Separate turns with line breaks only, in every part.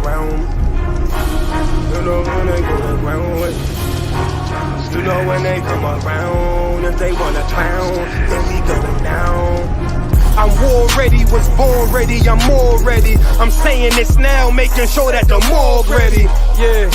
ground. You know when they go to ground with. You know when they come around, if they wanna clown, then we going down. I'm war ready, was born ready, I'm more ready. I'm saying this now, making sure that the morgue ready. Yeah.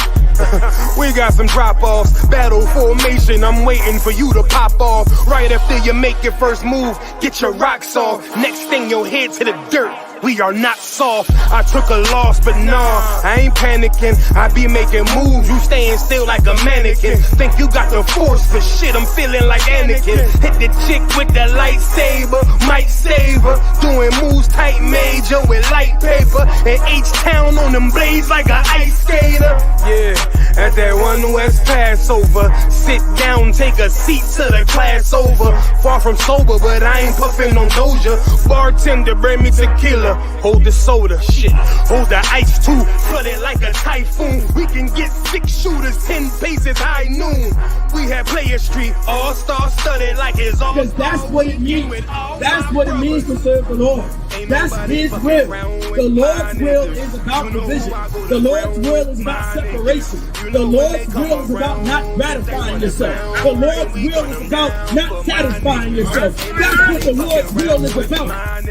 We got some drop-offs, battle formation, I'm waiting for you to pop off. Right after you make your first move, get your rocks off. Next thing you'll head to the dirt. We are not soft. I took a loss, but nah, I ain't panicking. I be making moves, you staying still like a mannequin. Think you got the force, but shit, I'm feeling like Anakin. Hit the chick with the lightsaber, might save her. Doing moves tight major with light paper. And H-Town on them blades like an ice skater. Yeah, at that one West Passover. Sit down, take a seat till the class over. Far from sober, but I ain't puffin' on Doja. Bartender, bring me tequila. Hold the soda, shit. Hold the ice too. Flood it like a typhoon. We can get 6 shooters, 10 paces high noon. We have Player Street, all-star studded like it's all.
Because that's what it means. That's what it means to serve the Lord. That's His will. The Lord's will is about division. The Lord's will is about separation. The Lord's will is about not gratifying yourself. The Lord's will is about not satisfying yourself. That's what the Lord's will is about.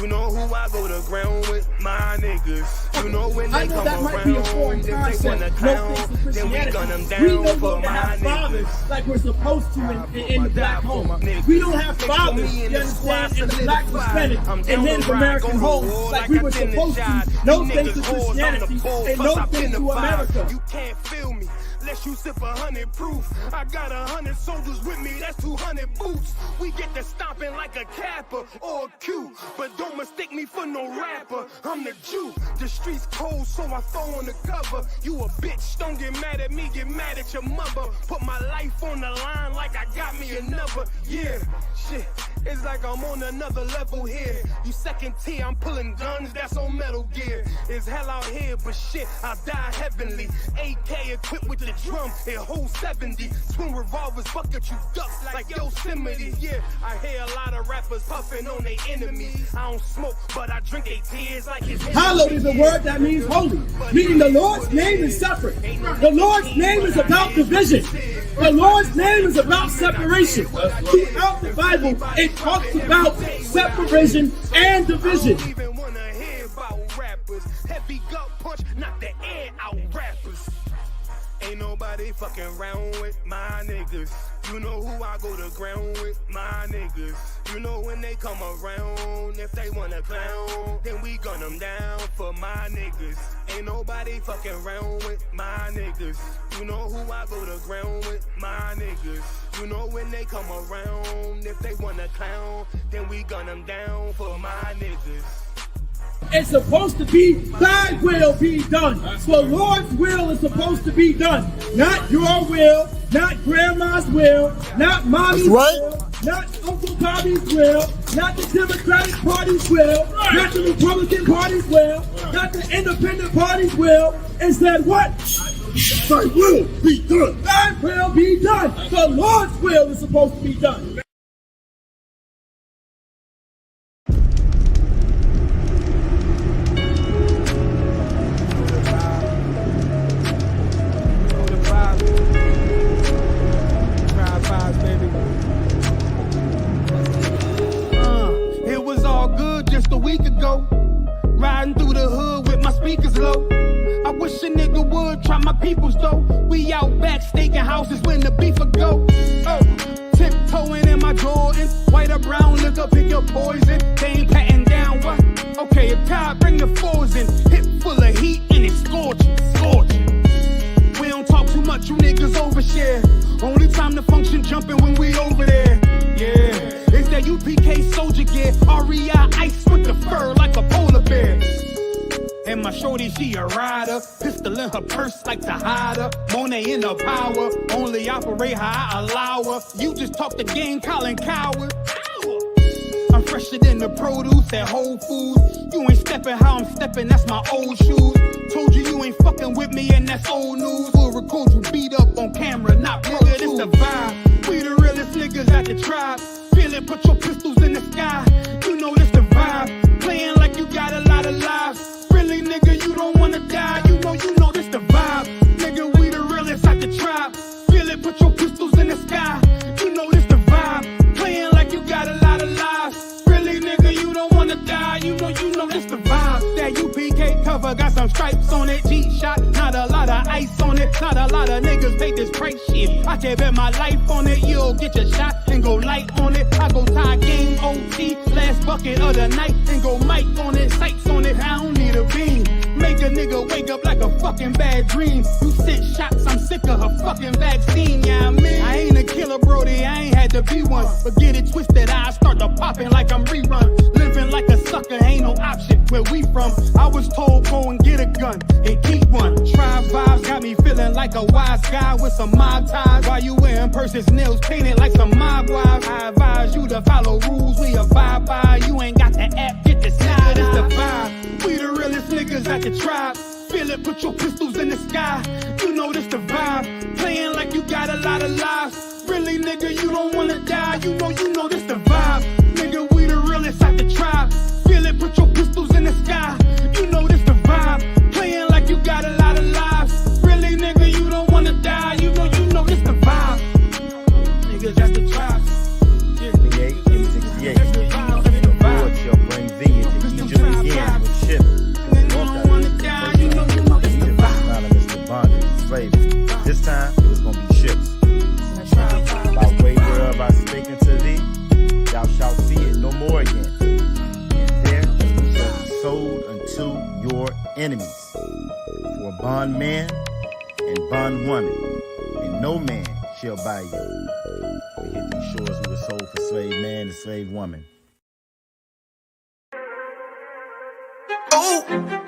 You know who I go to ground with, my niggas. You know when they
I know
come
that might be a foreign concept. No things to Christianity. We don't want to have fathers like we're supposed to in the black home. We don't have fathers, you understand, in the black Hispanic and Native American homes like we were supposed to. No thanks to Christianity and no thanks to America.
You can't feel me. Unless you sip 100 proof. I got 100 soldiers with me, that's 200 boots. We get to stomping like a Kappa or a Q. But don't mistake me for no rapper, I'm the Jew. The streets cold, so I throw on the cover. You a bitch, don't get mad at me, get mad at your mother. Put my life on the line like I got me another. Yeah, shit, it's like I'm on another level here. You second tier, I'm pulling guns, that's on Metal Gear. It's hell out here, but shit, I die heavenly. AK equipped with the drum, it holds 70. Twin revolvers, bucket you duck like Yosemite. Yeah, I hear a lot of rappers puffing on their enemies. I don't smoke, but I drink their tears like it's
hallowed is a word that means holy, meaning the Lord's name is separate. The Lord's name is about division. The Lord's name is about separation. Throughout the Bible, it talks about separation and division.
Even wanna hear about rappers. Heavy gut punch, knock the air out rappers. Ain't nobody fucking around with my niggas. You know who I go to ground with, my niggas. You know when they come around, if they wanna clown, then we gun them down for my niggas. Ain't nobody fucking around with my niggas. You know who I go to ground with, my niggas. You know when they come around, if they wanna clown, then we gun them down for my niggas.
It's supposed to be thy will be done. The Lord's will is supposed to be done. Not your will, not grandma's will, not mommy's will, not Uncle Bobby's will, not the Democratic Party's will, not the Republican Party's will, not the Independent Party's will. It said what? Thy will be done. Thy will be done. The Lord's will is supposed to be done.
A week ago, riding through the hood with my speakers low. I wish a nigga would try my peoples though. We out back staking houses when the beef a go. Oh, tiptoeing in my Jordans, white or brown, look up, pick your poison. They ain't patting down what? Okay, a car, bring the fours in. Hip full of heat and it's scorching, scorching. We don't talk too much, you niggas overshare. Only time to function jumping when we over there. Yeah. It's that UPK soldier gear, REI ice with the fur like a polar bear. And my shorty, she a rider, pistol in her purse like to hide her. Monet in her power, only operate how I allow her. You just talk the game, Colin Coward. I'm fresher than the produce at Whole Foods. You ain't stepping how I'm stepping, that's my old shoes. Told you ain't fucking with me and that's old news. We'll record you beat up on camera, not pro tools. It's the vibe, we the realest niggas at the tribe. Feel it, put your pistols in the sky. You know this the vibe, playing like you got a lot of lives. Really
nigga, you don't wanna die. You know this the vibe. Nigga, we the realest out the tribe. Feel it, put your pistols in the sky. You know this the vibe. Playing like you got a lot of lives. Really, nigga, you don't wanna die. You know this the vibe. That UPK cover got some stripes on it. G-shot, not a lot of ice on it. Not a lot of niggas take this price shit. I can bet my life on it. You'll get your shot and go light on it. I go tie game OT, last bucket of the night, and go mic on it, sights on it. I don't need a beam. Make a nigga wake up like a fucking bad dream. You sent shots, I'm sick of her fucking vaccine, yeah, I mean. I ain't a killer, brody, I ain't had to be one. But get it twisted, I start to popping like I'm rerun. Living like a sucker, ain't no option where we from. I was told go and get a gun and keep one. Tribe vibes got me feeling like a wise guy with some mob ties. While you wearing purses, nails painted like some mob wives. I advise you to follow rules we abide by. You ain't got the app, get the side, it's the vibe. We the realest niggas at the tribe. Feel it, put your pistols in the sky. You know this the vibe. Playing like you got a lot of lives. Really, nigga, you don't wanna die. You know this the vibe. Nigga, we the realest at the tribe. Feel it, put your pistols in the sky. You know this the vibe. Playing like you got a lot of lives. Really, nigga, you don't wanna die. You know this the vibe. Niggas, that's the tribe. Yeah.
68 and 68. The Lord shall bring thee into Egypt again with ships. Slavery. This time it was going to be ships. By way whereof I spake unto thee, thou shalt see it no more again. And there you shall be sold unto your enemies for bondman and bondwoman, and no man shall buy you. We hit these shores, we were sold for slave man and slave woman.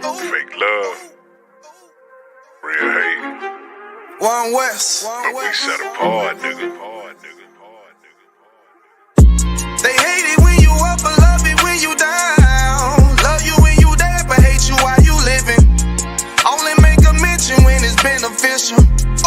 Fake love, real hate.
One West.
But we set apart, nigga.
They hate it when you up, but love it when you down. Love you when you dead, but hate you while you living. Only make a mention when it's beneficial.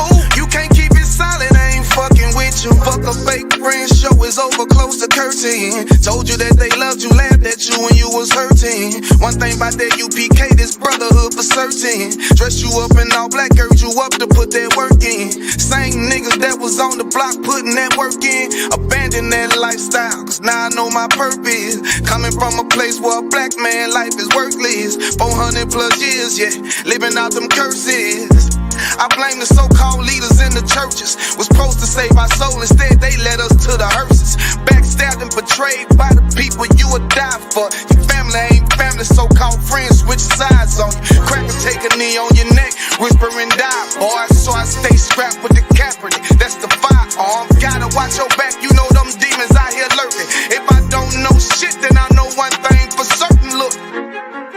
Oh, you can't keep it solid, I ain't fucking with you. Fuck a fake friend, show is over, close the curtain. Told you that they loved you, laughed at you when you was hurting. One thing about that UPK, this brotherhood for certain. Dress you up in all black, urge you up to put that work in. Same niggas that was on the block putting that work in, abandon that lifestyle, cause now I know my purpose. Coming from a place where a black man life is worthless. 400 plus years, yeah, living out them curses. I blame the so-called leaders in the churches. Was supposed to save our soul, instead they led us to the hearses. Backstabbed and betrayed by the people you would die for. Your family ain't family, so-called friends switch sides on you. Crackers take a knee on your neck, whisper and die, boy. So I stay strapped with the Kaepernick, that's the firearm. Gotta watch your back, you know them demons out here lurking. If I don't know shit, then I know one thing for certain, look.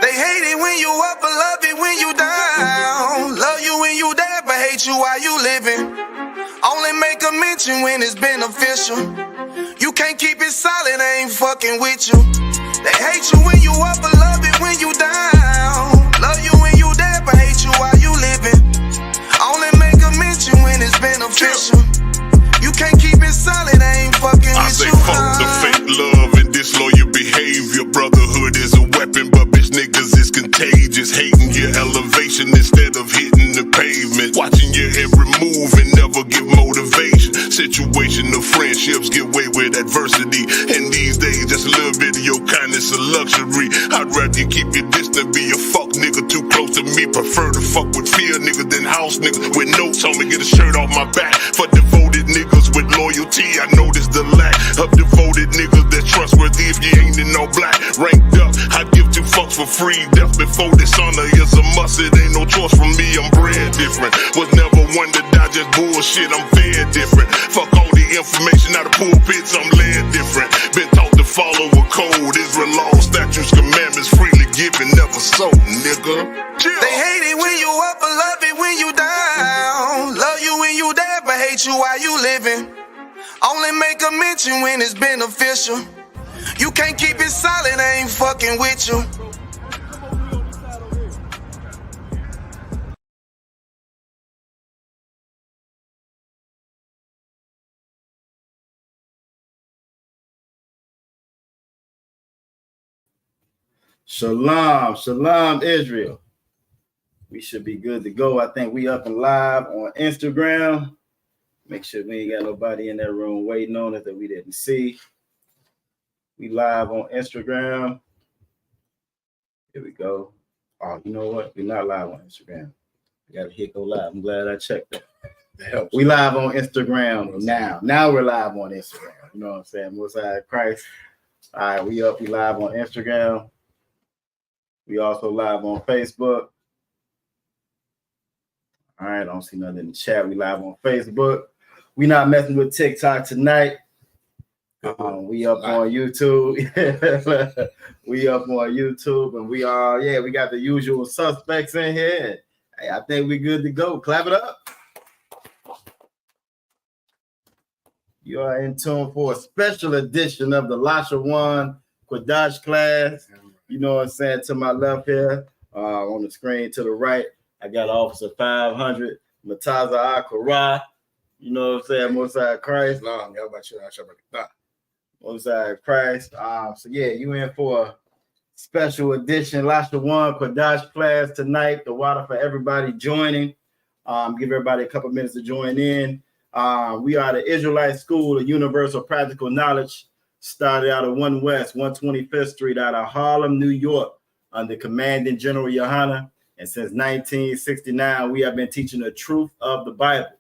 They hate it when you up, but love it when you down. Love you when you dead, but hate you while you living. Only make a mention when it's beneficial. You can't keep it solid, I ain't fucking with you. They hate you when you up, but love it when you down. Love you when you dead, but hate you while you living. Only make a mention when it's beneficial. You can't keep it solid, I ain't fucking with you.
I say fuck the fake love and disloyal behavior. Brotherhood is a weapon, but bitch niggas is contagious. Hating your elevation instead of hitting the pavement. Watching your every move and never give motivation. Situational friendships get way with adversity. And these days just a little bit of your kindness a luxury. I'd rather you keep your distance, be a fuck nigga too close to me. Prefer to fuck with fear niggas than house niggas with notes on me. Get a shirt off my back for devoted niggas with loyalty. I noticed the lack of devoted niggas that's trustworthy if you ain't in no black. Ranked up, I give two fucks for free. Death before dishonor is a must. It ain't no choice from me, I'm bred different. Was never one to die, just bullshit, I'm fed different. Fuck all the information out of pulpits, I'm led different. Been taught to follow a code, Israel laws, statutes, commandments, freely given, never sold, nigga.
They hate it when you up, but love it when you down. Love you when you dead, but hate you while you living. Only make a mention when it's beneficial. You can't keep it solid, I ain't fucking with you.
Shalom, shalom, Israel. we should be good to go. I think we up and live on Instagram. Make sure we ain't got nobody in that room waiting on us that we didn't see. We live on Instagram. Here we go. Oh, you know what? We're not live on Instagram. I got to hit go live. I'm glad I checked that.
That helps.
We live on Instagram now. Now we're live on Instagram. You know what I'm saying? Most High Christ. All right, we live on Instagram. We also live on Facebook. All right, I don't see nothing in the chat. We live on Facebook. We not messing with TikTok tonight. We up on YouTube. We up on YouTube, and we got the usual suspects in here. Hey, I think we good to go. Clap it up. You are in tune for a special edition of the Lashawan Qadash class. You know what I'm saying? To my left here, on the screen to the right, I got Officer 500, Mataza Akara. You know what I'm saying? Most High Christ. Most High Christ. So yeah, you in for a special edition Lashawan Qadash class tonight. The water for everybody joining. Give everybody a couple minutes to join in. We are the Israelite School of Universal Practical Knowledge. Started out of 1 West, 125th Street out of Harlem, New York, under Commanding General Yohana. And since 1969, we have been teaching the truth of the Bible.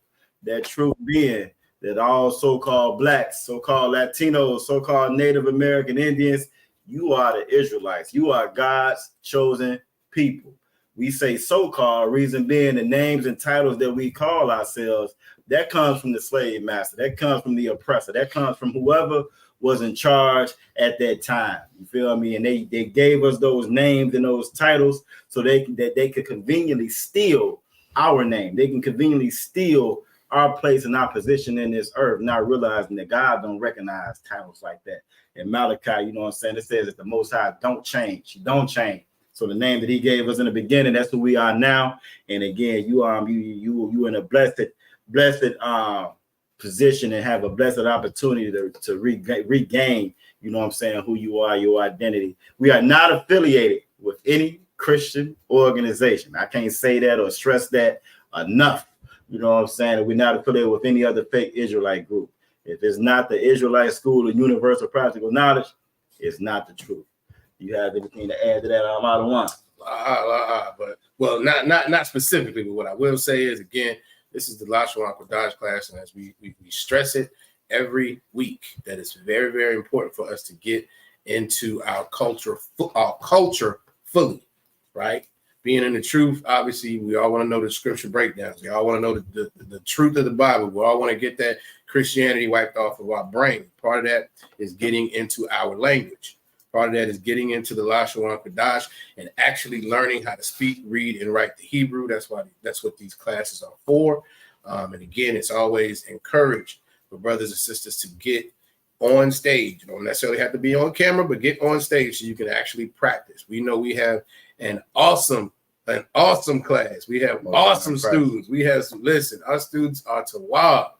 That truth being that all so-called blacks, so-called Latinos, so-called Native American Indians, you are the Israelites. You are God's chosen people. We say so-called, reason being the names and titles that we call ourselves, that comes from the slave master. That comes from the oppressor. That comes from whoever was in charge at that time. You feel me? And they gave us those names and those titles so they could conveniently steal our name. They can conveniently steal our place and our position in this earth, not realizing that God don't recognize titles like that. In Malachi, you know what I'm saying? It says that the Most High don't change. He don't change. So the name that he gave us in the beginning, that's who we are now. And again, you in a blessed position and have a blessed opportunity to regain, you know what I'm saying, who you are, your identity. We are not affiliated with any Christian organization. I can't say that or stress that enough. You know what I'm saying? We're not affiliated with any other fake Israelite group. If it's not the Israelite School of Universal Practical Knowledge, it's not the truth. You have anything to add to that? I'm out of one.
But well, not specifically, but what I will say is, again, this is the Lashawan Qadash class, and as we stress it every week, that it's very, very important for us to get into our culture fully, right? Being in the truth, obviously, we all want to know the scripture breakdowns. We all want to know the truth of the Bible. We all want to get that Christianity wiped off of our brain. Part of that is getting into our language. Part of that is getting into the Lashawan Qadash and actually learning how to speak, read, and write the Hebrew. That's what these classes are for. And again, it's always encouraged for brothers and sisters to get on stage. You don't necessarily have to be on camera, but get on stage so you can actually practice. We know we have an awesome class. We have awesome students. We have our students are to wow.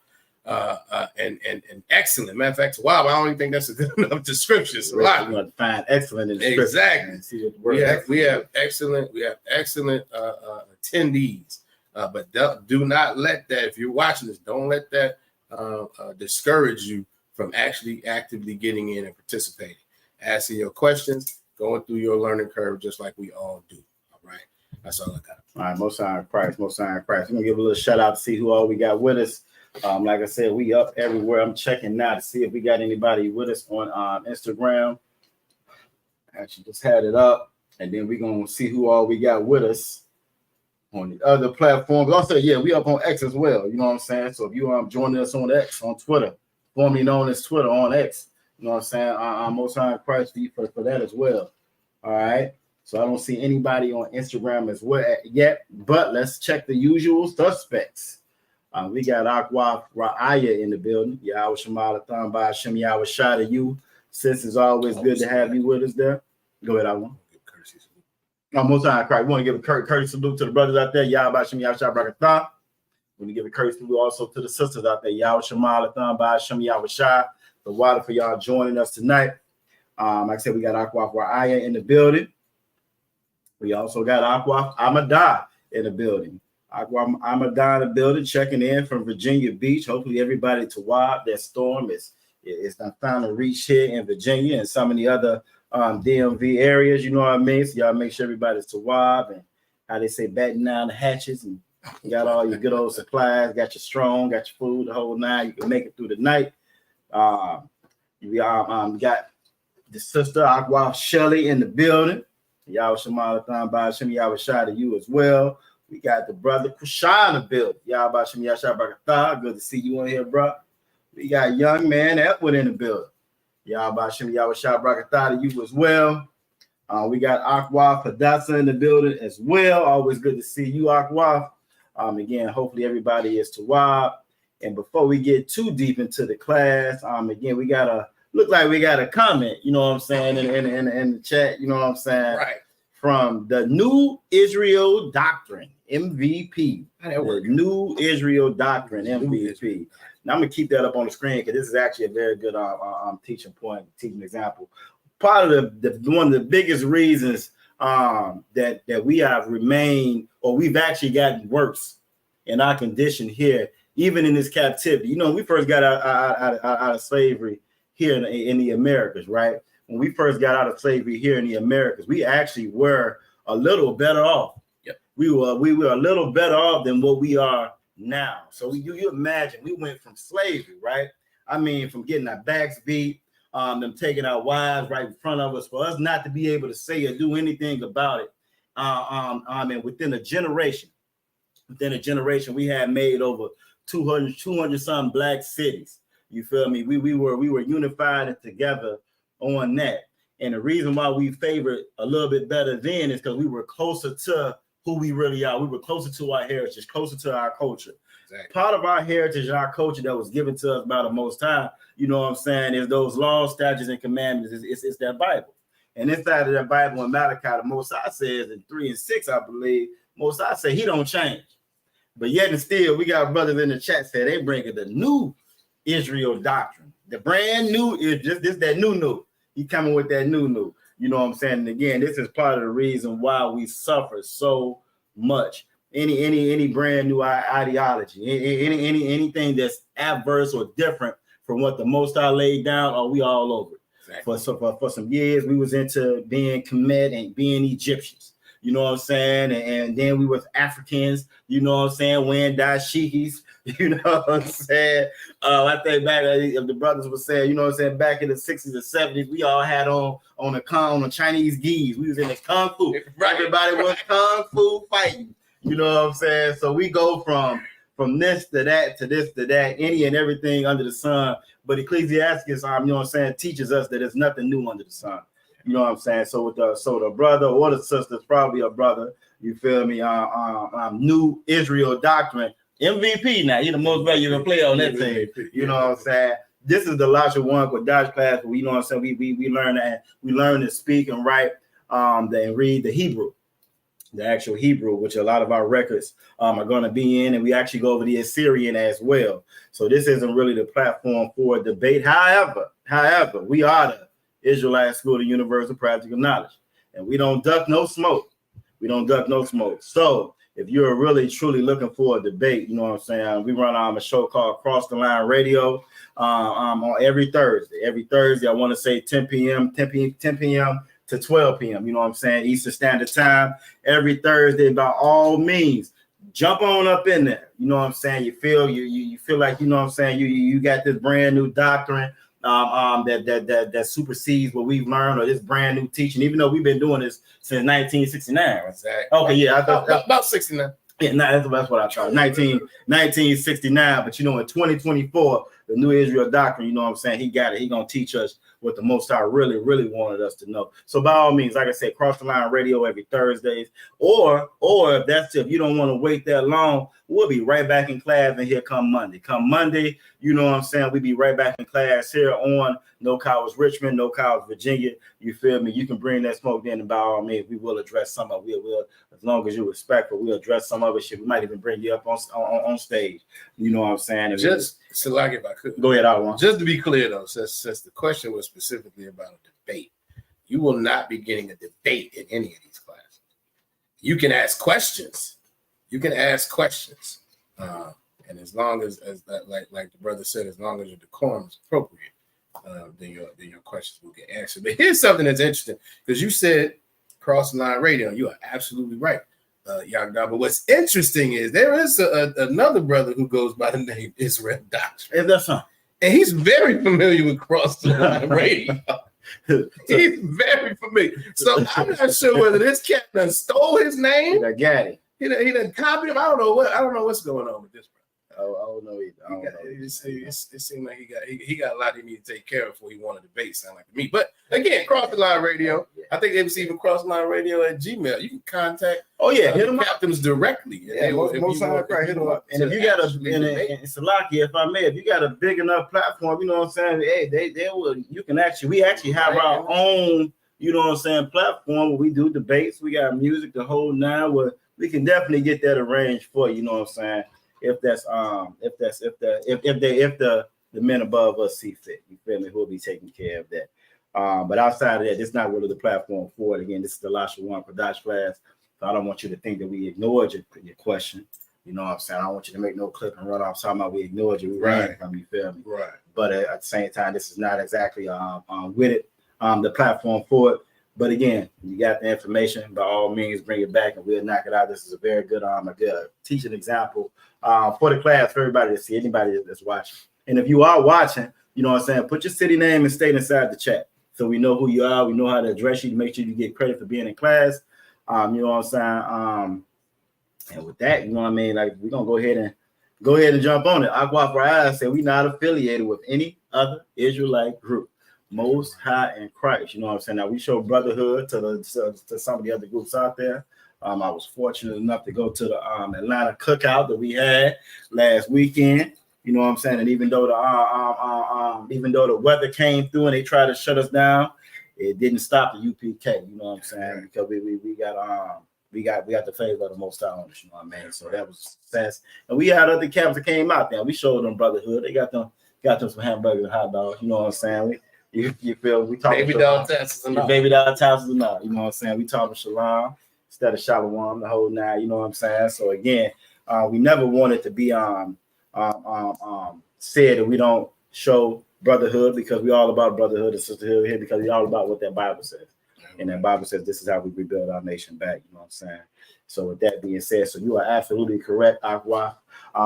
And excellent. Matter of fact, wow, I don't even think that's a good enough description. It's a lot.
You want to find excellent in the
exactly. We have excellent attendees. But do not let that, if you're watching this, don't let that discourage you from actually actively getting in and participating, asking your questions, going through your learning curve, just like we all do. All right, that's all I got.
All right, Most High Christ. We're gonna give a little shout out to see who all we got with us. Like I said, we up everywhere. I'm checking now to see if we got anybody with us on Instagram. Actually, just had it up, and then we're gonna see who all we got with us on the other platforms. Also, yeah, we up on X as well. You know what I'm saying? So if you joining us on X, on Twitter, formerly known as Twitter, on X, you know what I'm saying? I'm Most High Christ for that as well. All right. So I don't see anybody on Instagram as well yet, but let's check the usual suspects. We got Aqua Ra'aya in the building. Yahweh Shemalathon by Hashem Yahweh Shah to you. Sis, it's always good to have you with us there. Go ahead, Aqua. Most High Christ. We want to give a courteous salute to the brothers out there. Yahweh Hashem Yahweh Shah Brakatah. We want to give a courteous salute also to the sisters out there. Yahweh Shemalathon by Hashem Yahweh Shah. The water for y'all joining us tonight. Like I said, we got Aqua Ra'aya in the building. We also got Aqua Amadah in the building. I'm a guy in the building checking in from Virginia Beach. Hopefully everybody to Wab, that storm is not finally reached here in Virginia and some of the other DMV areas, you know what I mean? So y'all make sure everybody's to Wab and how they say batten down the hatches and you got all your good old supplies, got your strong, got your food, the whole nine. You can make it through the night. We got the sister Aqua Shelly in the building. Y'all Shemalathon by Shem Yahweh to you as well. We got the brother Kusha in the building. Y'all about Shem Yahweh. Good to see you on here, bro. We got young man Edward in the building. Y'all about Shem Yahweh to you as well. We got Aqua Padasa in the building as well. Always good to see you, Aqua. Again, hopefully everybody is to Wab. And before we get too deep into the class, again, we got a comment, you know what I'm saying, in the chat, you know what I'm saying,
right,
from the New Israel Doctrine, MVP. The New Israel Doctrine, MVP. Now I'm gonna keep that up on the screen because this is actually a very good teaching example. Part of the one of the biggest reasons that we have remained, or we've actually gotten worse in our condition here, even in this captivity. You know, we first got out of slavery here in the Americas, right? When we first got out of slavery here in the Americas, we actually were a little better off. Yep. We were a little better off than what we are now. So you imagine we went from slavery, right? I mean, from getting our backs beat, them taking our wives right in front of us, for us not to be able to say or do anything about it. And within a generation, we had made over 200 some black cities. You feel me? We were unified and together on that. And the reason why we favored a little bit better then is because we were closer to who we really are. We were closer to our heritage, closer to our culture. Exactly. Part of our heritage and our culture that was given to us by the Most High, you know what I'm saying, is those laws, statutes, and commandments. It's that Bible. And inside of that Bible in Malachi, the Most High says in 3 and 6, I believe, Most High say he don't change. But yet and still, we got brothers in the chat say they bringing the New Israel Doctrine. The brand new is just that new. He coming with that new. You know what I'm saying? And again, this is part of the reason why we suffer so much. Any brand new ideology, anything that's adverse or different from what the Most High laid down, are we all over it? Exactly. For some years, we was into being Kemet and being Egyptians. You know what I'm saying? And then we was Africans, you know what I'm saying, wearing dashikis, you know what I'm saying? I think back, if the brothers were saying, you know what I'm saying, back in the 60s and 70s, we all had on the Chinese gis. We was in the Kung Fu. Right. Everybody was Kung Fu fighting. You know what I'm saying? So we go from this to that to this to that, any and everything under the sun. But Ecclesiastes, you know what I'm saying, teaches us that there's nothing new under the sun. You know what I'm saying? So the brother or the sister's probably a brother. You feel me? New Israel Doctrine, MVP. Now he's the most valuable player on that team. You know what I'm saying? This is the Lashawan Qadash class where, you know what I'm saying, we learn that we learn to speak and write and read the Hebrew, the actual Hebrew, which a lot of our records are going to be in, and we actually go over the Assyrian as well. So this isn't really the platform for a debate. However, we are the Israelite School of Universal Practical Knowledge, and we don't duck no smoke. So if you're really truly looking for a debate, you know what I'm saying, we run a show called Cross the Line Radio on every Thursday. I want to say 10 p.m. to 12 p.m. You know what I'm saying, Eastern Standard Time. Every Thursday, by all means, jump on up in there. You know what I'm saying. You feel like, you know what I'm saying, you got this brand new doctrine that supersedes what we've learned, or this brand new teaching, even though we've been doing this since 1969. Exactly. Okay, yeah, I thought about 69. Yeah, that's what I thought. 1969. But you know, in 2024, the New Israel Doctrine, you know what I'm saying, he got it. He gonna teach us what the Most High really wanted us to know. So by all means, like I said, Cross the Line Radio every Thursdays, or if you don't want to wait that long, we'll be right back in class and here come Monday, you know what I'm saying, we'll be right back in class here on No College Richmond, No College Virginia. You feel me? You can bring that smoke in, and by all means, we will address some of it. We'll, as long as you're respectful, we'll address some of it. Shit, we might even bring you up on stage. You know what I'm saying?
So like, if I could
go ahead, Alwan.
Just to be clear though, since the question was specifically about a debate, you will not be getting a debate in any of these classes. You can ask questions, you can ask questions. And as long as that, like the brother said, as long as your decorum is appropriate, then your questions will get answered. But here's something that's interesting, because you said cross line radio. You are absolutely right, Yagda. But what's interesting is there is another brother who goes by the name Israel Doctrine.
Is that something?
And he's very familiar with cross the line radio. He's very familiar. So I'm not sure whether this cat done stole his name.
I got it.
He done copied him. I don't know what's going on with this, bro.
I don't know either.
It seemed like he got a lot he needed to take care of before he won a debate, sound like to me. But again, Cross the Line Radio. I think they was even Cross the Line Radio at Gmail. You can contact
hit them
captains directly.
Yeah, most times hit them up. And if you got Salakia, if I may, if you got a big enough platform, you know what I'm saying? Hey, they will. You can we actually have our own, you know what I'm saying, platform where we do debates. We got music the whole nine. Where we can definitely get that arranged for you. You know what I'm saying? If the men above us see fit, you feel me? Who'll be taking care of that? But outside of that, it's not really the platform for it. Again, this is the Lashawan Qadash class, so I don't want you to think that we ignored your question. You know what I'm saying? I don't want you to make no clip and run off talking about we ignored you. We ran from you, feel me?
Right.
But at the same time, this is not exactly with it, the platform for it. But again, you got the information. By all means, bring it back and we'll knock it out. This is a very good teaching example for the class, for everybody to see, anybody that's watching. And if you are watching, you know what I'm saying, put your city name and state inside the chat so we know who you are. We know how to address you to make sure you get credit for being in class. You know what I'm saying? And with that, you know what I mean? Like, we're going to go ahead and jump on it. Aqua Farah said we're not affiliated with any other Israelite group. Most High in Christ, you know what I'm saying? Now we show brotherhood to some of the other groups out there. I was fortunate enough to go to the Atlanta cookout that we had last weekend. You know what I'm saying? And even though the weather came through and they tried to shut us down, it didn't stop the UPK. You know what I'm saying? Because we got the favor of the Most High on us. You know what I mean? So that was a success. And we had other camps that came out there. We showed them brotherhood. They got them some hamburgers and hot dogs. You know what I'm saying? You feel we talk
baby dog taxes enough.
Baby dog taxes enough. You know what I'm saying? We talk shalom instead of shalom, the whole nine. You know what I'm saying? So again, we never wanted to be said that we don't show brotherhood, because we all about brotherhood and sisterhood here, because we all about what that Bible says. And that Bible says this is how we rebuild our nation back. You know what I'm saying? So with that being said, so you are absolutely correct, Aqua.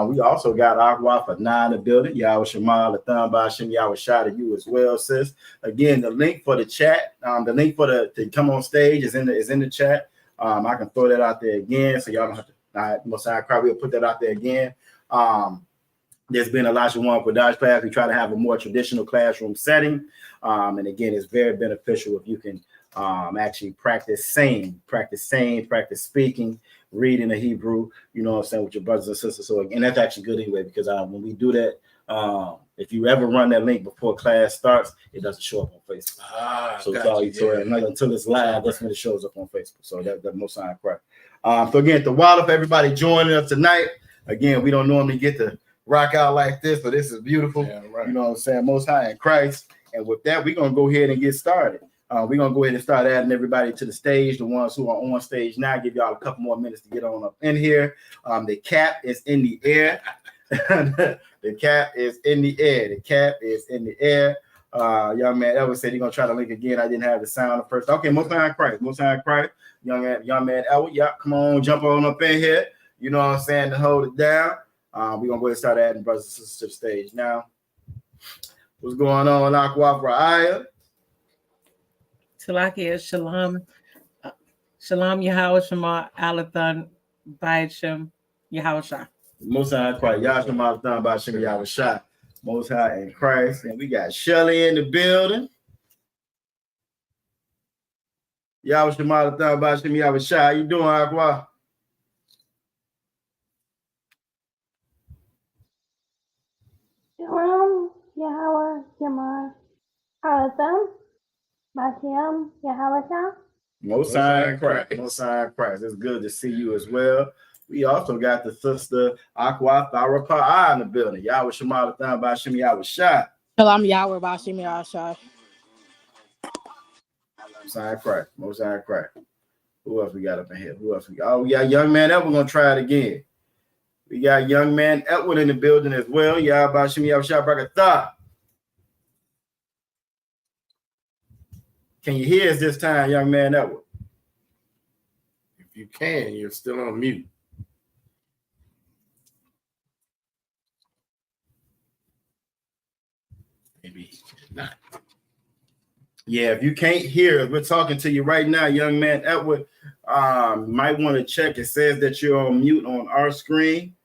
We also got Aqua for 9 in the building. Yahweh Shema, Lathan Bashim, Yahweh Shah to you as well, sis. Again, the link for the chat, the link for to come on stage is in the chat. I can throw that out there again, so y'all don't have to. Most I probably will put that out there again. There's been a Lashawan Qadash class. We try to have a more traditional classroom setting, and again, it's very beneficial if you can actually practice speaking, reading the Hebrew, you know what I'm saying, with your brothers and sisters. So again, that's actually good anyway, because when we do that, if you ever run that link before class starts, it doesn't show up on Facebook. So it's all until it's live, that's when it shows up on Facebook. So that's most sign correct. So again, the water for everybody joining us tonight. Again, we don't normally get to rock out like this, but this is beautiful. Yeah, right. You know what I'm saying? Most High in Christ. And with that, we're gonna go ahead and get started. We're going to go ahead and start adding everybody to the stage, the ones who are on stage now. Give y'all a couple more minutes to get on up in here. The cap is in the air. The cap is in the air. The cap is in the air. Young man Elwood said he's going to try to link again. I didn't have the sound at first. Okay, Most High in Christ. Most High in Christ. Young man Elwood, come on, jump on up in here. You know what I'm saying, to hold it down. We're going to go ahead and start adding brothers and sisters to the stage now. What's going on, Aqua Ra'aya?
Salakia, Shalom, Shalom, Yahweh Shema, Alathan, Bayit Yahweh Shah.
Most High in Christ, Yahweh Shema, Alathan, Bayit Yahweh Shah. Most High in Christ. And we got Shelly in the building. Yahweh Shema, Alathan, Bayit Yahweh Shah. How you doing, Aqua?
Shalom, Yahweh Shema, Alathan. Bashem, Yahweh Shah.
Most High in Christ. Most High in Christ. It's good to see you as well. We also got the sister Aqua Farah Pa'a in the building. Yahweh Shema Lathan Bashem Yahweh Shah.
Shalom Yahweh Bashem Yahweh Shah.
Most High in Christ. Most High in Christ. Who else we got up in here? Who else we got? Oh, we got young man Edward. We're gonna try it again. We got young man Edward in the building as well. Y'all about Shimmy Shabrakatha. Can you hear us this time, young man Edward?
If you can, you're still on mute. Maybe not.
Yeah, if you can't hear us, we're talking to you right now, young man Edward. Might want to check. It says that you're on mute on our screen.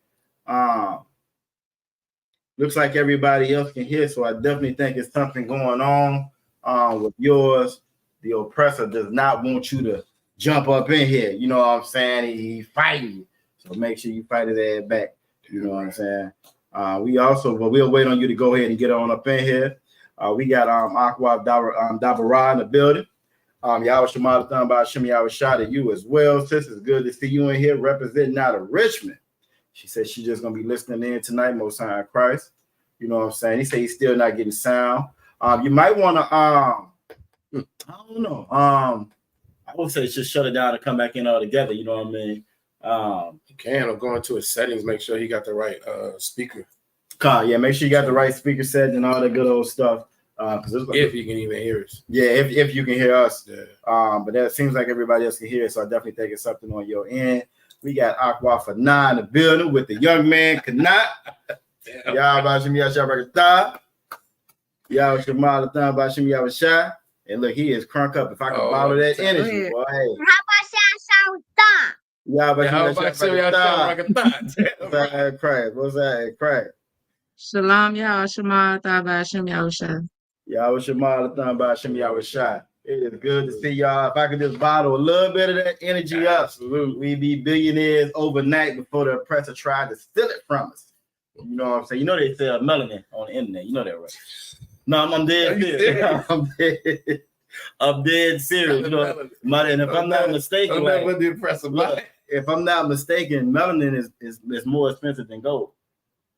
Looks like everybody else can hear, so I definitely think it's something going on with yours. The oppressor does not want you to jump up in here. You know what I'm saying? He's fighting you. So make sure you fight his ass back. You know what I'm saying? We'll wait on you to go ahead and get on up in here. We got Aqua Dabara in the building. Yahweh Shema Thumb by Shimmy Yahweh shot at you as well. Sis, it's good to see you in here representing out of Richmond. She said she's just gonna be listening in tonight, Most High in Christ. You know what I'm saying? He said he's still not getting sound. You might want to I don't know. I would say just shut it down and come back in all together. You know what I mean?
You can or go into his settings, make sure he got the right speaker.
Yeah, make sure you got the right speaker set and all that good old stuff.
If you can even hear us.
Yeah, if you can hear us.
Yeah.
But that seems like everybody else can hear it, so I definitely think it's something on your end. We got Aqua for 9 in the building with the young man Kanat. Y'all about Shimmy Shabrakatha. Y'all Shema Thumb by Shimmy Shabrakatha. And look, he is crunk up. If I can follow that energy, boy. Hey. Y'all about Shimmy Shabrakatha. Craig, what's that? Craig.
Shalom, y'all. Shema Thaba Shem Yahusha.
Y'all Shema Thumb by Shimmy Shabrakatha. It is good to see y'all. If I could just bottle a little bit of that energy up, we'd be billionaires overnight before the oppressor tried to steal it from us. You know what I'm saying? You know they sell melanin on the internet. You know that, right? No, I'm dead serious. I'm dead serious. You know, and if I'm not mistaken, if I'm not mistaken, melanin is more expensive than gold.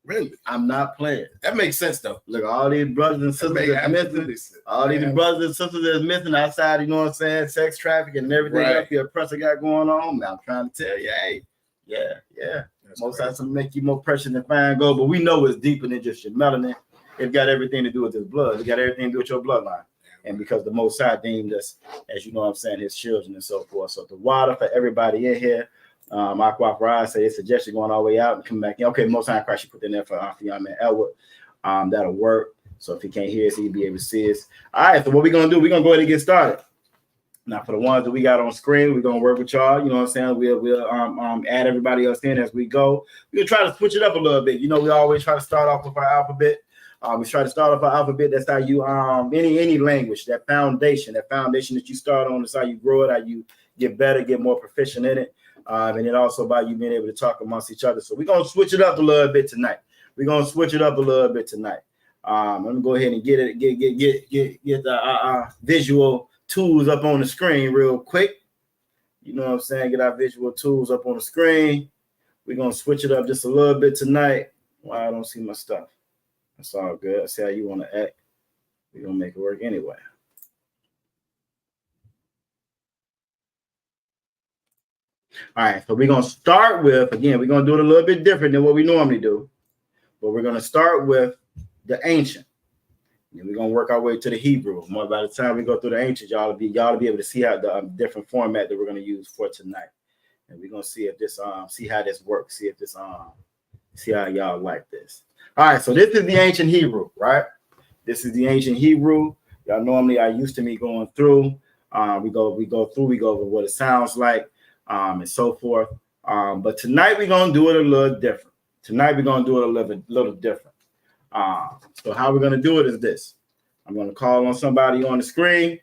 Really?
I'm not playing.
That makes sense though.
Look, all these brothers and sisters that's missing, all these brothers and sisters that's missing outside, you know what I'm saying, sex trafficking and everything else the oppressor got going on. Man, I'm trying to tell you, hey, yeah. Most times to make you more precious than fine gold, but we know it's deeper than just your melanin. It got everything to do with this blood. It got everything to do with your bloodline. And because the Most High deemed us, as you know what I'm saying, his children and so forth. So the water for everybody in here. Aqua Ride say it's suggestion going all the way out and come back in. Okay, Most High Christ, you put in there for young man Elwood. That'll work. So if he can't hear us, he'll be able to see us. All right, so what we're gonna do, we're gonna go ahead and get started. Now for the ones that we got on screen, we're gonna work with y'all. You know what I'm saying? We'll add everybody else in as we go. We'll try to switch it up a little bit. You know, we always try to start off with our alphabet. We try to start off our alphabet. That's how you any language, that foundation that you start on is how you grow it, how you get better, get more proficient in it. And then also by you being able to talk amongst each other. So we're gonna switch it up a little bit tonight. Let me go ahead and get the visual tools up on the screen real quick. You know what I'm saying? Get our visual tools up on the screen. We're gonna switch it up just a little bit tonight. Why I don't see my stuff. That's all good. I see how you want to act. We're gonna make it work anyway. All right, so we're going to start with, again, we're going to do it a little bit different than what we normally do. But we're going to start with the ancient. And we're going to work our way to the Hebrew. More by the time we go through the ancient, y'all will be able to see how the different format that we're going to use for tonight. And we're going to see if this, see how this works. See how y'all like this. All right, so this is the ancient Hebrew, right? This is the ancient Hebrew. Y'all normally are used to me going through. We go over what it sounds like. And so forth. But tonight we're gonna do it a little different. So how we're gonna do it is this. I'm gonna call on somebody on the screen.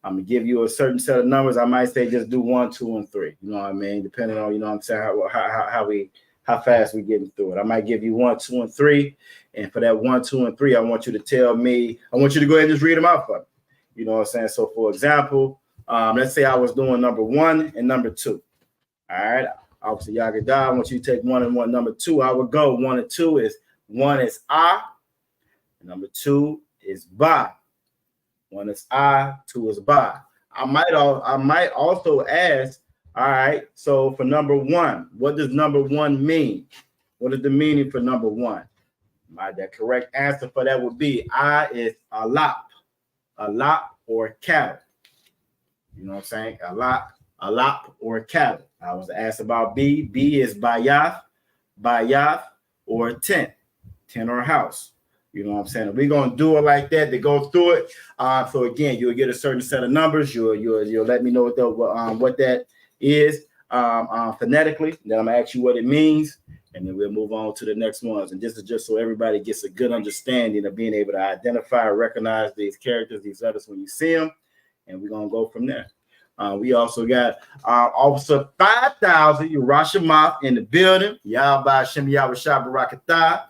I'm gonna give you a certain set of numbers. I might say just do 1, 2, and 3. You know what I mean? Depending on, you know what I'm saying, how fast we getting through it. I might give you 1, 2, and 3. And for that 1, 2, and 3, I want you to tell me, I want you to go ahead and just read them out for me. You know what I'm saying? So for example, let's say I was doing number 1 and number 2. All right. Obviously, Yagada, I want you to take 1 and 1. Number 2, I would go 1 and 2 is 1 is I. Number 2 is Ba. 1 is I. 2 is Ba. I might also ask All right. So for number one, what does number one mean? What is the meaning for number one? The correct answer for that would be I is alap or cattle. You know what I'm saying? Alap or cattle. I was asked about B. B is bayath or tent or house. You know what I'm saying? We're gonna do it like that to go through it. So again, you'll get a certain set of numbers. You'll let me know what that is phonetically. Then I'm gonna ask you what it means, and then we'll move on to the next ones. And this is just so everybody gets a good understanding of being able to identify and recognize these characters, these letters when you see them, and we're gonna go from there. We also got Officer 5000, Urashamath in the building. Yahba Shem Yahweh Barakatah.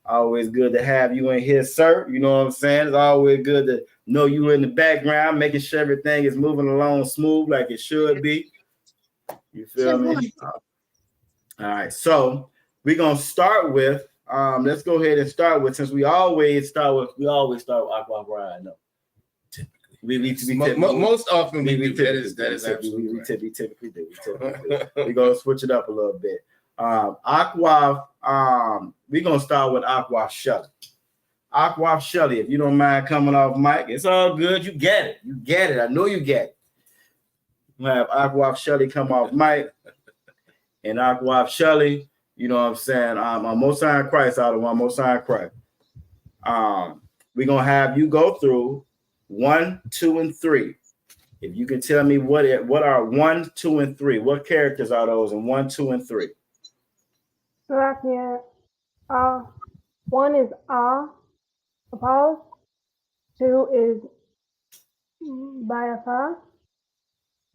Always good to have you in here, sir. You know what I'm saying? It's always good to know you in the background, making sure everything is moving along smooth like it should be. You feel me? All right. So we're gonna start with let's go ahead and start with, since we always start with Aqua Ride. No.
Most often we do. That is absolutely
we typically do. We're gonna switch it up a little bit. Aqua, we're gonna start with Aqua Shelly. Aqua Shelly, if you don't mind coming off mic, it's all good. You get it. You get it. I know you get it. We'll have Aqua Shelly come off mic. And Aqua Shelly, you know what I'm saying? Most High Christ out of one, Most High Christ. We're gonna have you go through 1, 2, and 3. If you can tell me what are 1, 2, and 3, what characters are those in 1, 2, and 3?
Slovakia. 1 is Apollos. 2 is Biafra.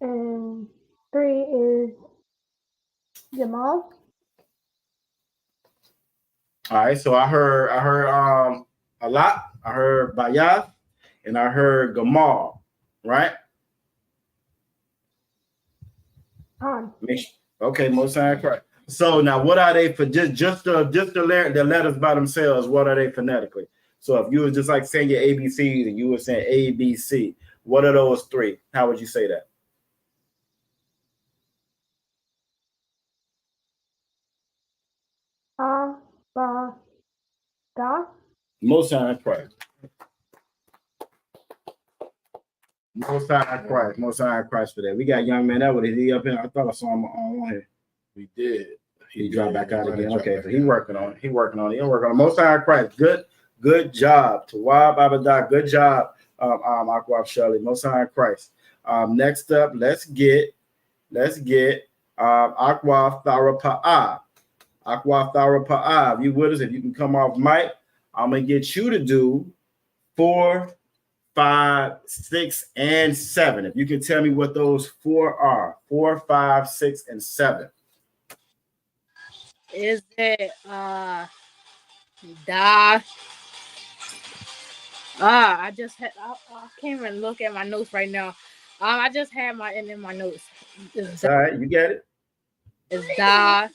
And 3 is Jamal.
All right, so I heard a lot. I heard Bayath and I heard Gamal, right? Okay, Most High Christ. So now, what are they for? Just the letters by themselves. What are they phonetically? So if you were just like saying your ABCs and you were saying ABC, what are those 3? How would you say that?
Da.
Most High Christ. Most High Christ. Most High Christ for that. We got young man that was he up here. I thought I saw him on here.
We did.
He dropped back out again. Okay, so he's working on it. He's working on it. Most High Christ. Good job. Tawab Abadah. Good job. Aqua Shelly. Most High Christ. Next up, let's get Aqua Tharapa'ah. Aqua Tharapa'ah. If you with us, if you can come off mic, I'm gonna get you to do 4, 5, 6, and 7. If you can tell me what those 4 are. 4, 5, 6, and 7.
Is it Da? I just had I can't even look at my notes right now. I just had my in my notes.
All right, you get it.
It's Da.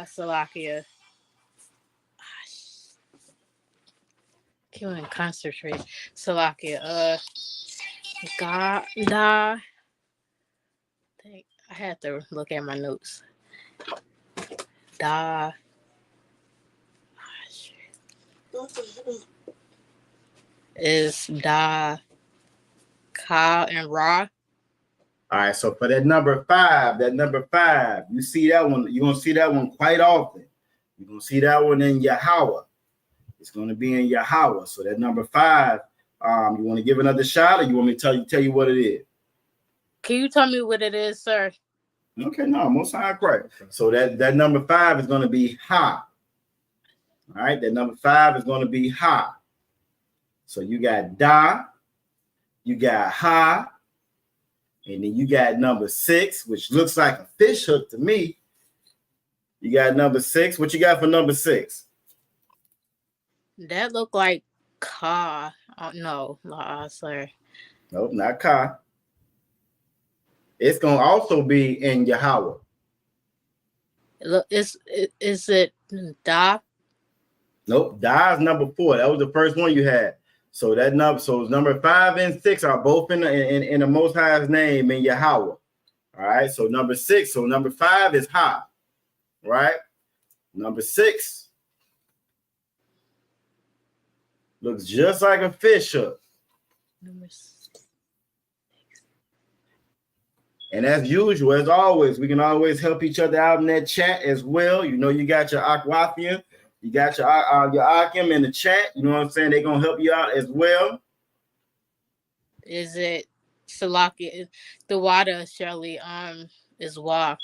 Slovakia. Can't even concentrate. Slovakia. Da. I had to look at my notes. Da. Is Da, Ka, and Ra.
All right, so for that number 5, you see that one, you're gonna see that one quite often. You're gonna see that one in Yahweh. It's gonna be in Yahweh. So that number 5, you want to give another shot, or you want me to tell you what it is?
Can you tell me what it is, sir?
Okay, no, Most High Christ. So that number 5 is gonna be Ha. All right, that number 5 is gonna be Ha. So you got Da, you got Ha, and then you got number 6, which looks like a fish hook to me. You got number 6. What you got for number 6?
That look like Ka. Oh, no, sorry.
Nope, not Ka. It's gonna also be in Yahweh.
Look, is it Da?
Nope, Da is number 4. That was the first one you had. So that number, so number 5 and 6 are both in the Most High's name in Yahweh. All right. So number 6. So number 5 is Ha. Right. Number 6 looks just like a fish hook.
Number 6.
And as usual, as always, we can always help each other out in that chat as well. You know, you got your Akwathian, you got your Akim in the chat. You know what I'm saying? They're gonna help you out as well.
Is it Salaki? The water, Shirley, is Wa.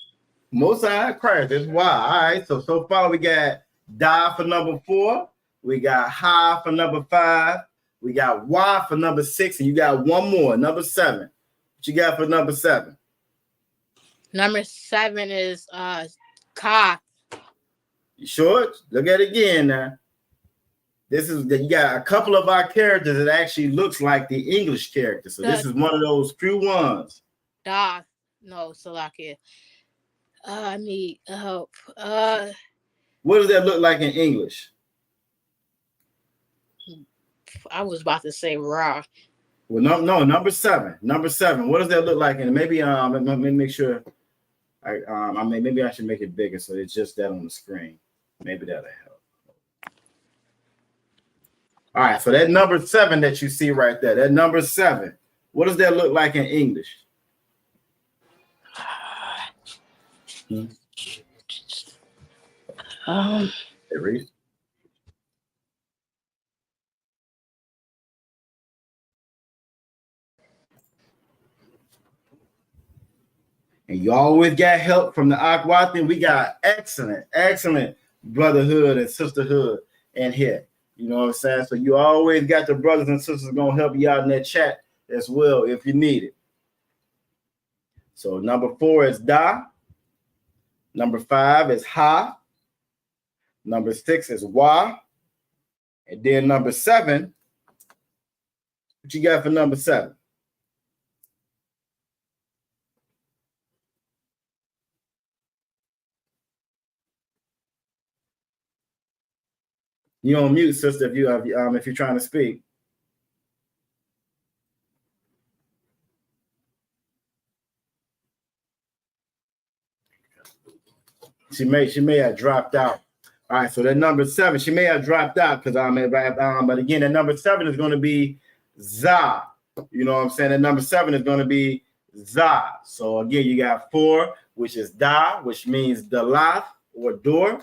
Most High Christ, that's why. All right. So far we got Da for number 4, we got Ha for number 5, we got Wa for number 6, and you got one more, number 7. What you got for number 7?
Number 7 is Ka.
You sure? Look at it again now. This is you got a couple of our characters that actually looks like the English character. So this is one of those few ones.
Da. No, Salaki. I need help.
What does that look like in English?
I was about to say Ra.
Well, no, number 7. Number 7. What does that look like? And maybe let me make sure. Maybe I should make it bigger so it's just that on the screen. Maybe that'll help. All right, so that number 7 that you see right there, that number 7, what does that look like in English? Hey, Reese. And you always got help from the Akwathian. We got excellent brotherhood and sisterhood in here. You know what I'm saying? So you always got the brothers and sisters going to help you out in that chat as well if you need it. So number 4 is Da. Number 5 is Ha. Number 6 is Wa. And then number 7, what you got for number 7? You on mute, sister, if you're trying to speak. She may have dropped out. All right, so that number 7, she may have dropped out because but again, that number 7 is going to be Za. You know what I'm saying? That number 7 is going to be Za. So again, you got 4, which is Da, which means Dalath or door.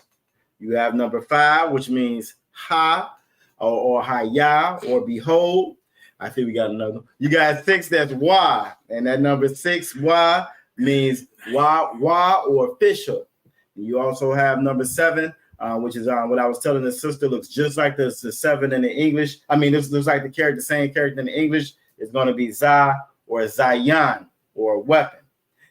You have number 5, which means Ha or Haya or behold. I think we got another. You got 6, that's Wa. And that number 6, Wa, means Wa or fisher. You also have number 7, which is what I was telling the sister, looks just like the 7 in the English. I mean, this looks like the same character in the English. It's going to be Za or Zayan or weapon.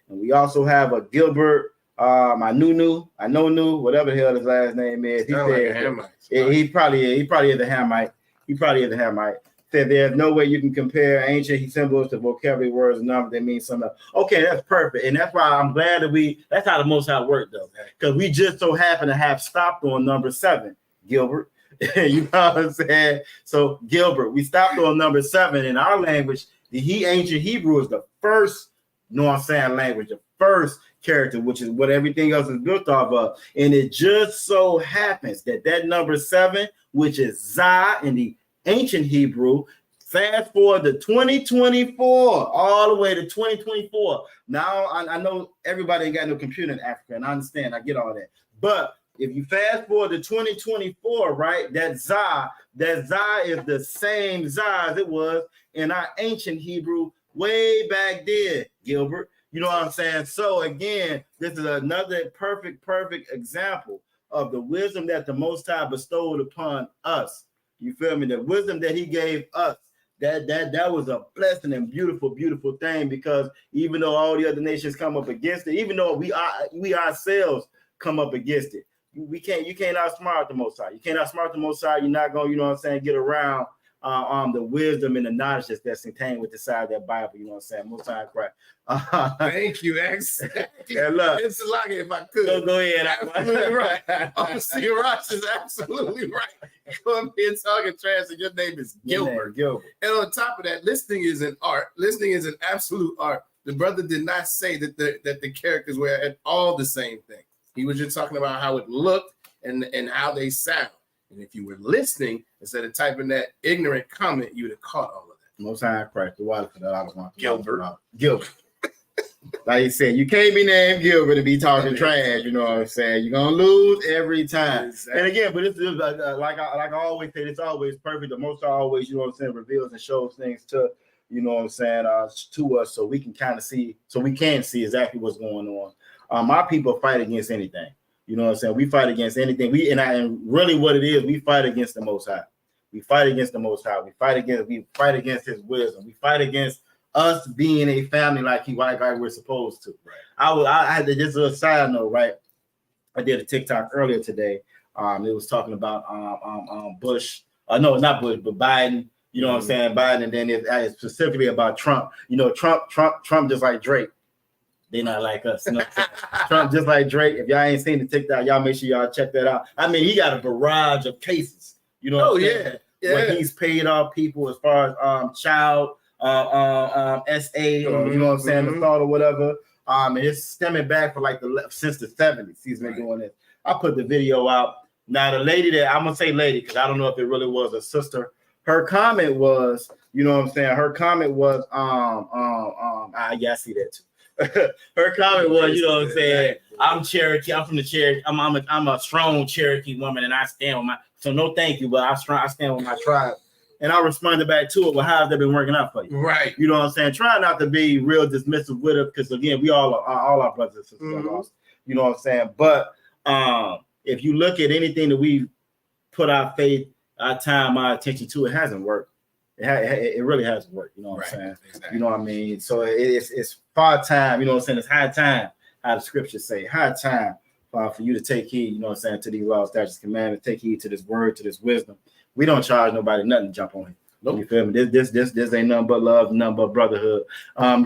And we also have a Gilbert, Anunu, whatever the hell his last name is. He said he probably is a Hamite. He probably is a Hamite. Said there's no way you can compare ancient symbols to vocabulary words and numbers that mean something else. Okay, that's perfect. And that's why I'm glad that that's how the Most High worked, though. Because we just so happen to have stopped on number 7, Gilbert. You know what I'm saying? So, Gilbert, we stopped on number 7 in our language. The ancient Hebrew is the first, you know what I'm saying, language, the first character, which is what everything else is built off of. And it just so happens that number 7, which is Za in the ancient Hebrew, fast forward to 2024, all the way to 2024. Now, I know everybody ain't got no computer in Africa, and I understand, I get all that. But if you fast forward to 2024, right, that Za is the same Za as it was in our ancient Hebrew way back then, Gilbert. You know what I'm saying? So again, this is another perfect example of the wisdom that the Most High bestowed upon us. You feel me? The wisdom that he gave us, that was a blessing and beautiful thing, because even though all the other nations come up against it, even though we ourselves come up against it, you can't outsmart the Most High. You can't outsmart the Most High. You're not going, you know what I'm saying, get around the wisdom and the knowledge that's contained with the side of that Bible. You know what I'm saying? Most High Christ.
Thank you. Exactly.
Yeah, look.
It's like if I could.
Go ahead.
Absolutely right. See, Ross is absolutely right. Come here talking trash, and your name is Gilbert.
Gilbert.
And on top of that, listening is an art. Listening is an absolute art. The brother did not say that the characters were at all the same thing. He was just talking about how it looked and how they sound. And if you were listening instead of typing that ignorant comment, you would have caught all of that.
Most High Christ, the water for that I want. Gilbert. Like you said, you can't be named Gilbert and be talking trash. You know what I'm saying? You're gonna lose every time. Exactly. And again, but it's like I always say, it's always perfect. The Most High always, you know what I'm saying, reveals and shows things to, you know what I'm saying, to us, so we can kind of see, so we can see exactly what's going on. My people fight against anything. You know what I'm saying? We fight against anything. And really what it is, we fight against the Most High. We fight against the Most High. We fight against His wisdom. We fight against us being a family like we're supposed to. Right. I had to, just a side note, right? I did a TikTok earlier today. It was talking about Bush. No, not Bush, but Biden. You know what I'm saying? Biden, and then it's specifically about Trump. You know, Trump just like Drake. They not like us. You know what I'm saying? Trump just like Drake. If y'all ain't seen the TikTok, y'all make sure y'all check that out. I mean, he got a barrage of cases. You know what I'm saying?
Yeah.
Where he's paid off people as far as child SA, or, you know what I'm saying, assault or whatever. And it's stemming back for like since the 70s. He's been doing this. I put the video out. Now the lady that I'm gonna say lady, because I don't know if it really was a sister. Her comment was, you know what I'm saying? Her comment was, yeah, I see that too. Her comment was, you know what I'm saying? I'm Cherokee. I'm from the Cherokee. I'm a strong Cherokee woman, and I stand with my. So no, thank you, but I stand with my tribe. And I responded back to it. Well, how has that been working out for you? Right. You know what I'm saying? Try not to be real dismissive with it, because again, we all our brothers and sisters are lost. You know what I'm saying? But if you look at anything that we put our faith, our time, our attention to, it hasn't worked. It really hasn't worked. You know what I'm saying? Exactly. You know what I mean? So it's far time. You know what I'm saying? It's high time. How the scriptures say, high time for you to take heed. You know what I'm saying? To these laws, statutes, commandments. Take heed to this word, to this wisdom. We don't charge nobody nothing to jump on him. Nope. You feel me? This ain't nothing but love, nothing but brotherhood.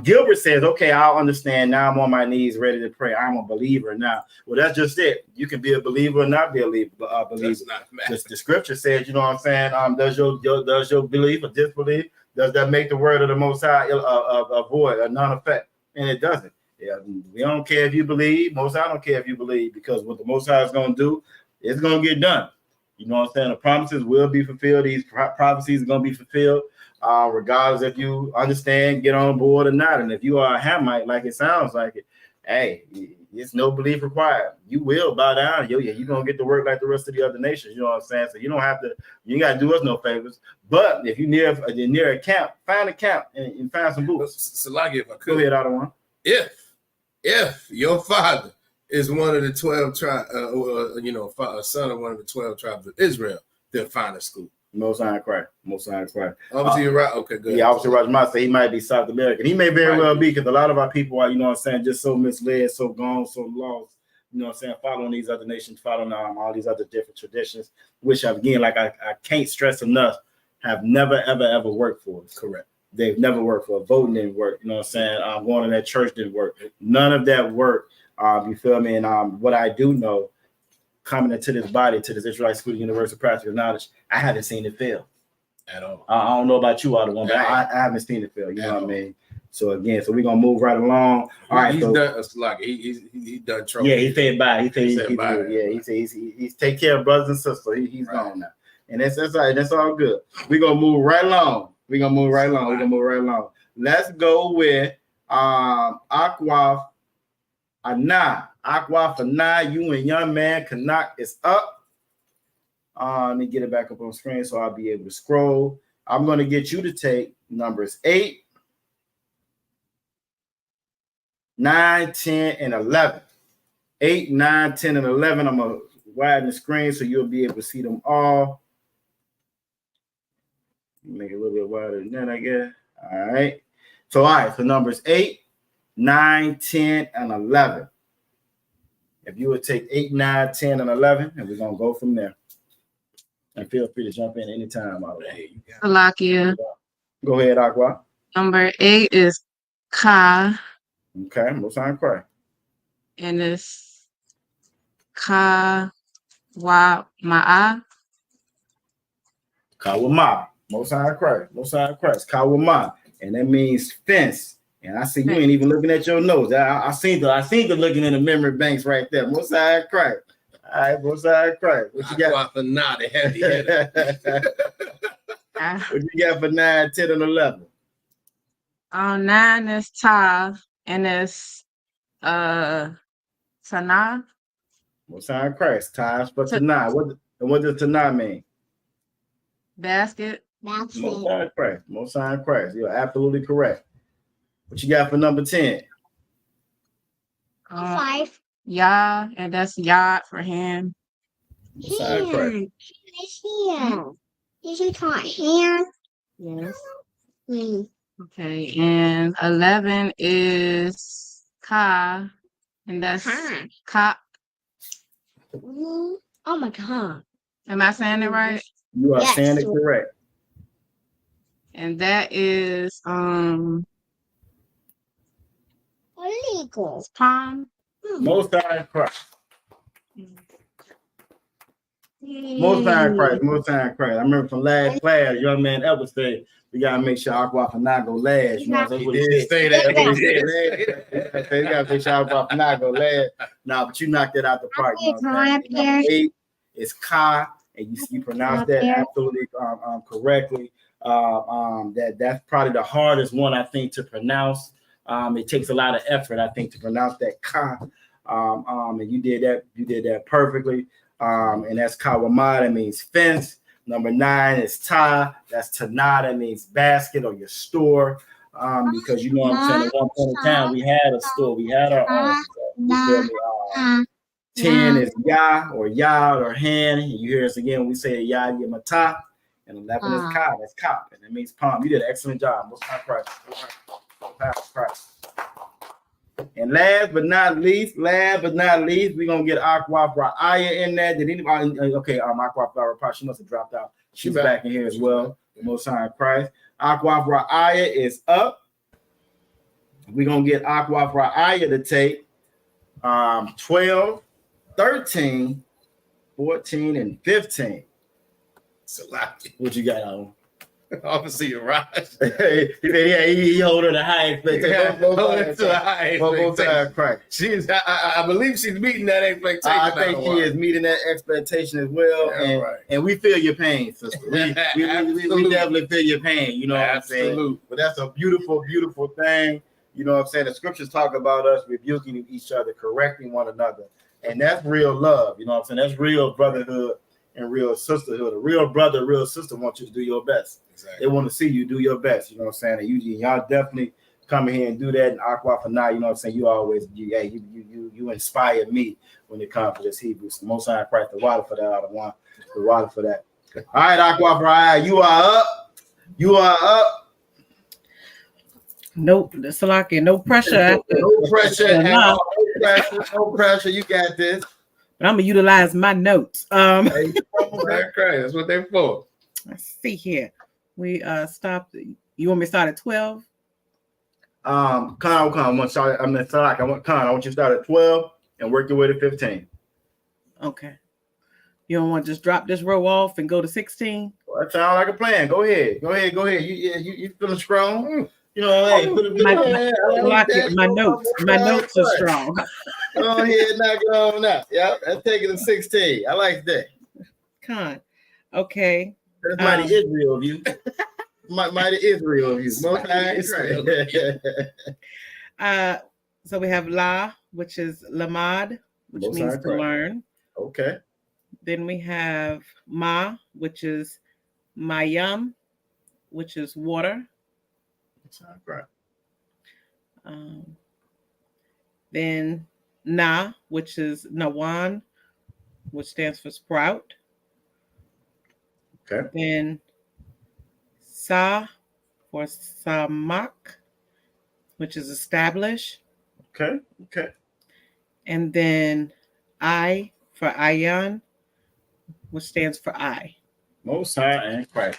Gilbert says, okay, I'll understand. Now I'm on my knees ready to pray. I'm a believer now. Well, that's just it. You can be a believer or not be a believer. The scripture says, you know what I'm saying? Does your belief or disbelief, does that make the word of the Most High a void, a non-effect? And it doesn't. Yeah, we don't care if you believe. Most High don't care if you believe, because what the Most High is going to do, it's going to get done. You know what I'm saying? The promises will be fulfilled. These prophecies are going to be fulfilled, regardless if you understand, get on board or not. And if you are a Hamite, like it sounds like it, hey, it's no belief required. You will bow down. You're going to get to work like the rest of the other nations. You know what I'm saying? So you don't have to, you ain't got to do us no favors. But if you're near a camp, find a camp and find some boots.
So like, if I could.
Go ahead, Otto.
If your father is one of the 12 tribes, a son of one of the 12 tribes of Israel, then find a school.
Most High Christ.
Obviously, you're right. Okay, good.
Yeah, obviously, Roger might say he might be South American. He may very well be, because a lot of our people are, you know what I'm saying, just so misled, so gone, so lost. You know what I'm saying, following these other nations, following all these other different traditions, which, again, like I can't stress enough, have never, ever worked for us. Correct. They've never worked for us. Voting didn't work. You know what I'm saying? Going to that church didn't work. None of that worked. You feel me? And what I do know, coming into this body, to this Israelite School of Universal Practical Knowledge, I haven't seen it fail at all. I don't know about you, Otto, but I haven't seen it fail. You know what I mean? So again, we're gonna move right along. All right, he's done. Like he's done trouble. Yeah, he said bye. He's take care of brothers and sisters. He's gone now, and that's all right. That's all good. We're gonna move right along. Let's go with Aqua. Aqua for nine. You and young man Kanak is up. Let me get it back up on screen so I'll be able to scroll. I'm going to get you to take numbers 8, 9, 10, and 11. 8, 9, 10, and 11. I'm going to widen the screen so you'll be able to see them all. Make it a little bit wider than that, I guess. All right. So numbers 8, 9, 10, and 11. If you would take 8, 9, 10, and 11, and we're going to go from there. And feel free to jump in anytime.
Salakia.
Go ahead, Aqua.
Number 8 is Ka,
Okay, most high Christ.
and it's Ka Wa Ma'a.
Kawama, most high Christ, most high Christ, Kawama, and that means fence. And I see you ain't even looking at your notes. I seen the looking in the memory banks right there. Most high Christ. All right, most high Christ. What you got?
For now, the heavy hitter.
What you got for 9, 10, and 11?
9 is Ta, and it's Sana.
Most high Christ. Ties for Tanah. What does Tanah mean?
Basket.
Most high Christ. Most high Christ. You're absolutely correct. What you got for number 10?
5. Ya, and that's Yod for hand.
Most high Christ.
Is it called hand?
Yes. Okay, and 11 is Ka, and that's Ka.
Oh my God.
Am I saying it right?
You are saying it correct.
And that is
illegal.
Palm.
Most high Christ. Most high Christ. Most high Christ. I remember from last class, young man Edward said, we gotta make sure Aqua not go last. You know, that's what he did.
Say that.
You gotta make sure Aqua not go last. Nah, but you knocked it out the park. You know what I'm saying? 8 is Ka, and you pronounce that absolutely correctly. That's probably the hardest one I think to pronounce. It takes a lot of effort, I think, to pronounce that Ka. And you did that perfectly. And that's Kawama, that means fence. Number 9 is Ta, that's Tanah, that means basket or your store. Because you know what I'm saying, at one point in time we had a store, we had our own. 10 is Ya or hand. And you hear us again, we say Ya Yamata, and 11 is Ka, that's cop, and it means palm. You did an excellent job. Most high Christ. And last but not least, we're gonna get Aqua Ra'aya in there. Did anybody? Okay, Aqua Ra'aya, she must have dropped out. She's back in here as well. Most high Christ. Aqua Ra'aya is up. We're gonna get Aqua Ra'aya to take 12, 13, 14, and 15. What you got on?
Obviously, you're right.
he hold her to high expectation.
I believe she's meeting that expectation.
I think she is meeting that expectation as well. And we feel your pain, sister. We definitely feel your pain. You know what I'm saying? But that's a beautiful, beautiful thing. You know what I'm saying? The scriptures talk about us rebuking each other, correcting one another. And that's real love. You know what I'm saying? That's real brotherhood and real sisterhood. A real brother, real sister want you to do your best. Exactly. They want to see you do your best. You know what I'm saying? And y'all definitely come in here and do that. And Aqua for now, you know what I'm saying? You always, you inspire me when it comes to this Hebrew. So most high Christ, the water for that out of one, the water for that. All right, Aqua for you are up. You are up.
Nope, Salaki, no pressure.
No pressure. No pressure. You got this.
But I'm gonna utilize my notes.
That's what they're for.
Let's see here. We stopped. You want me to start at 12?
I want you to start at 12 and work your way to 15.
Okay. You don't want to just drop this row off and go to 16?
Well, that sounds like a plan. Go ahead. You feeling strong? You know, hey,
my notes are strong.
Go ahead, knock it on out. Yep, that's taking to 16. I like that.
Con. Okay.
That's mighty Israel of you. Mighty Israel of you.
So we have La, which is Lamad, which means to learn.
Okay.
Then we have Ma, which is Mayam, which is water.
Right.
Then Na, which is Nawan, which stands for sprout.
Okay.
Then Sa for Samak, which is establish.
Okay.
And then I for Ayan, which stands for eye.
Most High and Christ.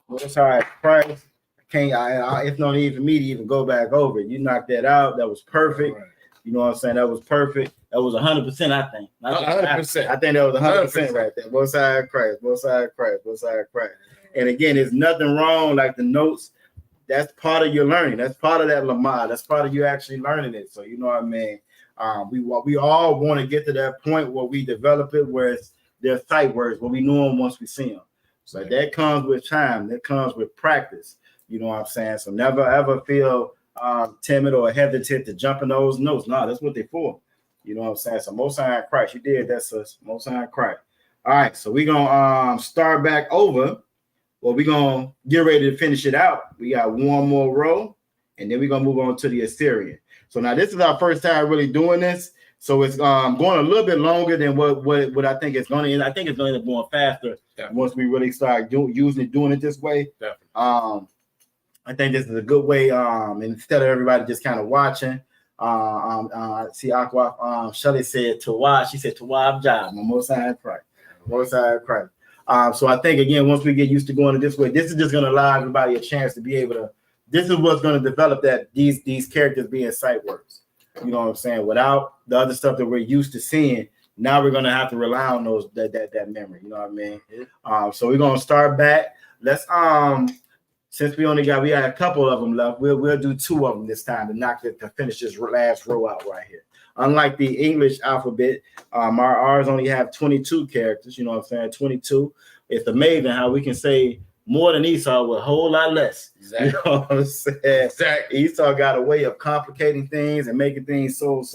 Most High Christ. It's no need for me to even go back over it. You knocked that out. That was perfect. Right. You know what I'm saying? That was perfect. That was 100%, I think.
100%.
I think that was 100% right there. Most High Christ. Most High Christ. Most High Christ. And again, there's nothing wrong. Like the notes, that's part of your learning. That's part of that lamar. That's part of you actually learning it. So you know what I mean? We all want to get to that point where we develop it, where they're sight words, where we know them once we see them. So that comes with time. That comes with practice. You know what I'm saying? So never ever feel timid or hesitant to jump in those notes. No, that's what they're for. You know what I'm saying? So Most High Christ, you did that, sis. Most High Christ. All right, so we're gonna start back over. Well, we're gonna get ready to finish it out. We got one more row, and then we're gonna move on to the Assyrian. So now this is our first time really doing this. So it's going a little bit longer than what I think it's going to end. I think it's going to end up going faster once we really start doing it this way. Definitely. I think this is a good way. Instead of everybody just kind of watching. See, Aqua Shelly said Tawab. She said Tawab job. Most High Christ. Most High Christ. So I think again, once we get used to going this way, this is just going to allow everybody a chance to be able to. This is what's going to develop that these characters being sight words. You know what I'm saying? Without the other stuff that we're used to seeing, now we're going to have to rely on that memory. You know what I mean? So we're going to start back. Let's since we had a couple of them left, we'll do two of them this time to finish this last row out right here. Unlike the English alphabet, ours only have 22 characters. You know what I'm saying? 22. It's amazing how we can say more than Esau with a whole lot less. Exactly. You know what I'm saying? Exactly. Esau got a way of complicating things and making things so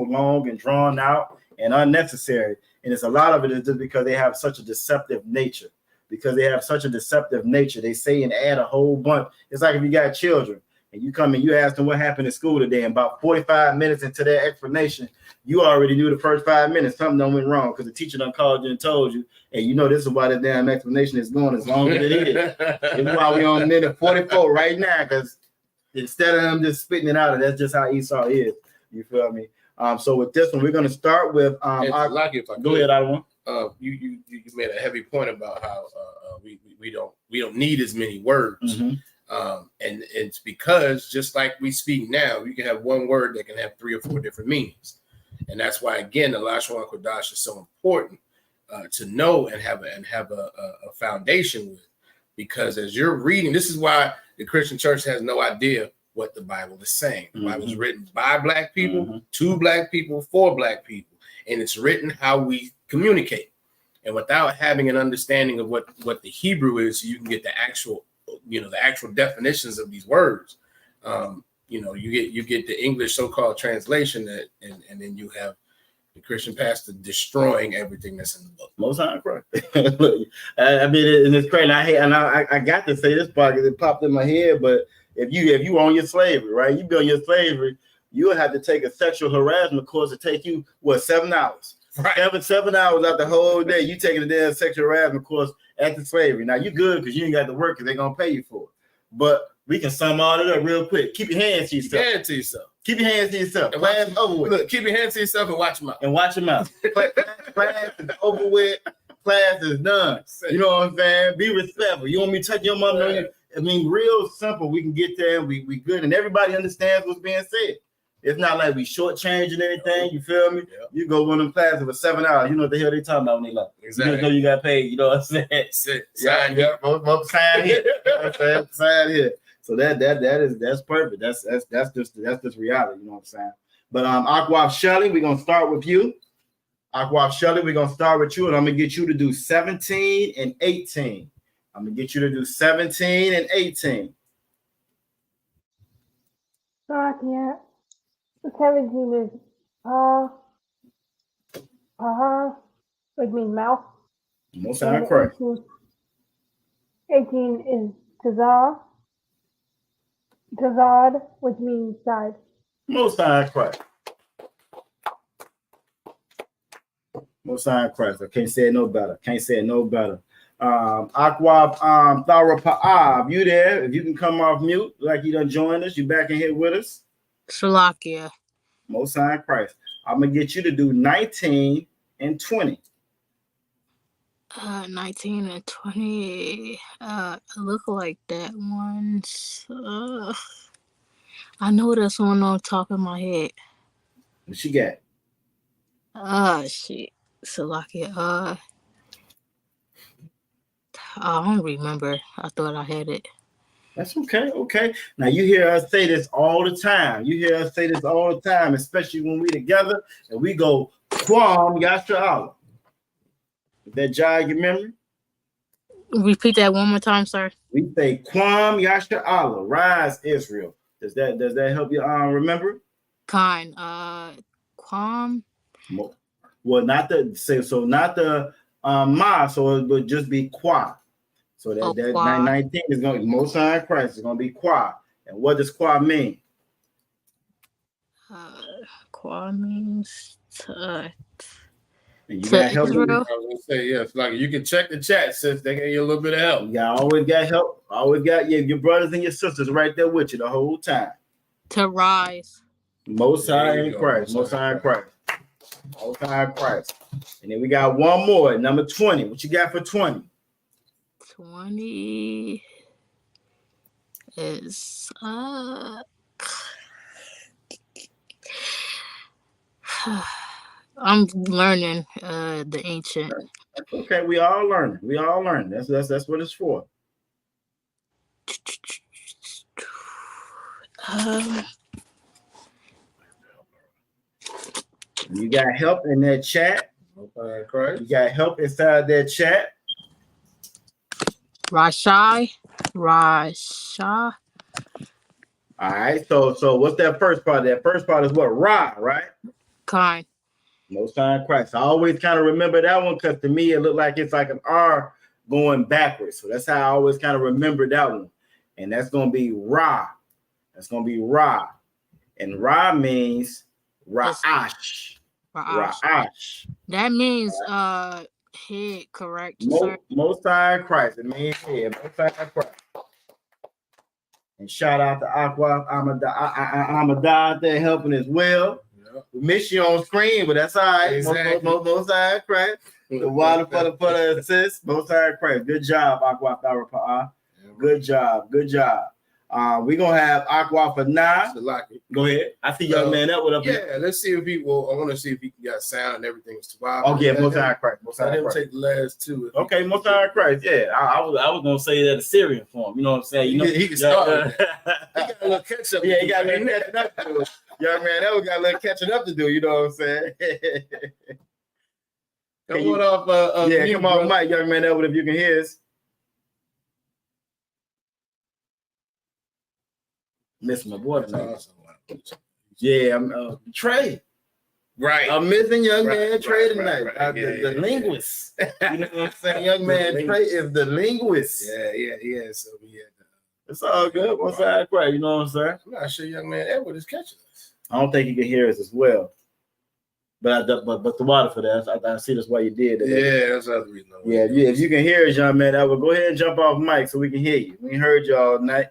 long and drawn out and unnecessary. And it's a lot of it is just because they have such a deceptive nature. Because they have such a deceptive nature, they say and add a whole bunch. It's like if you got children and you come and you ask them what happened in school today, and about 45 minutes into their explanation, you already knew the first 5 minutes something done went wrong because the teacher done called you and told you, and you know this is why the damn explanation is going as long as it is. It's why we on minute 44 right now, because instead of them just spitting it out, that's just how Esau is. You feel me? So with this one, we're going to start with go ahead, I want.
You made a heavy point about how we don't need as many words. Mm-hmm. And it's because just like we speak now, you can have one word that can have 3 or 4 different meanings. And that's why, again, the Lashawan Qadash is so important to know and have a foundation with. Because as you're reading, this is why the Christian church has no idea what the Bible is saying. The Bible is written by Black people, to Black people, for Black people. And it's written how we communicate. And without having an understanding of what the Hebrew is, so you can get the actual definitions of these words. You get the English so-called translation and then you have the Christian pastor destroying everything that's in the book.
Most High Christ. I mean, and it's crazy. I got to say this part because it popped in my head. But if you own your slavery, right? You be on your slavery, you would have to take a sexual harassment course to take you 7 hours. Right. 7 hours out the whole day. You taking a damn sexual harassment course at the slavery. Now you good because you ain't got to work because they're gonna pay you for it. But we can sum all it up real quick. Keep your hands to yourself. Keep your hands to yourself. Class over with.
Look, keep your hands to yourself and watch them out.
Class is over with. Class is done. You know what I'm saying? Be respectful. You want me to touch your mom? Yeah. I mean, real simple. We can get there and we good, and everybody understands what's being said. It's not like we shortchanging anything. You feel me? Yep. You go one of them classes for 7 hours. You know what the hell they talking about when they like. Exactly. You know you got paid. You know what I'm saying? Sign here. Sign here. Sign here. So that's perfect. That's just reality. You know what I'm saying? But Aquaf Shelley, we're gonna start with you. Aquaf Shelley, we're gonna start with you, and I'm gonna get you to do 17 and 18. I'm gonna get you to do 17 and 18.
Yeah. 17 is which means mouth.
Most High Christ.
18 is Tazad, which means side.
Most High Christ. Most High Christ. I can't say it no better. Aquab Thara Pa'ab, you there? If you can come off mute, like you done joined us, you back in here with us.
Shalakia.
Most High Christ. I'm gonna get you to do 19 and 20.
19 and 20 look like that one. I know this one on top of my head.
What she got?
Shit. Salakia. I don't remember. I thought I had it.
That's okay. Okay. Now you hear us say this all the time. You hear us say this all the time, especially when we together and we go Kwam Yasha Allah. Did that jog your memory?
Repeat that one more time, sir.
We say Kwam Yasha Allah, rise Israel. Does that help you remember?
Kind. Kwam.
Well, not the so not the ma, so it would just be Kwa. So that 19 is going to be Most High Christ is going to be Kwa. And what does Kwa mean?
Kwa means
and you got help.
I was gonna say, yes, like you can check the chat since they gave you a little bit of help.
You always got help. Always got your brothers and your sisters right there with you the whole time.
To rise.
Most High in Christ. Most High in Christ. Most High in Christ. And then we got one more, number 20. What you got for 20?
20 is I'm learning the ancient.
Okay, we all learn. We all learn. That's what it's for. You got help in that chat.
Okay,
you got help inside that chat.
Rashai.
All right. So what's that first part? That first part is what? Ra, right?
Kind.
Most High in Christ. I always kind of remember that one because to me it looked like it's like an R going backwards. So that's how I always kind of remember that one. And that's going to be Ra. That's going to be Ra. And Ra means Ra'ash. Ra'ash.
That means head, correct?
Most High in Christ. It means head. Most High in Christ. And shout out to Aqua Ahmadad there helping as well. Yep. We miss you on screen, but that's all right. Exactly. Most High in Christ. The water for the assist. Most High in Christ. Good job, Aqua Ahmadad. Good job. Good job. We're gonna have Aqua for now. Go ahead. I see young man that would up.
Yeah, let's see if he will. I want to see if he got sound and everything.
Oh yeah, Most High Christ.
Most High Christ. Take the last two.
Okay, Most High Christ. Yeah, I was gonna say that Assyrian form. You know what I'm saying? You know,
he can start. He got a little catch up.
Yeah, he got a little catching up to do. Young man, that got a little catching up to do. You know what I'm saying?
Come on off.
Yeah, come on, Mike. Young man, that if you can hear us. Miss my boy tonight. Yeah, I'm Trey.
Right.
I'm missing young man Trey tonight. The linguist. You know what I'm saying? Young man Trey is the linguist.
Yeah. So
it's all good. What's that? Right? You know what I'm saying?
I'm not sure young man Edward is catching us.
I don't think he can hear us as well. But the water for that. I see that's why you did that.
Yeah, that's the other reason.
Yeah, if you can hear us, young man Edward, go ahead and jump off mic so we can hear you. We ain't heard you all night.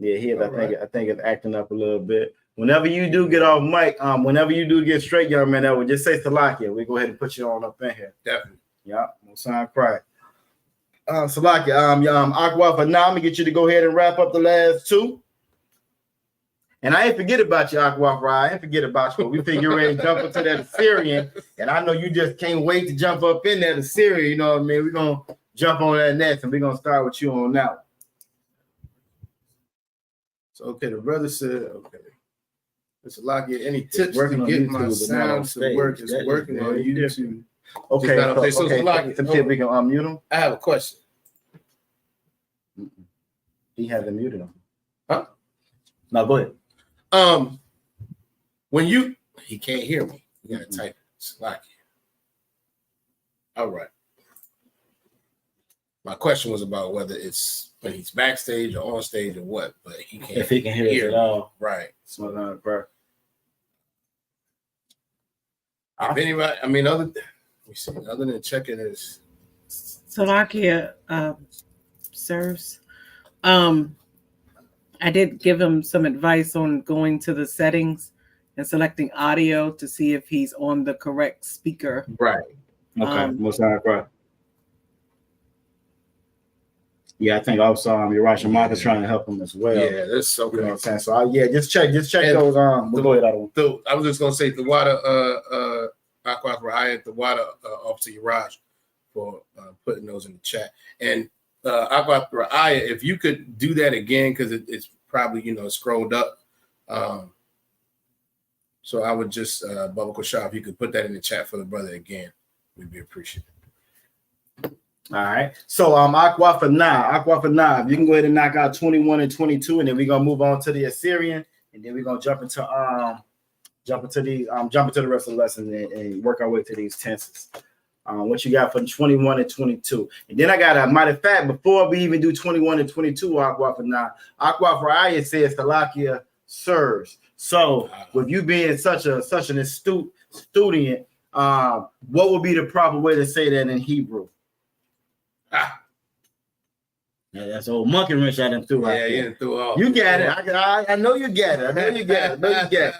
Yeah, I think it's acting up a little bit. Whenever you do get off mic, whenever you do get straight, young man, that would just say Salakia. We go ahead and put you on up in here.
Definitely.
Yeah, Most High Christ. Salakia, Aqua for now. I'm gonna get you to go ahead and wrap up the last two. And I ain't forget about you, Aqua. I ain't forget about you. We figure ready to jump into that Assyrian, and I know you just can't wait to jump up in that Assyrian. You know what I mean? We're gonna jump on that next, and we're gonna start with you on that one.
Okay, the brother said, okay. Mr. Lockett, any tips to get my sound to work? It's working on YouTube.
Okay, so Lockett, some tip we can unmute him.
I have a question.
He hasn't muted him.
Huh?
No, go ahead.
When he can't hear me. You gotta type Lockett. All right. My question was about whether it's when he's backstage or on stage or what, but he can't.
If he can hear it at all,
right?
So bro.
If anybody, I mean, other than checking his
Salakia serves. I did give him some advice on going to the settings and selecting audio to see if he's on the correct speaker.
Right.
Okay. Most High Christ. Yeah, I think also Uriah Mark is trying to help him as well.
Yeah, that's okay.
You know what I'm saying? So just check and those. We'll go ahead.
I was just gonna say the water Aqua Raya, the water Officer Uriah for putting those in the chat. And Aqua Raya, if you could do that again, because it's probably scrolled up. So I would just Bubba Koshah, if you could put that in the chat for the brother again, we'd be appreciative.
All right. So Aqua for now, you can go ahead and knock out 21 and 22, and then we're gonna move on to the Assyrian, and then we're gonna jump into the rest of the lesson and work our way to these tenses. What you got for 21 and 22, and then I got a matter of fact before we even do 21 and 22, Aqua for now, Aqua for Aya says Salakia serves. So with you being such an astute student, what would be the proper way to say that in Hebrew? Yeah, that's old monkey wrench I done threw out there.
Yeah, threw off.
You got it. I know you get it. I know you get it.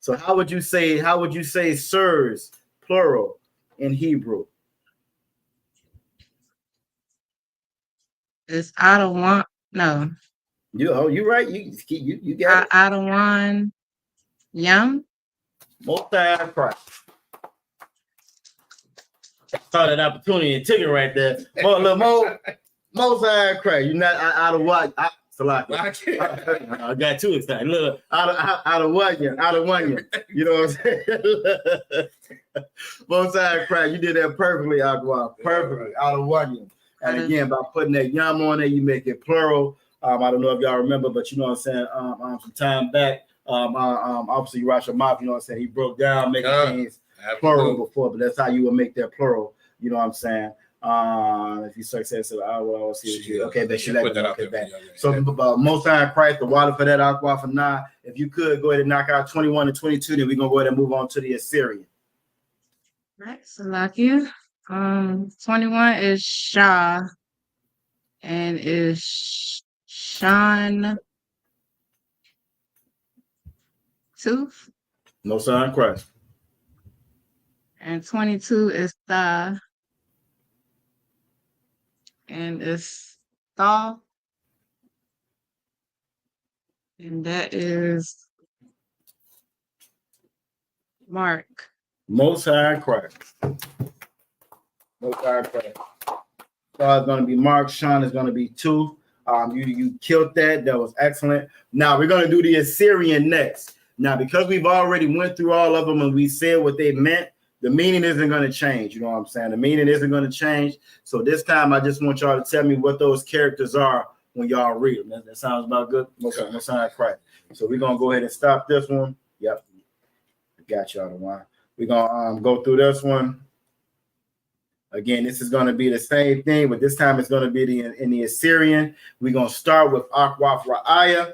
So how would you say sirs plural in Hebrew?
It's Adawan. No.
You right. You got it.
Adawan Yum.
Multi-Christ. Saw that opportunity and took it right there. Most Christ. You're not out of what? I got too excited. Look, out of one. You know what I'm saying? Most Christ. You did that perfectly, Aqua. Perfectly. Out of one. And again, by putting that yum on there, you make it plural. I don't know if y'all remember, but you know what I'm saying. Some time back, obviously Uriah Mop, you know what I'm saying. He broke down making things plural before, but that's how you would make that plural. You know what I'm saying? If you search that, so I will see what you. Okay, but she let me okay back. So Most High Christ, the water for that Aqua for now. If you could go ahead and knock out 21 and 22, then we're gonna go ahead and move on to the Assyrian.
Right, Salakia. 21 is Shah, and is Shan Tooth.
Most High Christ.
And 22 is Tha, and it's Thaw, and that is Mark.
Most High Christ. Most High Christ. Thaw is going to be Mark. Sean is going to be Tooth. You killed that. That was excellent. Now we're going to do the Assyrian next. Now, because we've already went through all of them and we said what they meant, the meaning isn't going to change. You know what I'm saying? The meaning isn't going to change. So this time, I just want y'all to tell me what those characters are when y'all read them. That sounds about good. Most High Christ. So we're going to go ahead and stop this one. Yep. Got y'all the one. We're going to go through this one. Again, this is going to be the same thing, but this time it's going to be in the Assyrian. We're going to start with Aqua Ra'aya.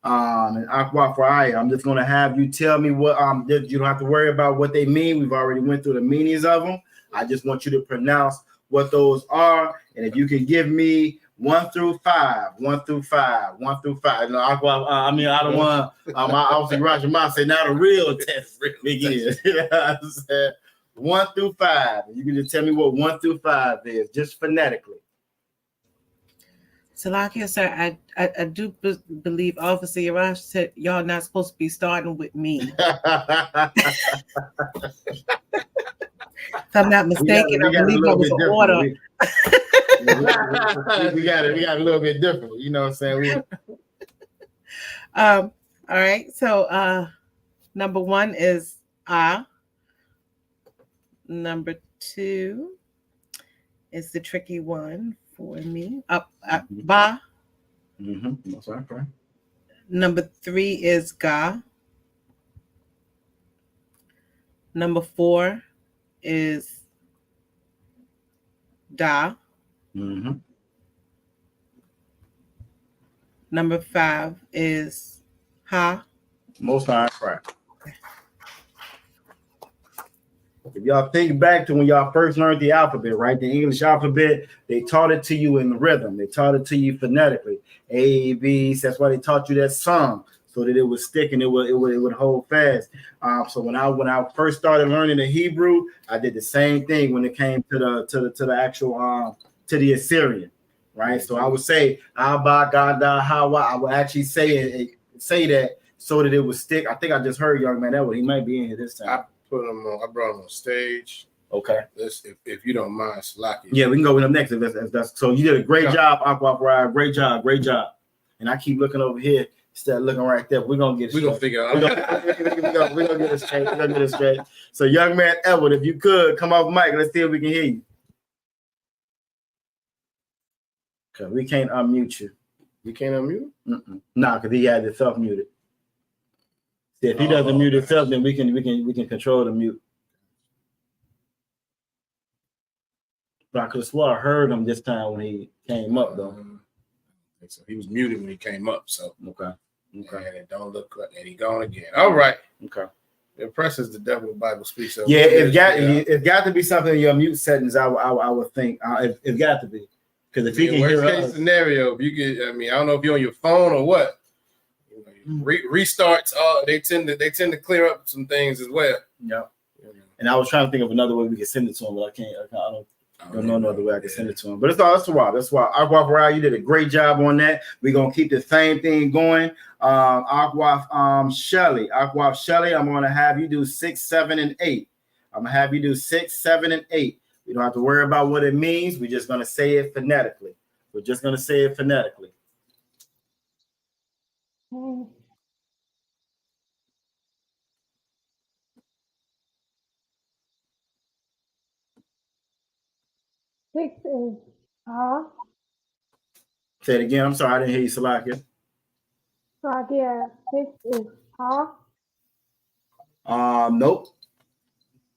And Aqua Ra'aya. I'm just going to have you tell me what, you don't have to worry about what they mean. We've already went through the meanings of them. I just want you to pronounce what those are. And if you can give me 1 through 5. You know, Aqua, I don't want, I obviously Roger Ma say now the real test begins. You know what I'm saying? 1 through 5. You can just tell me what 1 through 5 is, just phonetically.
Salakia, sir, I do believe Officer Yarash said y'all not supposed to be starting with me. If I'm not mistaken, I believe that was an order.
We got a little bit different. You know what I'm saying?
All right. So number 1 is Number 2 is the tricky one for me. Ba.
That's right.
Number 3 is Ga. Number 4 is Da. Number 5 is Ha.
Most High Christ. If y'all think back to when y'all first learned the alphabet, right? The English alphabet, they taught it to you in rhythm. They taught it to you phonetically. A, B, that's why they taught you that song. so that it would stick and it would hold fast. So when I first started learning the Hebrew, I did the same thing when it came to the actual to the Assyrian, right? So I would say Abba Gada Hawa. I would actually say that so that it would stick. I think I just heard young man that he might be in here this time.
I brought him on stage.
Okay.
If you don't mind, Slaki.
Yeah, we can go with him next. If that's so. You did a great job, Aqua. Great job. And I keep looking over here instead of looking right there. We're gonna get it.
We're gonna figure out.
We're gonna get it straight. So, young man Edward, if you could come off mic, let's see if we can hear you. Cause we can't unmute you.
You can't unmute?
Nah, because he had it self-muted. See, if he doesn't mute himself, then we can control the mute. But I could have swore I heard him this time when he came up though.
So he was muted when he came up. So
okay.
And it don't look like, and he gone again. All right.
Okay.
It impresses the devil. The Bible speaks of.
Yeah, it's got to be something in your mute settings. I would think it's got to be because if he can hear
us. Scenario, if you get, I don't know if you're on your phone or what. Restarts. They tend to clear up some things as well.
Yeah. And I was trying to think of another way we could send it to him, but I don't know no other way I can send it to him. But that's why. Aqua, you did a great job on that. We're gonna keep the same thing going. Aqua Shelly, I'm gonna have you do 6, 7, and 8. I'm gonna have you do 6, 7, and 8. We don't have to worry about what it means. We're just gonna say it phonetically.
Six is ha.
Say it again. I'm sorry, I didn't hear you, Salakia.
Salakia. 6 is ha.
Nope.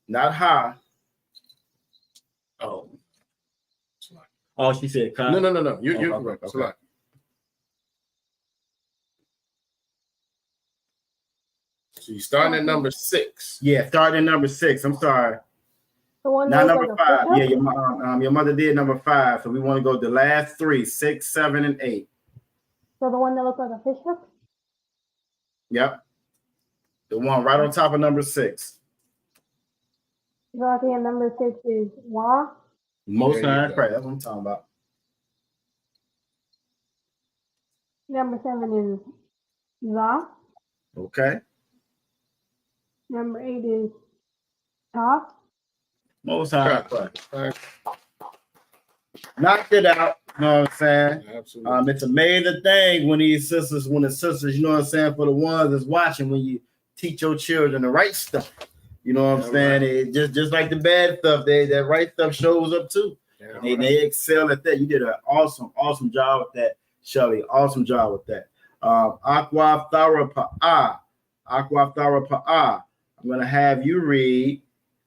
Not ha.
Oh,
she said ka.
No. You're correct. Okay. So you're starting at number 6.
Yeah, starting at number 6. I'm sorry.
The one
not number 5. Yeah, your mother did number 5. So we want to go the last 3, 6, 7, and 8.
So the one that looks like a fish hook?
Yep. The one right on top of number 6.
So I think number 6 is wa.
Most times, right? That's what I'm talking about.
Number 7 is za.
Okay.
Number 8 is ta.
Most times, knocked it out. You know what I'm saying?
Absolutely.
It's a major thing when the sisters, you know what I'm saying, for the ones that's watching, when you teach your children the right stuff. You know what I'm saying? Right. It just like the bad stuff, that right stuff shows up too. Yeah, they excel at that. You did an awesome job with that, Shelly. Awesome job with that. Aqua Thara Pa'a. I'm gonna have you read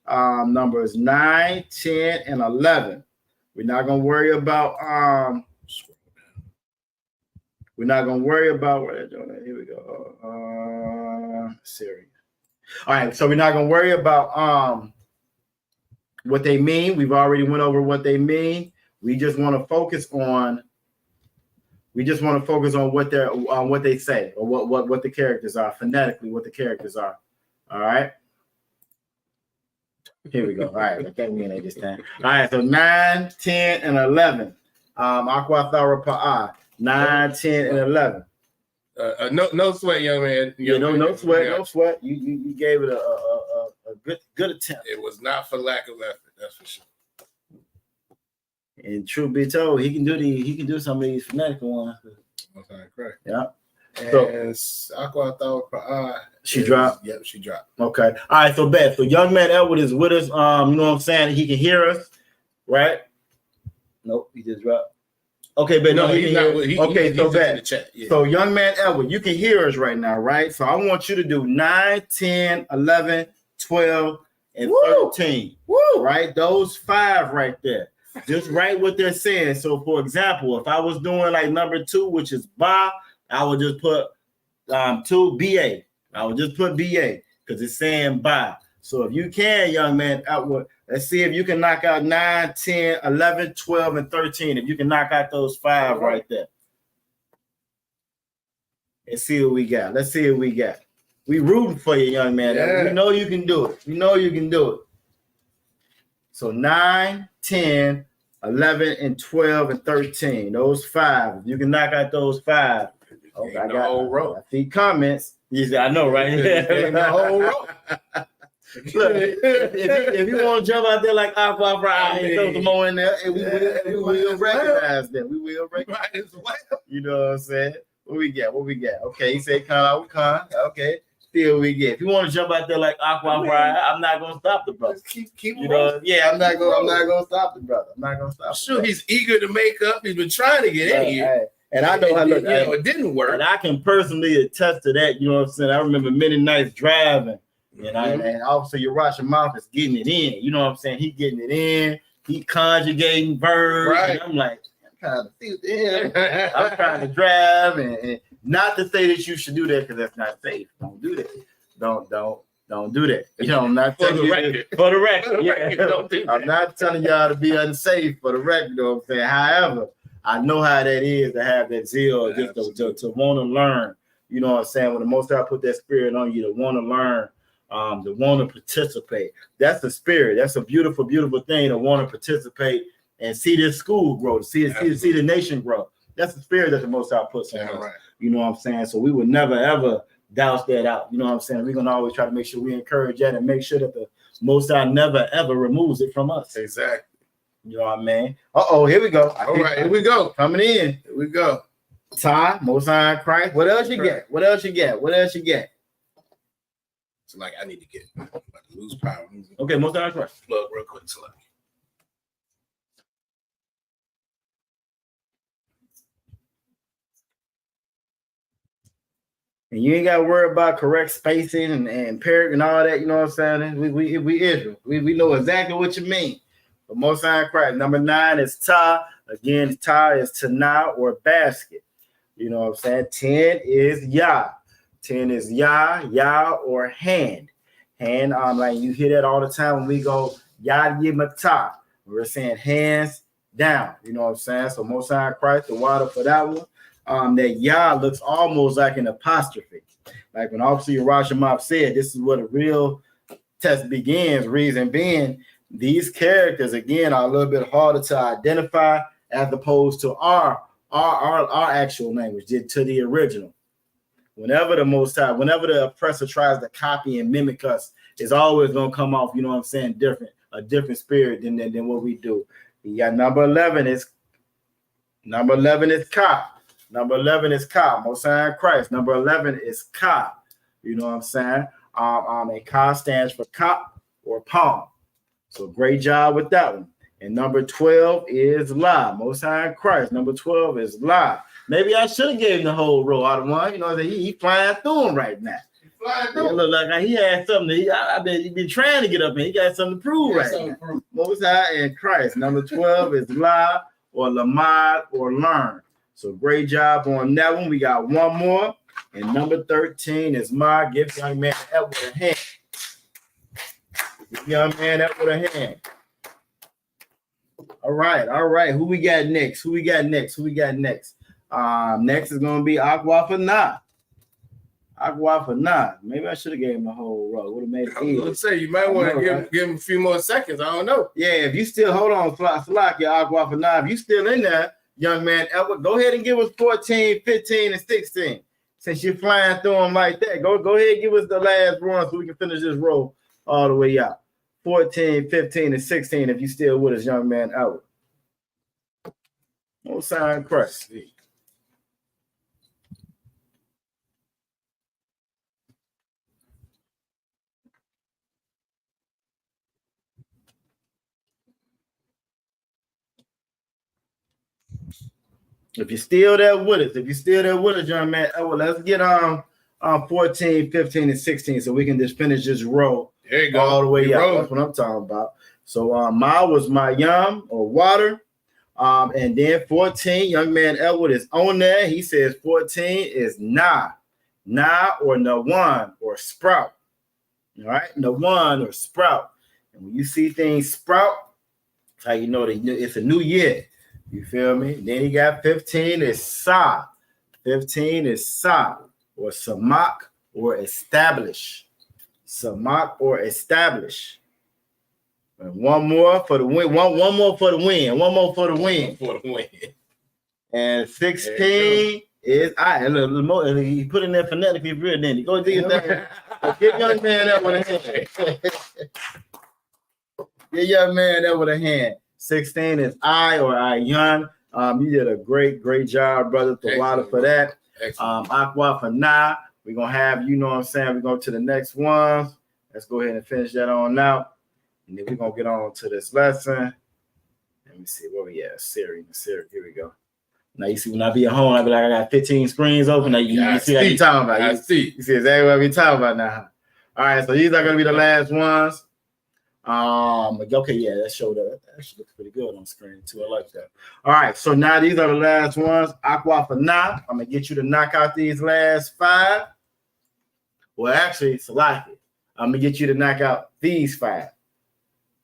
numbers 9, 10, and 11. We're not gonna worry about where here we go. Siri. All right, so we're not gonna worry about what they mean. We've already went over what they mean. We just want to focus on what they say, or what the characters are, phonetically what the characters are. All right. Here we go. All right, okay, we ain't this time. All right, so 9, 10, and 11. Aqua Thara Pa'a. 9, 10, and 11.
No sweat, young man.
No sweat. You gave it a good attempt.
It was not for lack of effort, that's for sure.
And truth be told, he can do some of these phonetical ones.
Okay, correct.
Yeah.
And Aqua Thara Pa'a.
She dropped.
Yep, she dropped.
Okay. All right. So bad. So young man Edward is with us. You know what I'm saying? He can hear us, right? Nope. He just dropped. Okay, but no, he can hear. Okay, so bad. Yeah. So young man Edward, you can hear us right now, right? So I want you to do 9, 10, 11, 12, and 13. Woo! Right? Those 5 right there. Just write what they're saying. So for example, if I was doing like number 2, which is ba, I would just put 2 BA. I would just put BA because it's saying ba. So if you can, young man, let's see if you can knock out 9, 10, 11, 12, and 13. If you can knock out those 5 right there. and see what we got. Let's see what we got. We rooting for you, young man.
Yeah.
We know you can do it. We know you can do it. So 9, 10, 11, and 12, and 13. Those 5. You can knock out those 5. Okay, I got the whole row. I see comments. You see, I know, right?
The whole row.
Look, if you want to jump out there like Aqua and throw some more in there, and we will recognize them. We will recognize them. You know what I'm saying? What we got? Okay, he said con. Okay. Still we get. If you want to jump out there like Aqua, I'm not gonna stop the brother.
Keep
you know, I'm not gonna stop the brother.
Sure, he's eager to make up. He's been trying to get in here.
And I know how
it didn't work.
And I can personally attest to that. You know what I'm saying? I remember many nights driving, and Officer Urash Mouth is getting it in. You know what I'm saying? He getting it in. He conjugating verbs. Right. And I'm like, I'm trying to see him. I'm trying to drive and not to say that you should do that because that's not safe. Don't do that. Don't do that. You know, I'm not telling you for the record. Don't do that. I'm not telling y'all to be unsafe for the record. You know what I'm saying? However, I know how that is to have that zeal, just to want to learn. You know what I'm saying? When the Most High put that spirit on you to want to learn, to want to participate. That's the spirit. That's a beautiful, beautiful thing to want to participate and see this school grow, to see the nation grow. That's the spirit that the Most High puts in us. Right. You know what I'm saying? So we would never, ever douse that out. You know what I'm saying? We're going to always try to make sure we encourage that and make sure that the Most High never, ever removes it from us.
Exactly.
You know what I mean? Uh-oh, here we go.
All right, here we go.
Coming in.
Here we go.
Ty, Most High Christ. What else you get? What else you get?
So like I need to get lose power.
Okay, Most High Christ.
Plug real quick, so like.
And you ain't got to worry about correct spacing and parrot and all that. You know what I'm saying? We Israel. We know exactly what you mean. But Most High Christ. Number 9 is Ta. Again, Ta is Tana or basket. You know what I'm saying? 10 is Yah. 10 is Yah or hand. Hand, like you hear that all the time when we go Yah Yimata. We're saying hands down. You know what I'm saying? So Most High Christ, the water for that one. That Yah looks almost like an apostrophe. Like when Officer Urash said, this is where the real test begins. Reason being, these characters, again, are a little bit harder to identify as opposed to our actual language, to the original. Whenever the oppressor tries to copy and mimic us, it's always going to come off, you know what I'm saying, a different spirit than what we do. You got number 11 is Ka. Number 11 is Ka, Most High Christ. Number 11 is Ka. You know what I'm saying? And Ka stands for Ka or palm. So great job with that one. And number 12 is La, Most High Christ. Number 12 is La. Maybe I should have gave him the whole row out of one. You know, he flying through him right now. It look like he had something. I've been trying to get up and he got something to prove right now. Most High and Christ. Number 12 is La or Lamad or Learn. So great job on that one. We got one more. And number 13 is Ma. Give young man that with a hand. Give young man that with a hand. All right. Who we got next? Next is gonna be Aqua for Nah. Maybe I should have gave him the whole row. Would have made it easy.
Let's say you might want to give him a few more seconds. I don't know.
Yeah, if you still hold on, Slack, Aqua for Nah. If you still in there, young man, Edward, go ahead and give us 14, 15, and 16. Since you're flying through them like that, go ahead and give us the last run so we can finish this row all the way out. 14, 15, and 16 if you still with us, young man, Edward. No sign Christ. If you're still there with us, young man, well, let's get 14, 15, and 16 so we can just finish this row.
There you go.
All the way out. That's what I'm talking about. So Ma was my yum or water. And then 14, young man Elwood is on there. He says 14 is Na or Nawan or sprout. All right, Nawan or sprout. And when you see things sprout, that's how you know that it's a new year. You feel me? Then he got 15 is Sa. 15 is Sa. or samak or establish. Samak or establish. And one more for the win. One more for the win. One more for the win.
For the win.
And 16 is I. Look more. He put in there phonetically real. Then he go do your thing. Give young man that with a hand. Give young man that with a hand. 16 is I or Ayan. You did a great job, brother. Tawada for that. Aqua for Na. We're gonna have, you know what I'm saying. We're going to the next one. Let's go ahead and finish that on out. And then we're gonna get on to this lesson. Let me see where we at. Siri. Here we go. Now you see when I be at home, I be like, I got 15 screens open. Now you see what I'm talking about. You see exactly what we talking about now. All right, so these are gonna be the last ones. Okay, yeah, that showed up. That actually looks pretty good on screen too. I like that. All right, so now these are the last ones. Aqua for Na. I'm gonna get you to knock out these last 5. Well, actually, Salaki, I'm gonna get you to knock out these 5.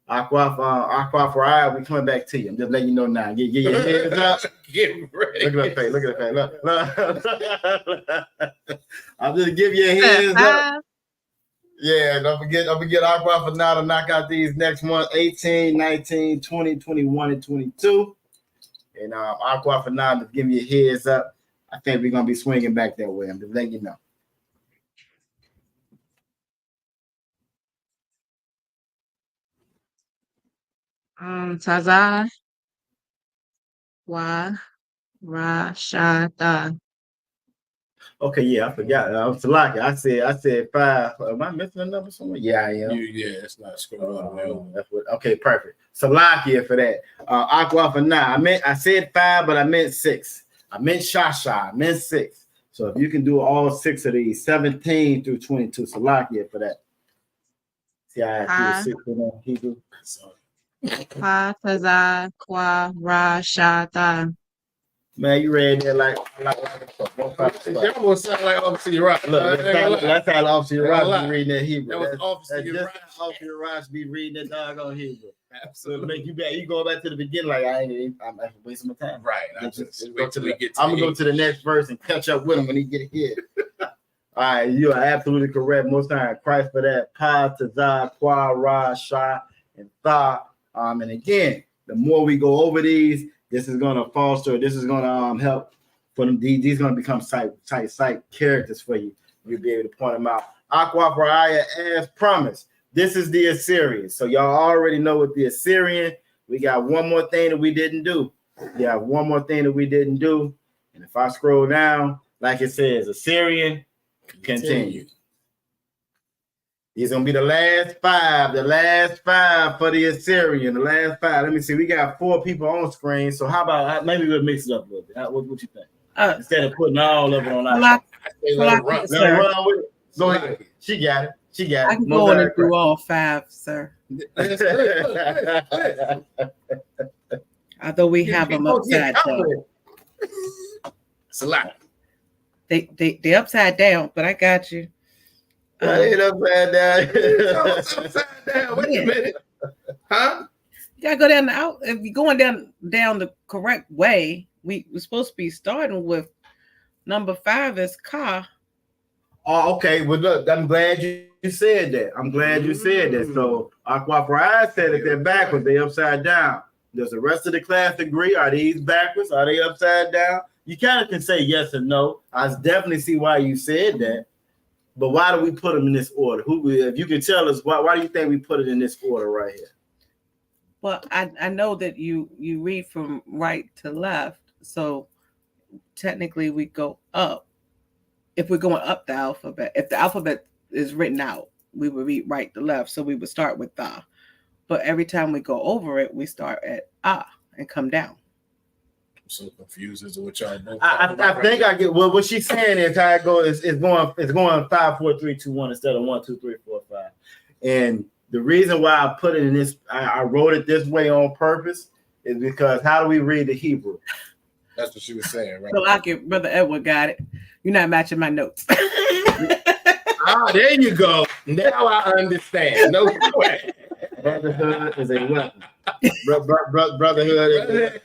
Aqua for I. We coming back to you. I'm just letting you know now. Get your hands up.
Get ready.
Look at that face. Look at that face. Look. I'll just give you a hands up. Yeah, don't forget Aqua for now to knock out these next ones: 18, 19, 20, 21, and 22. And Aqua for now to give you a heads up. I think we're gonna be swinging back that way. I'm just letting you know.
Tazah, Wa, Ra, Sha, Da.
Okay, yeah, I forgot. Salaki. I said 5. Am I missing a number somewhere? Yeah, I am.
Yeah, it's not scrolling.
That's what. Okay, perfect. Salakia for that. Aqua for now. I said 5, but I meant 6. I meant Shasha. I meant 6. So if you can do all 6 of these, 17 through 22, Salakia for that. See, I have 6 in Hebrew.
Ha, Tazah, Kwa, Ra, Sha, Da.
Man, you read that like
that almost sound like Officer Uriah.
Look, that's how Officer Uriah be reading that Hebrew.
That was Officer Uriah.
Officer Uriah be reading that doggone Hebrew. Absolutely. Make you back. You go back to the beginning like I'm wasting my time.
Right. I'm
gonna go to the next verse and catch up with him when he get here. All right, you are absolutely correct. Most time, Christ for that. Pa, Tazah, Kwa, Ra, Sha, and Tha. And again, the more we go over these, this is gonna foster. This is gonna help for them. These gonna become sight characters for you. You'll be able to point them out. Aqua for Aya, as promised. This is the Assyrian. So y'all already know what the Assyrian. We got one more thing that we didn't do. Yeah, one more thing that we didn't do. And if I scroll down, like it says, Assyrian, continue. These gonna be the last 5. The last 5 for the Assyrian. The last 5. Let me see. We got 4 people on screen. So how about maybe we'll mix it up a little bit? What you think? Instead of putting all of it on our let her run with it. Go ahead. She got it.
I can go on and do all 5, sir. Although we have them upside down.
It's a lot.
They upside down, but I got you.
Ain't upside down.
Upside down. Wait a minute. Huh?
You gotta go down the out. If you're going down the correct way, we're supposed to be starting with number 5 is Ka.
Oh, okay. Well, look, I'm glad you said that. I'm glad you said that. So Aqua Pride said that they're backwards, they upside down. Does the rest of the class agree? Are these backwards? Are they upside down? You kind of can say yes or no. I definitely see why you said that. But why do we put them in this order? If you can tell us, why do you think we put it in this order right here?
Well, I know that you read from right to left. So technically we go up. If we're going up the alphabet, if the alphabet is written out, we would read right to left. So we would start with the. But every time we go over it, we start at and come down.
I'm so confused as to what y'all know.
I think I get what she's saying is how it goes. It's going 5, 4, 3, 2, 1 instead of 1, 2, 3, 4, 5. And the reason why I put it in this, I wrote it this way on purpose, is because how do we read the Hebrew?
That's what she was saying, right?
So like it, Brother Edward got it. You're not matching my notes.
There you go. Now I understand. No way.
Brotherhood is a weapon. Brotherhood.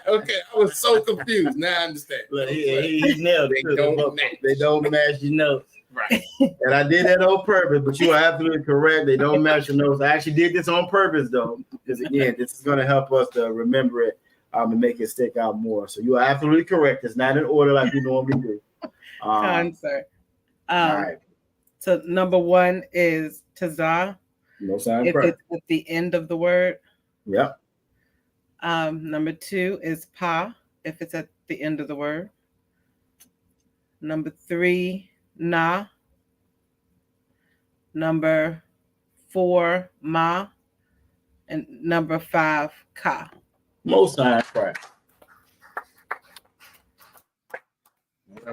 Okay, I was so confused. Now I understand.
Look, he nailed it. They don't match your notes.
Right.
And I did that on purpose, but you are absolutely correct. They don't match your notes. I actually did this on purpose, though, because again, this is going to help us to remember it and make it stick out more. So you are absolutely correct. It's not in order like we normally do.
Concert.
All right.
So number 1 is tazah.
No sign.
If it's at the end of the word.
Yep.
Number 2 is pa. If it's at the end of the word. Number 3, na. Number 4, ma. And number 5, ka.
Most High Christ.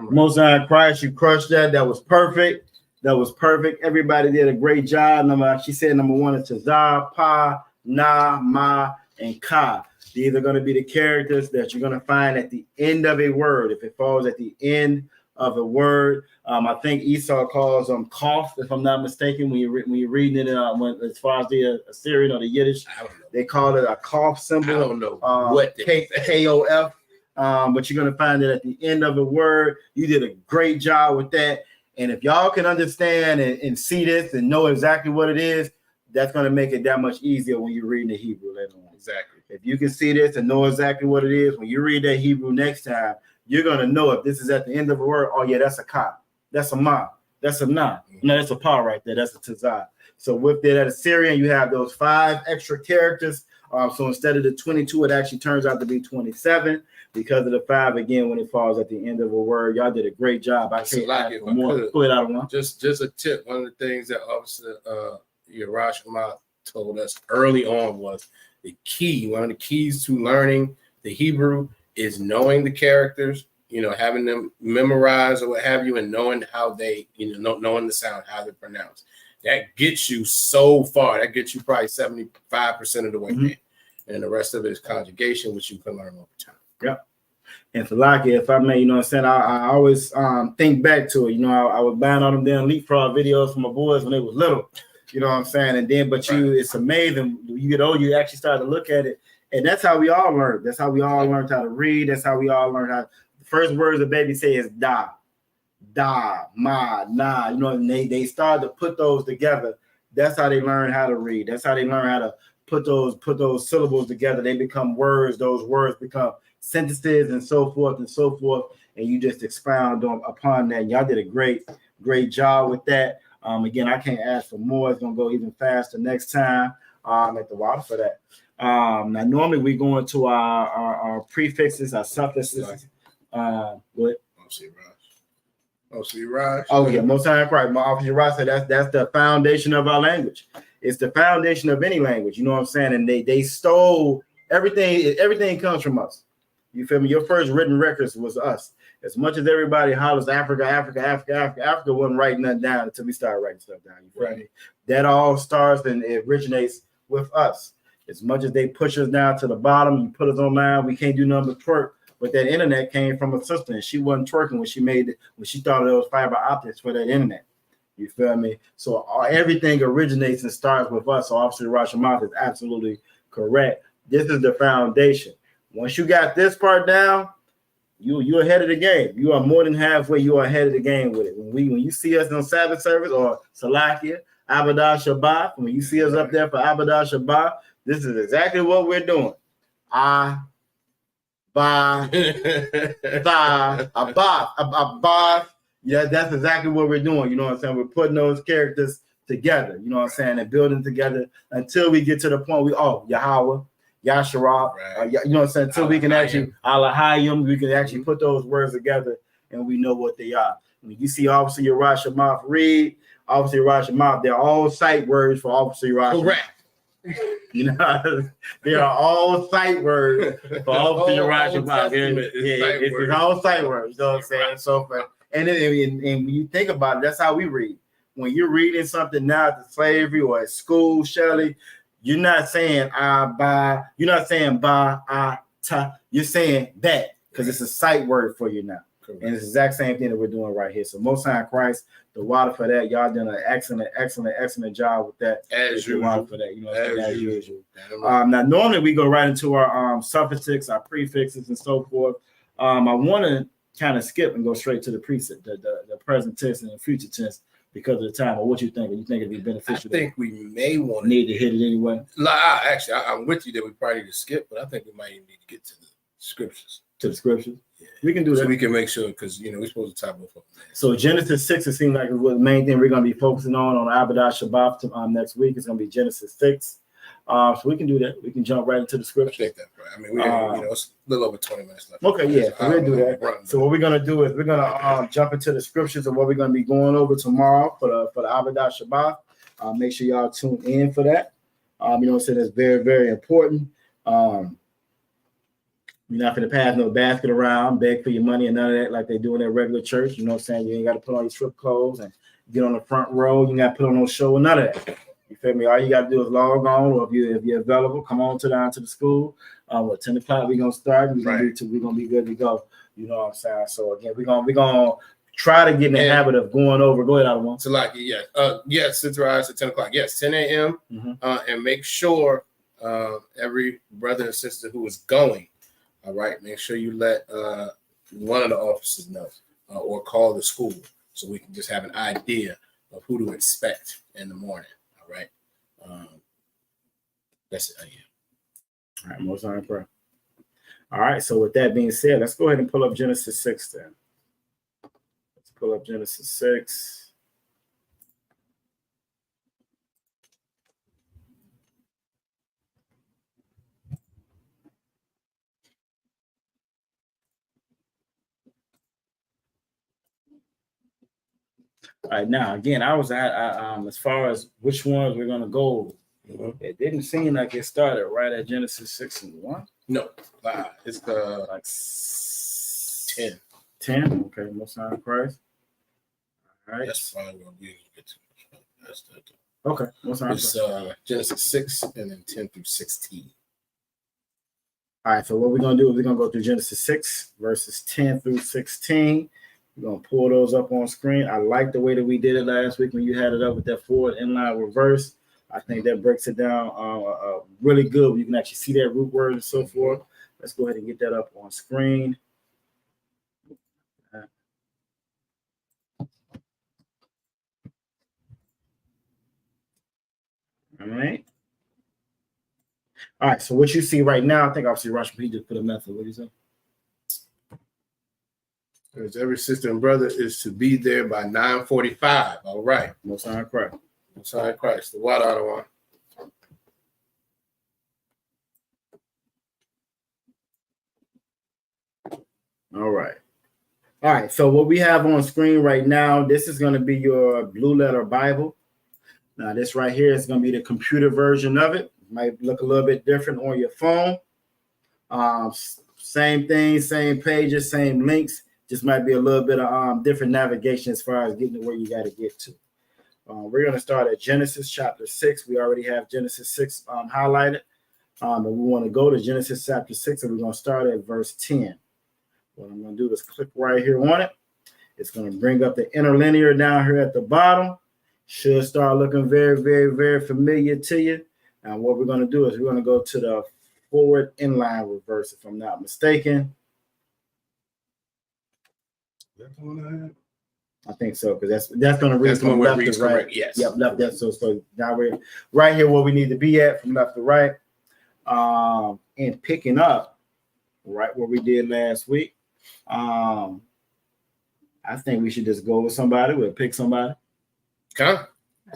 Most High Christ, you crushed that. That was perfect. That was perfect. Everybody did a great job. She said number 1 is tazah, pa, na, ma, and ka. These are going to be the characters that you're going to find at the end of a word. If it falls at the end of a word, I think Esau calls them kof, if I'm not mistaken. When you're reading it, as far as the Assyrian or the Yiddish, they call it a kof symbol.
I don't know what
KOF. But you're going to find it at the end of the word. You did a great job with that. And if y'all can understand and see this and know exactly what it is, that's going to make it that much easier when you're reading the Hebrew later on.
Exactly.
If you can see this and know exactly what it is, when you read that Hebrew next time, you're going to know if this is at the end of a word, oh, yeah, that's a ka. That's a ma. That's a na. No, that's a pa right there. That's a tazah. So with that Assyrian, you have those 5 extra characters. So instead of the 22, it actually turns out to be 27 because of the 5 again when it falls at the end of a word. Y'all did a great job. I can't ask for more. Pull it out of one.
Just a tip. One of the things that Officer Yerashima told us early on was the key. One of the keys to learning the Hebrew is knowing the characters, having them memorized or what have you, and knowing how they, knowing the sound, how they're pronounced. That gets you so far. That gets you probably 75% of the way there. And the rest of it is conjugation, which you can learn over time.
Yep. And for Lockie, if I may, I always think back to it. I was buying all them damn leapfrog videos for my boys when they was little. And then, it's amazing. You get older, you actually start to look at it. And that's how we all learned. That's how we all learned how to read. That's how we all learned how. The first words the baby say is da, ma, na. And they started to put those together. That's how they learn how to read. That's how they learn how to put those syllables together. They become words. Those words become sentences and so forth and so forth. And you just expound upon that. And y'all did a great job with that. Again, I can't ask for more. It's gonna go even faster next time. At the water for that. Now normally we go into our prefixes, our suffixes. What?
Raj.
Oh yeah, most time right. My officer Raj said that's the foundation of our language. It's the foundation of any language. You know what I'm saying? And they stole everything. Everything comes from us. You feel me? Your first written records was us. As much as everybody hollers Africa wasn't writing nothing down until we started writing stuff down. You feel me? That all starts and it originates with us. As much as they push us down to the bottom, you put us online, we can't do nothing but twerk. But that internet came from a sister, and she wasn't twerking when she thought it was fiber optics for that internet. You feel me? So everything originates and starts with us. So Officer Rashamath is absolutely correct. This is the foundation. Once you got this part down, you're ahead of the game. You are more than halfway. You are ahead of the game with it. When you see us on Sabbath service or Salakia, Abadah Shabbat, when you see us up there for Abadah Shabbat, this is exactly what we're doing. Yeah, that's exactly what we're doing. You know what I'm saying? We're putting those characters together, you know what I'm saying, and building together until we get to the point Yahweh, Yasharah, you know what I'm saying, until we can actually Alahayim, we can actually put those words together and we know what they are. When you see Officer Urash Shemaf read, Officer Urash Shemaf, they're all sight words for Officer Urash.
Correct.
You know, they are all sight words for Officer Urash Shemaf. It's all sight words, you know what I'm saying? So, and when you think about it, that's how we read. When you're reading something now at the slavery or at school, Shelley, you're not saying ba, you're not saying ba, ta, you're saying that because it's a sight word for you now. And it's the exact same thing that we're doing right here. So Most High in Christ, the water for that, y'all done an excellent job with that.
As usual.
Water for that, as usual.
Right.
Now, normally we go right into our suffixes, our prefixes, and so forth. I want to kind of skip and go straight to the present tense and the future tense because of the time. Or what you think? You think it'd be beneficial?
I think we may want
need to hit it anyway.
Actually, I'm with you that we probably need to skip, but I think we might even need to get to the scriptures.
To the scriptures? Yeah. We can do that.
So we can make sure, because, we're supposed to talk about them.
So Genesis 6, it seems like the main thing we're going to be focusing on Avodah Shabbat next week. It's going to be Genesis 6. So we can do that. We can jump right into the scripture.
I think that's right. I mean, we it's a little over 20 minutes left.
Okay, yeah, so we'll do that. So what we're going to do is we're going to jump into the scriptures and what we're going to be going over tomorrow for the Avodah Shabbat. Make sure y'all tune in for that. So that's very, very important. You're not going to pass no basket around, beg for your money and none of that like they do in their regular church. You know what I'm saying? You ain't got to put on your strip clothes and get on the front row. You got to put on no show and none of that. You feel me? All you got to do is log on, or if you're available, come on down to the school. 10 o'clock we're going to start. We're going to be good to go. You know what I'm saying? So again, we're gonna try to get in the habit of going over. Go ahead, Adam.
So like, yes, sit rise at 10 o'clock. Yes, 10 a.m. And make sure every brother and sister who is going, all right, make sure you let one of the officers know or call the school so we can just have an idea of who to expect in the morning. All right. That's it.
All right, most on prayer. All right, so with that being said, let's go ahead and pull up Genesis 6 then. Let's pull up Genesis 6. All right, now again, I was at as far as which ones we're gonna go. It didn't seem like it started right at Genesis 6 and 1.
No, it's like 10.
10. Okay, Most High in Christ. All right,
that's fine. We'll get to that's the
okay. Most High in
Christ. It's Genesis 6 and then 10 through 16.
All right, so what we're gonna do is we're gonna go through Genesis 6 verses 10 through 16. We're going to pull those up on screen. I like the way that we did it last week when you had it up with that forward inline reverse. I think that breaks it down really good. You can actually see that root word and so forth. Let's go ahead and get that up on screen. All right. All right, so what you see right now, I think obviously Rush P just put a method. What do you say?
Because every sister and brother is to be there by 9:45. All right.
Most High in Christ.
Most High in Christ. The water out of one.
All right. All right. So what we have on screen right now, this is going to be your Blue Letter Bible. Now, this right here is going to be the computer version of it. Might look a little bit different on your phone. Same thing, same pages, same links. Just might be a little bit of different navigation as far as getting to where you got to get to. We're going to start at Genesis chapter 6. We already have Genesis 6 highlighted. And we want to go to Genesis chapter 6, and we're going to start at verse 10. What I'm going to do is click right here on it. It's going to bring up the interlinear down here at the bottom. Should start looking very, very, very familiar to you. And what we're going to do is we're going to go to the forward inline reverse, if I'm not mistaken. I think so, because that's going to read from left to right.
Correct. Yes.
Yep, left. That's so now we're right here where we need to be at from left to right, and picking up right where we did last week. I think we should just go with somebody. We'll pick somebody.
Okay.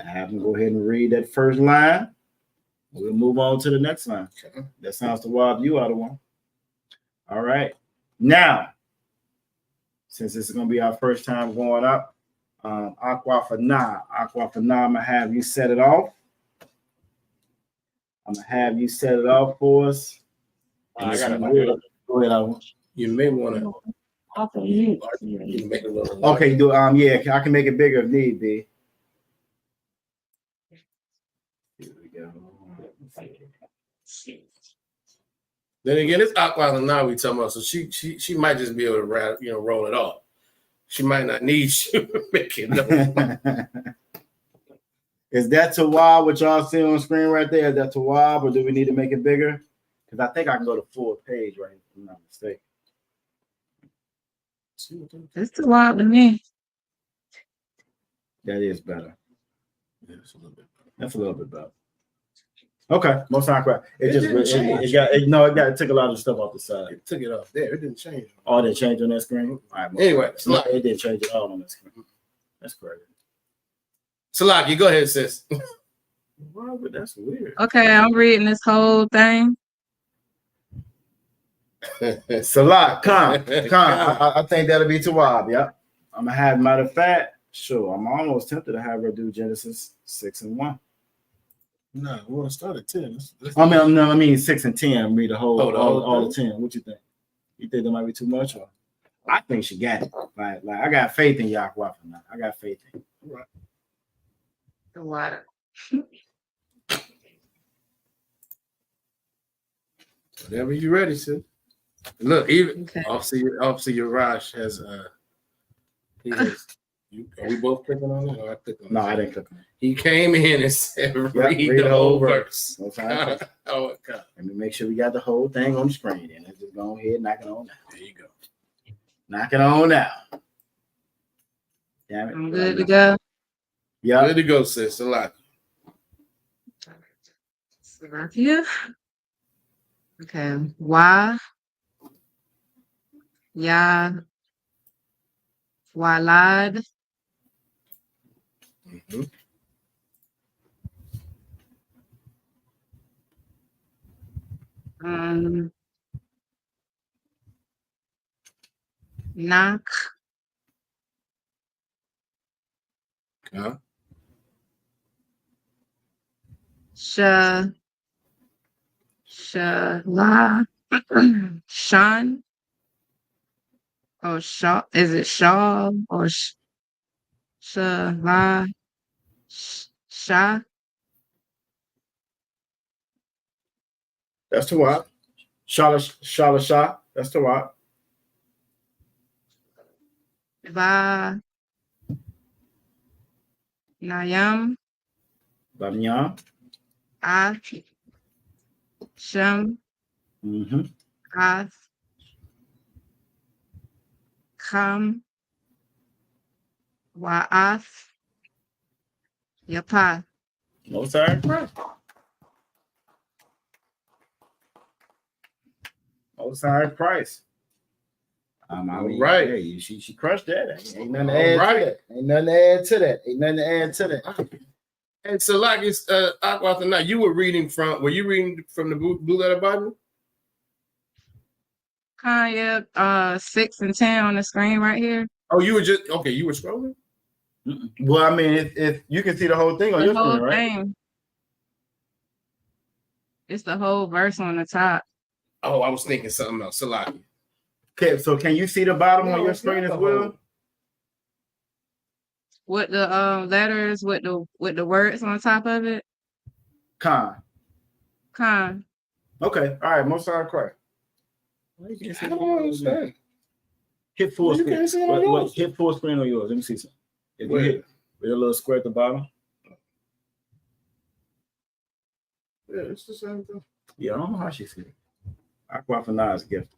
Have them go ahead and read that first line. We'll move on to the next line. Okay. That sounds to wild you out of one. All right. Now, since this is going to be our first time going up, Aqua for now, I'm going to have you set it off. I'm going to have you set it off for us.
I got
to go ahead, Adam.
You may want to. You can make it a little.
Okay, do yeah, I can make it bigger if need be. Here we go.
Then again, it's Aqua now we talking about, so she might just be able to roll it off. She might not need you to make it no.
Is that Tawab, what y'all see on screen right there? Is that Tawab, or do we need to make it bigger? Because I think I can go to full page right, if I'm not mistaken.
It's too wild to me.
That is better.
Yeah, it's a little bit better.
That's a little bit better. Okay, most time correct. It took a lot of stuff off the side.
It took it off there. It didn't change.
Oh, they changed on that screen? All right,
Anyway,
no, it didn't change at all on that screen. That's correct.
Salaki, go ahead, sis.
Wow, but that's weird.
Okay, I'm reading this whole thing.
Salat, Khan. I think that'll be Tawab, yeah. I'm gonna have, matter of fact, sure. I'm almost tempted to have her do Genesis 6 and 1.
No, we want to start at 10.
I mean 6 and 10. Read the whole, all the 10. What you think? You think that might be too much? Or? I think she got it. Like I got faith in Yahweh. I got faith in.
Right.
The water.
Whenever you're ready, sis. Look, even
Okay.
Officer Urash has he has. Are we both clicking on it? Or I clicked on it?
No, I didn't click on it.
He came in and said, read the whole verse.
Okay.
Oh, it comes.
Let me make sure we got the whole thing on the screen. And let's just go ahead and knock it on down.
There you go.
Knock it on down. Damn it.
I'm good to go.
Yeah.
Good to go, sis. A lot.
Slovakia. Okay. Why? Ya. Walad.
Mm-hmm.
Nak.
Huh?
Shala. Shan. Oh, Shaw. Is it Shaw or Shala? Shah.
That's Tawab. Shala Shah. That's Tawab.
Va. Nayam.
Banyam.
Ath. Shem.
Mm-hmm.
Ath. Kam. Wa'ath. Yapa.
No, sir. Most high price. I mean,
right.
Hey, she crushed that. Ain't nothing to add to that. Ain't nothing to add to that. Ain't nothing to add to that.
And so, like it's Aquathana, you were reading from. Were you reading from the Blue Letter Bible?
Kanye, 6 and 10 on the screen right here.
Oh, you were just okay. You were scrolling.
Well, I mean, if you can see the whole thing on
The
your
whole
screen, right?
thing. It's the whole verse on the top.
Oh, I was thinking something else. Salaki.
Okay, so can you see the bottom on your screen as well?
With the letters, with the words on top of it.
Con. Okay, all right. Most are correct.
I don't understand.
Hit full
You
screen.
can't see it on yours.
Hit full screen on yours. Let me see something. If you hit with a little square at the bottom.
Yeah, it's the same thing.
Yeah, I don't know how she see it. Aquafina is gifted.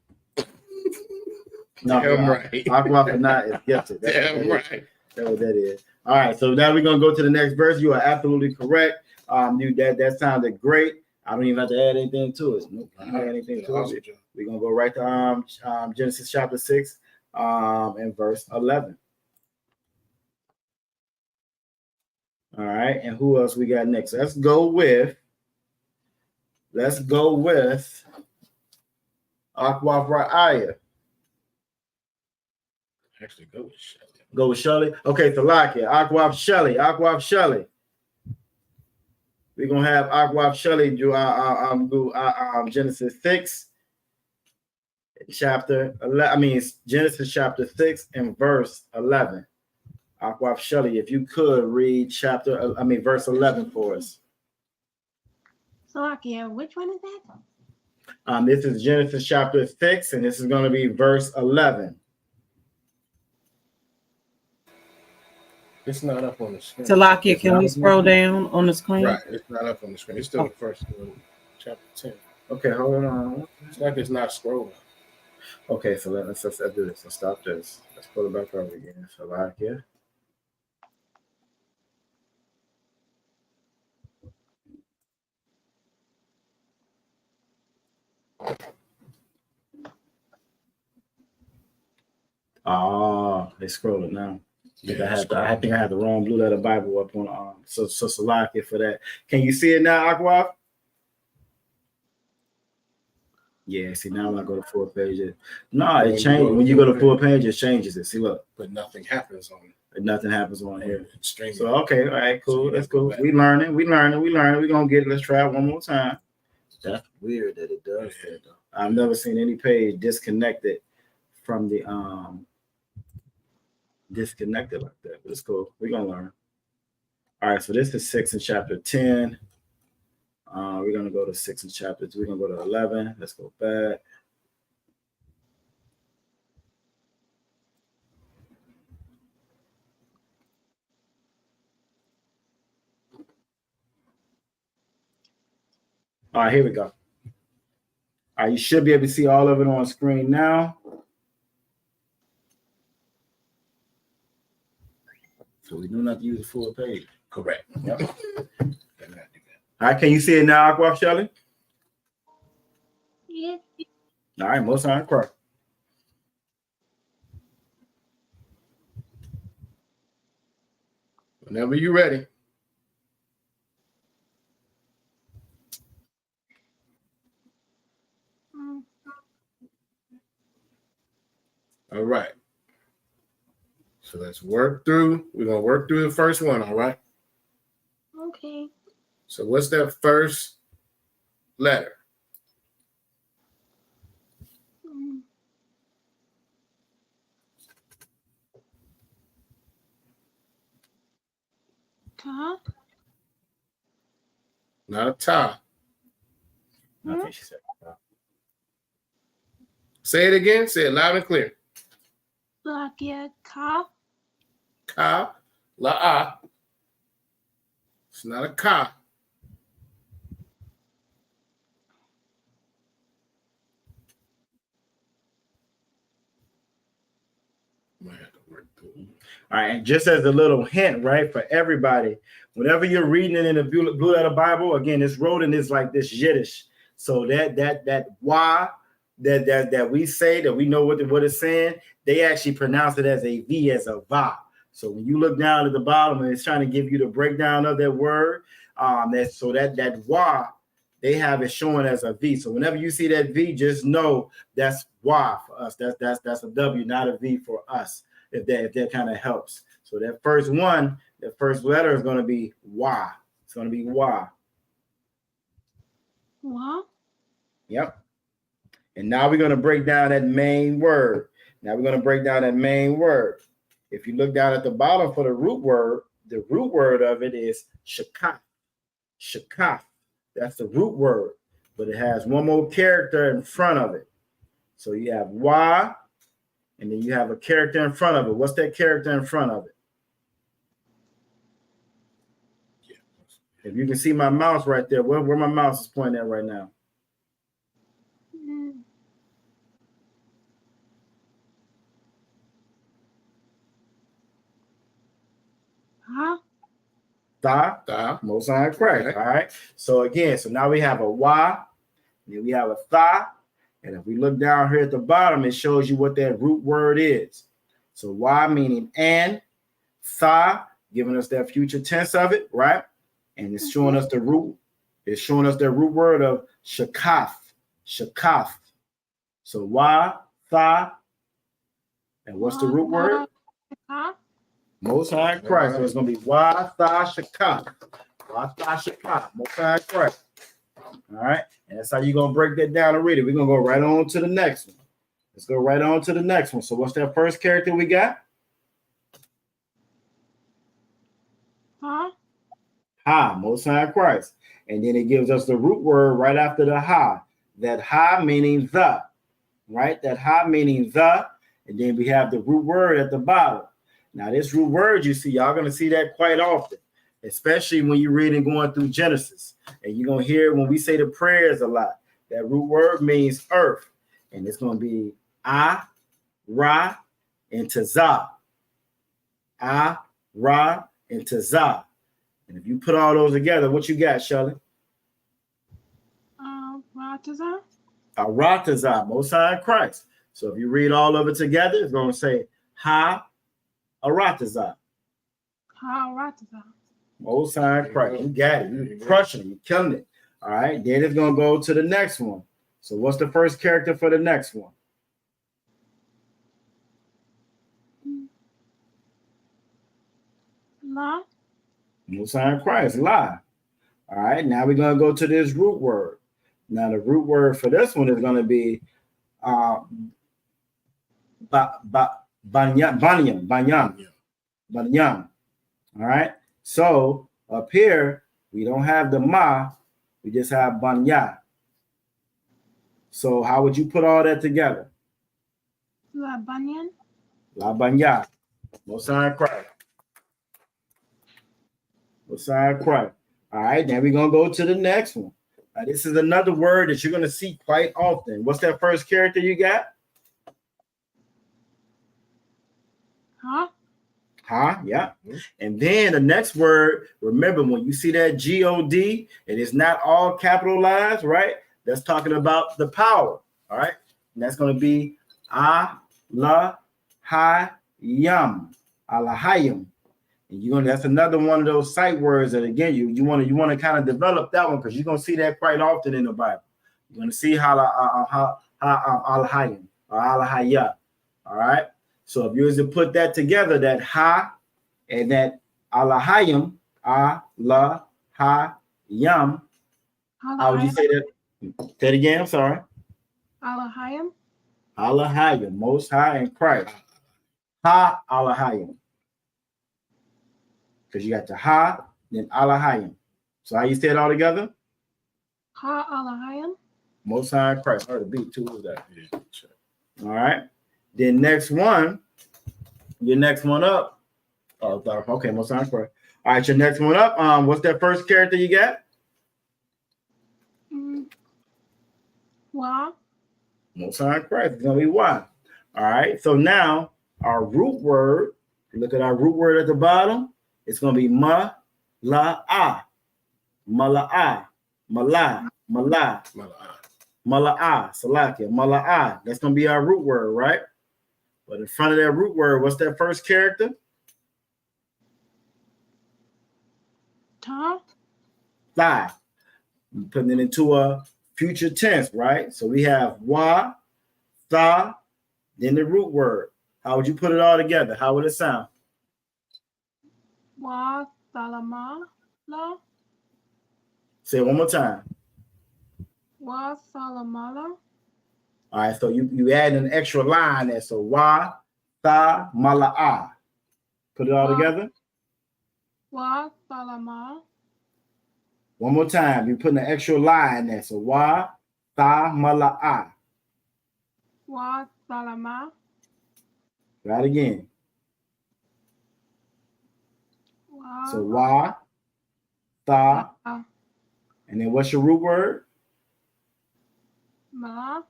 No,
Damn right.
Aquafina is gifted.
Damn right.
That's what that is. All right, so now we're gonna go to the next verse. You are absolutely correct. That sounded great. I don't even have to add anything to it. Nope, I don't add anything to it. We're gonna go right to Genesis chapter 6 and verse 11. All right, and who else we got next? Let's go with Aquaf Ra'aya.
Actually, go with Shelly.
Go with Shelly. Okay, so lock it. Aquaf Shelly. We're gonna have Aquaf Shelly do Genesis 6, chapter 11. I mean, it's Genesis chapter 6 and verse 11. Aquaf Shelly, if you could read verse 11 for us.
Salakia, which one is that?
This is Genesis chapter 6, and this is going to be verse 11.
It's not up on the screen.
Salakia, can we scroll down on the screen?
Right, it's not up on the screen. It's still the first chapter 10.
Okay, hold on.
It's like it's not scrolling.
Okay, so let's do this. Let's stop this. Let's pull it back over again. So like here. Oh, they scrolled it now.
Yeah,
I think I had the wrong blue letter Bible up on so Salakia for that. Can you see it now, Aqua? Yeah, see now when I go to full page, it changes. When you go to full page, it changes it. See, look.
But nothing happens on it.
Nothing happens on here.
Extremely.
So okay, all right, cool. That's cool. We learning. We're gonna get it. Let's try it one more time. That's weird that it does that though. I've never seen any page disconnected from the disconnected like that, but it's cool. We're gonna learn. All right, so this is 6 in chapter 10. We're gonna go to 6 in chapter 2. We're gonna go to 11. Let's go back. All right, here we go. All right, you should be able to see all of it on screen now. So we do not use the full page.
Correct.
Yep. All right, can you see it now, Aqua Shelly?
Yeah.
All right, most time correct.
Whenever you're ready. All right. So let's work through. We're going to work through the first one, all right?
Okay.
So what's that first letter?
Ta?
Not a ta.
I think she said.
Say it again. Say it loud and clear.
Lakia ka?
Ka, la-a. It's not a ka. Might have to work through.
All right, and just as a little hint, right, for everybody, whenever you're reading it in the Blue Letter Bible, again, it's wrote in this like this Yiddish. So that why that we say that we know what it's saying, they actually pronounce it as a V, as a va. So when you look down at the bottom and it's trying to give you the breakdown of that word, that why they have it showing as a V. So whenever you see that V, just know that's why for us. That's a W, not a V for us. If that kind of helps. So that first one, that first letter is going to be why. It's going to be why.
What?
Yep. And now we're going to break down that main word. If you look down at the bottom for the root word of it is shakaf. Shakaf. That's the root word, but it has one more character in front of it. So you have why, and then you have a character in front of it. What's that character in front of it? If you can see my mouse right there, where my mouse is pointing at right now.
Huh?
Tha, most time correct. All right. So again, so now we have a why, then we have a tha, and if we look down here at the bottom, it shows you what that root word is. So why meaning and, tha giving us that future tense of it, right? And it's showing us the root. It's showing us the root word of shakaf. Shakaf. So why, tha, and what's the root word?
Huh?
Most High Christ. So it's going to be why, tha, shakaf. Why, tha, shakaf. Most High Christ. All right. And that's how you're going to break that down and read it. We're going to go right on to the next one. Let's go right on to the next one. So what's that first character we got?
Huh?
Ha, Most High Christ. And then it gives us the root word right after the ha. That ha meaning the, right? That ha meaning the. And then we have the root word at the bottom. Now, this root word you see, y'all going to see that quite often, especially when you're reading going through Genesis. And you're going to hear when we say the prayers a lot, that root word means earth. And it's going to be Ah, Ra, and Tazah. Ah, Ra, and Tazah. And if you put all those together, what you got, Shelley?
Ratazar.
Aratazah, Most High Christ. So if you read all of it together, it's going to say Ha Aratazah.
Ha Ratazar.
Most High Christ. You got it. You're crushing it. You're killing it. All right. Then it's going to go to the next one. So what's the first character for the next one?
La.
Most High Christ. La. All right. Now we're going to go to this root word. Now the root word for this one is going to be Banyam. All right. So up here, we don't have the ma, we just have banya. So how would you put all that together?
La Banyan.
La banya. Most High Christ. Most High Christ. All right. Then we're going to go to the next one. This is another word that you're going to see quite often. What's that first character you got?
Huh?
Huh? Yeah. And then the next word, remember when you see that G-O-D, it is not all capitalized, right? That's talking about the power. All right. And that's going to be Alahayam. Alahayam. And that's another one of those sight words that again you want to kind of develop that one because you're gonna see that quite often in the Bible. You're gonna see Alahayim or Alahaya. All right. So if you was to put that together, that ha and that Alahayim, Alahayam, how would you say that? Say it again. I'm sorry.
Alahayim.
Alahayim, Most High in Christ. Ha Alahayim. Because you got the ha, then Alahayim. So how you say it all together?
Ha Alahayim.
Most High in Christ. Heard the beat too. Who's that? Yeah, sure. All right. Then next one, your next one up. Oh, okay, Most High in Christ. All right, your next one up. What's that first character you got?
Wa.
Most High in Christ. It's gonna be Y. All right. So now our root word. Look at our root word at the bottom. It's going to be ma, la, ah, mala'a, mala, mala'a, salakia, mala'a. That's going to be our root word, right? But in front of that root word, what's that first character?
Ta.
Tha. I'm putting it into a future tense, right? So we have wa, tha, then the root word. How would you put it all together? How would it sound?
Wa Salama. La.
Say it one more time.
Wa Salamala.
All right, so you add an extra line there. So wa, tha, mala'a. Put it all together.
Wa Salama.
One more time. You're putting an extra line there. So wa, tha, mala'a.
Wa Salama.
Try it again.
Wa.
So wa, tha, and then what's your root word?
Ma.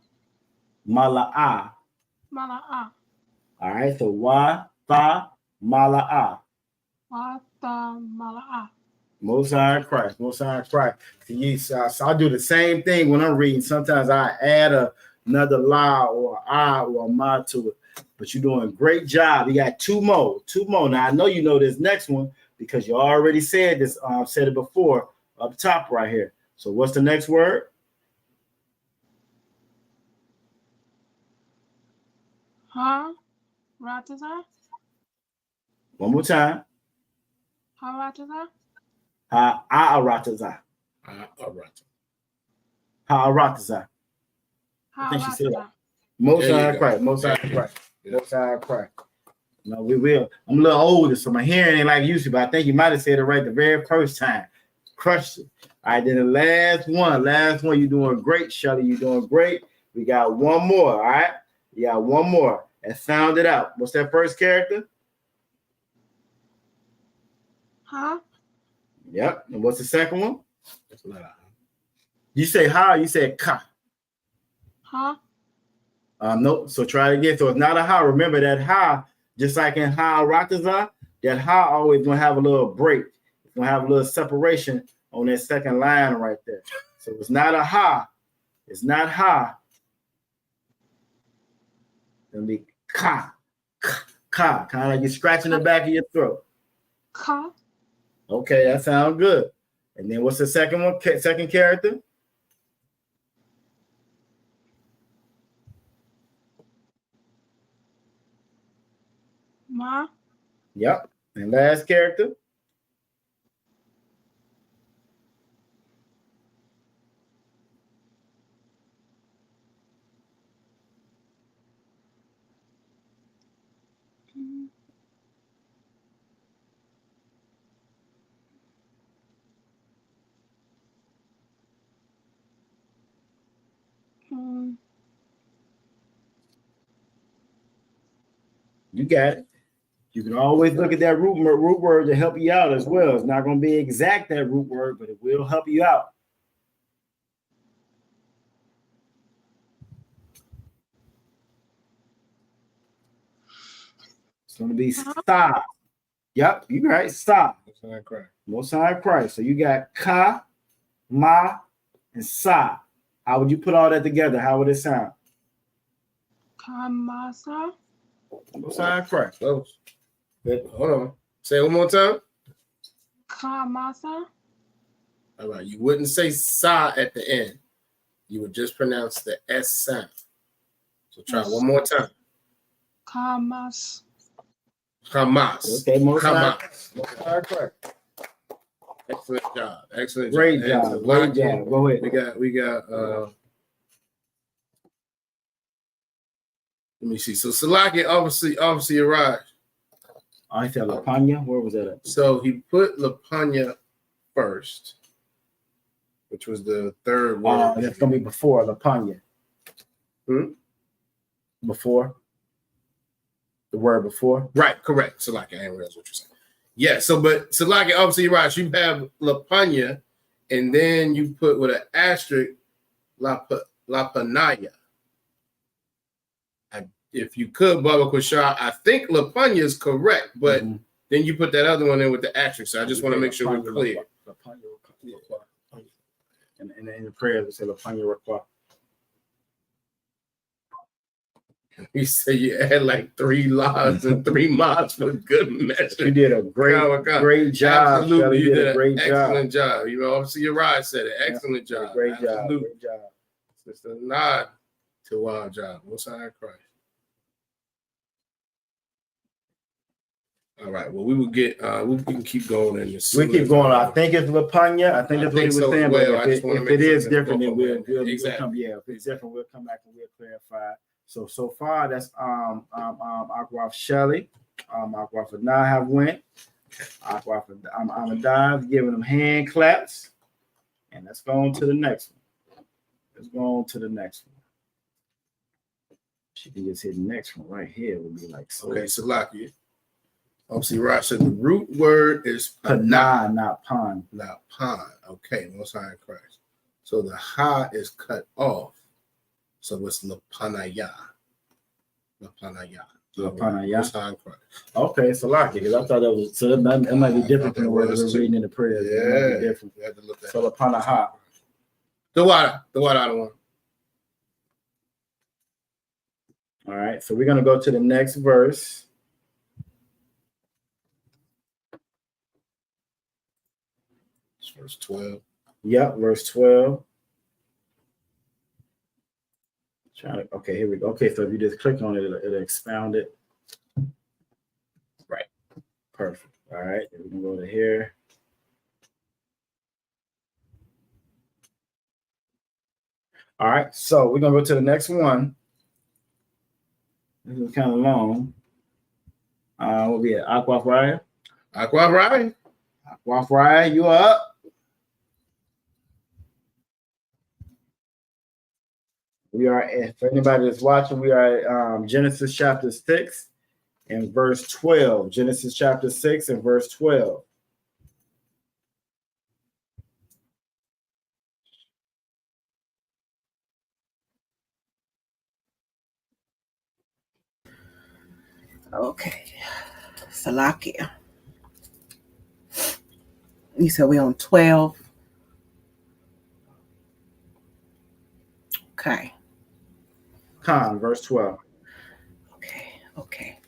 Mala'a.
Mala'a.
All right, so wa, tha, mala'a.
Wa Ta Mala'a.
Most High Christ, Most High Christ. So I do the same thing when I'm reading. Sometimes I add another la or a or a ma to it. But you're doing a great job. You got two more. Now I know you know this next one because you already said this. Said it before up top right here. So what's the next word?
Ha Ratazar.
One more time.
Ha Ratazar.
Ha Aratazah. Ha Aratazah. I think she said that. Most High Christ. Most High Christ. Most High Christ. No, we will. I'm a little older, so my hearing ain't like used to, but I think you might have said it right the very first time. Crushed it. All right, then the last one. You're doing great, Shelly. You're doing great. We got one more, all right? You got one more. And sound it out. What's that first character?
Ha.
Yep. And what's the second one?
It's not a
You say ha, you said ka.
Ha.
Nope. So try it again. So it's not a ha. Remember that ha, just like in ha rataza, that ha always gonna have a little break. It's gonna have a little separation on that second line right there. So it's not a ha. It's not ha. It's gonna be ka. Ka. Kind of like you're scratching the back of your throat.
Ka.
Okay, that sounds good. And then what's the second one? Second character?
Ma.
Yep. And last character? You got it. You can always look at that root word to help you out as well. It's not going to be exact, that root word, but it will help you out. It's going to be sa. Yep, you're right. Sa. Most High Christ. So you got ka, ma, and sa. How would you put all that together? How would it sound?
Kamasa.
Most High Christ.
close. Hold on. Say it one more time.
Kamasa.
All right. You wouldn't say sa at the end. You would just pronounce the S sound. So try one more time.
Kamas.
Hamas.
Okay, most
Hamas.
High Christ.
Excellent job. Excellent
Great
job.
job. Great job. Go ahead.
We got let me see. So Salaki obviously arrived.
I said Lapanya. Where was that at?
So he put Lapanya first, which was the third word.
That's gonna be before Lapanya. Before. The word before.
Right, correct. Salaki, I didn't realize what you're saying. Yeah, so but Salaki, obviously you're right. You have Lapanya, and then you put with an asterisk Lapanaya. If you could, Baba Kushar, I think Lapanya is correct, but then you put that other one in with the asterisk. So I just want to make sure we're clear.
And in the prayers, it said Lapanya Rakwa.
You say you had like 3 lives and 3 mods for good measure.
You did a great job.
Absolutely, you did
a great
excellent job. You know, obviously your ride said it. Excellent job.
Great job. Great job.
It's a nod to wild job. Most High Christ. All right. Well, we will get. We can keep going. And
we keep going. I think it's Lapanya. I think that's what he was saying.
Well,
but if it is different, then we'll
exactly.
come. Yeah, if it's different, we'll come back and we'll clarify. So far, that's Aquaf Shelly, Aquaf Anah have went, Aquaf Amadive giving them hand claps, and let's go on to the next one. Let's go on to the next one. She can just hit the next one right here. Would be like so.
Okay, Salaki. Obviously, Raj said the root word is
panah, not pan.
Not pan. Okay, Most High Christ. So the ha is cut off. So it's Lapanaya. Lapanaya.
Lapanaya.
Most High Christ.
Okay, Salaki, because I thought that was so that might be different from the word we're reading in the prayer.
Yeah,
might be different.
We have to look at
so Lapanaha.
The water one.
All right, so we're gonna go to the next verse.
Verse 12.
Yep, verse 12. Okay, here we go. Okay, so if you just click on it, it'll expound it. Right. Perfect. All right, then we can go to here. All right, so we're gonna go to the next one. This is kind of long. We'll be at Aquaf Ryan.
Aquaf Ryan.
Aquaf Ryan, you are up. We are, for anybody that's watching, we are at Genesis chapter 6 and verse 12. Genesis chapter 6 and verse 12.
Okay. Salakia. You said we on 12. Okay.
Verse 12.
Okay.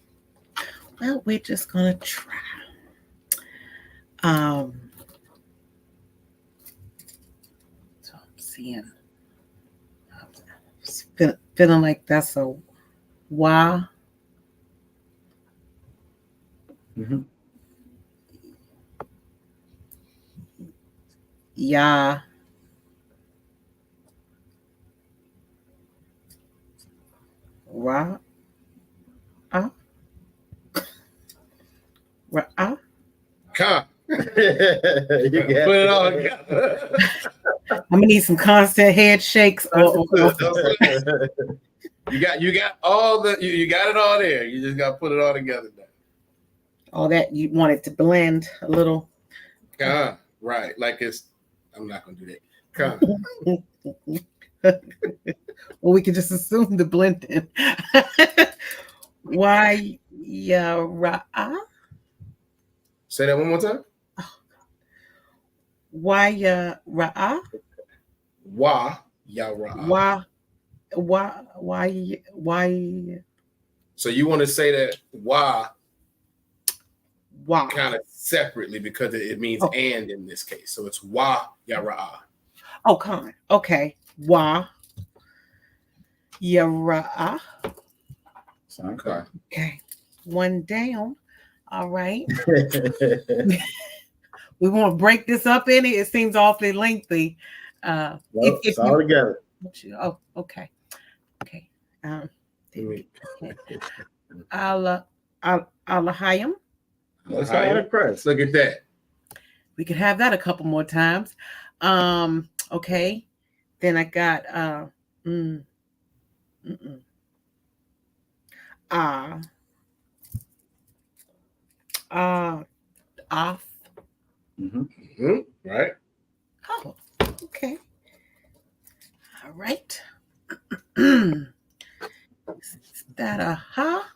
Well, we're just gonna try. So I'm seeing, feeling like that's a why.
Mm-hmm.
Yeah. Ra. Ra.
Come.
You
Put it all together.
I'm gonna need some constant head shakes.
You got all the you got it all there. You just got to put it all together now.
All that you want it to blend a little.
Right. Like I'm not gonna do that.
Well, we can just assume the blending. Why Yara?
Say that one more time.
Why Yara?
Why Yara?
Why?
So you want to say that why
Wow.
kind of separately because it means and in this case. So it's why Yara.
Oh, con. Okay. Why Yara? Okay. One down. All right. We want to break this up in it. It seems awfully lengthy.
It's all together.
Oh, okay. Okay. Alahayim.
Look at that.
We could have that a couple more times. Okay. Then I got off.
Right.
Oh, okay. All right. Is that a ha?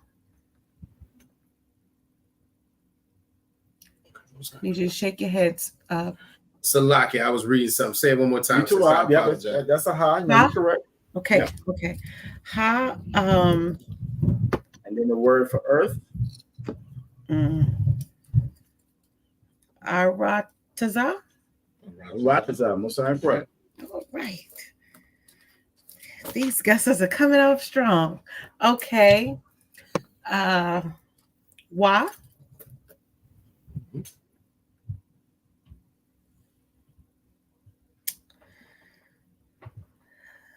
You just shake your heads.
Salaki, I was reading something. Say it one more time.
You too, yeah, that's a ha. No, correct.
Okay.
Yeah.
Okay. Ha.
And then the word for earth.
Arataza.
Arataza. Most time correct.
All right. These guesses are coming up strong. Okay. Why?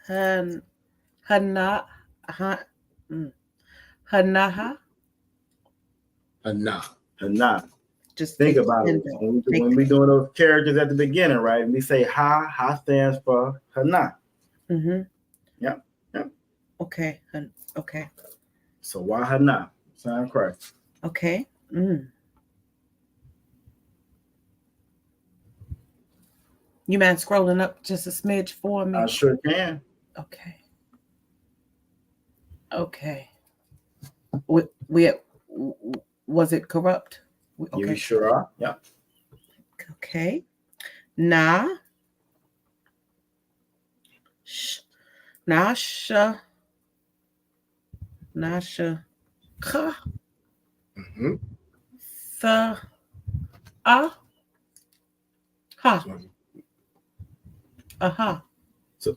Hanaha. Just
think about it. When we doing those characters at the beginning, right? And we say ha stands for Hana.
Mm-hmm.
Yep.
Okay. Okay.
So why Hana? Sound correct.
Okay. You mind scrolling up just a smidge for me?
I sure can.
Okay. We was it corrupt?
Okay. You sure are. Yeah.
Okay. Nasha. Ka. The ha.
So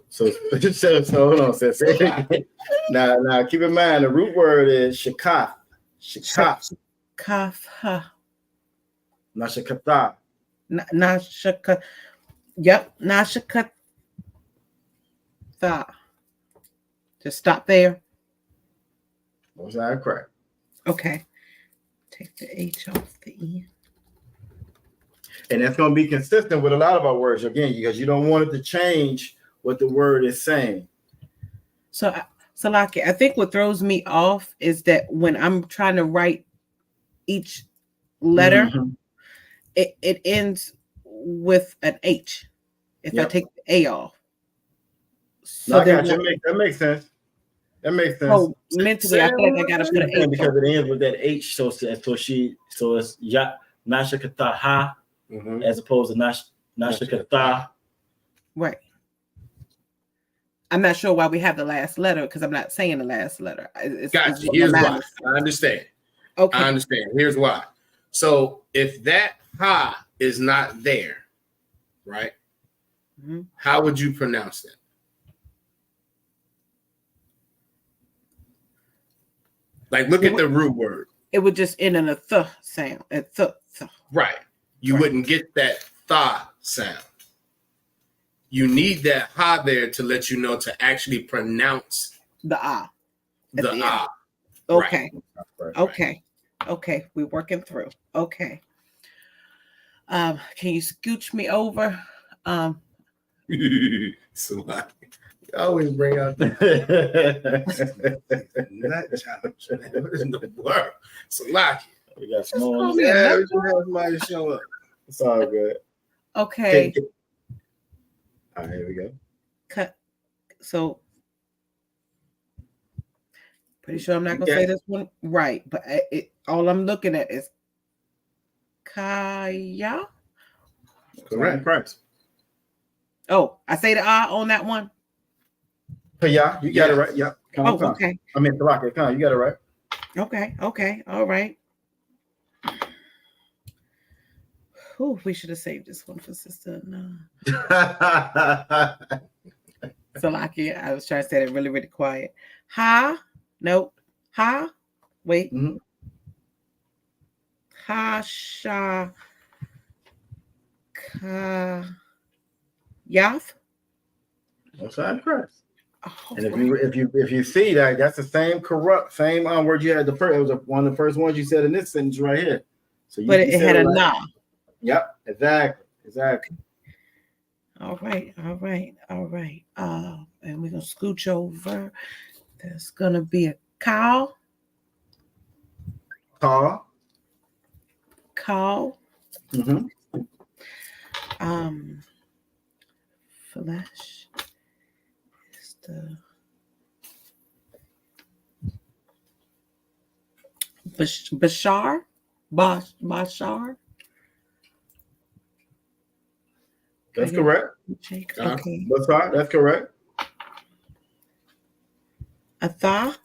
hold on, sis. Now keep in mind the root word is shakaf.
Kaf.
Nashakatha.
Nashaka. Yep. Nashakatha. Just stop there.
Was that correct?
Okay. Take the H off the E.
And that's going to be consistent with a lot of our words, again, because you don't want it to change what the word is saying.
So Salaki, I think what throws me off is that when I'm trying to write each letter, it ends with an H. If I take the A off.
So I got you. That makes sense. That makes sense.
So mentally, I feel like I gotta put an H
because
on.
it ends with that H. So it's ya nashakataha as opposed to nashakatha.
Right. I'm not sure why we have the last letter because I'm not saying the last letter.
Gotcha.
what
Here's
my
why.
mind is.
I understand.
Okay.
I understand. Here's why. So if that ha is not there, right?
Mhm.
How would you pronounce that? Like, look at the root word.
It would just end in a th sound. A th.
Right. You wouldn't get that tha sound. You need that ha there to let you know to actually pronounce
The ah. at
the
the end.
ah.
Okay.
Right.
Okay. Okay. We're working through. Okay. Can you scooch me over?
So like, you always bring out that challenge. What in the world? So like,
We got small.
yeah, we should have somebody show up.
It's all good.
Okay.
All right, here we go.
Cut. So pretty sure I'm not gonna say this one right, but all I'm looking at is Kaya.
Correct.
Christ.
Oh, I say the I on that one.
Yeah, you got it right. Yeah.
Oh, okay.
I mean, Talaka, come on, you got it right.
Okay. Okay. All right. Oh, we should have saved this one for Sister. No. Salaki, I was trying to say that really, really quiet. Ha. Nope. Ha. Wait.
Mm-hmm.
Ha. Sha. Ka. Yaf.
Outside Christ.
Oh,
And if you see that, that's the same word you had the first. It was one of the first ones you said in this sentence right here. So,
but it had a na.
Yep, exactly.
All right. And we're gonna scooch over. There's gonna be a cow.
Call.
Mm-hmm. Flesh is the Bashar.
That's correct.
Okay.
Bashar, that's correct.
Atha.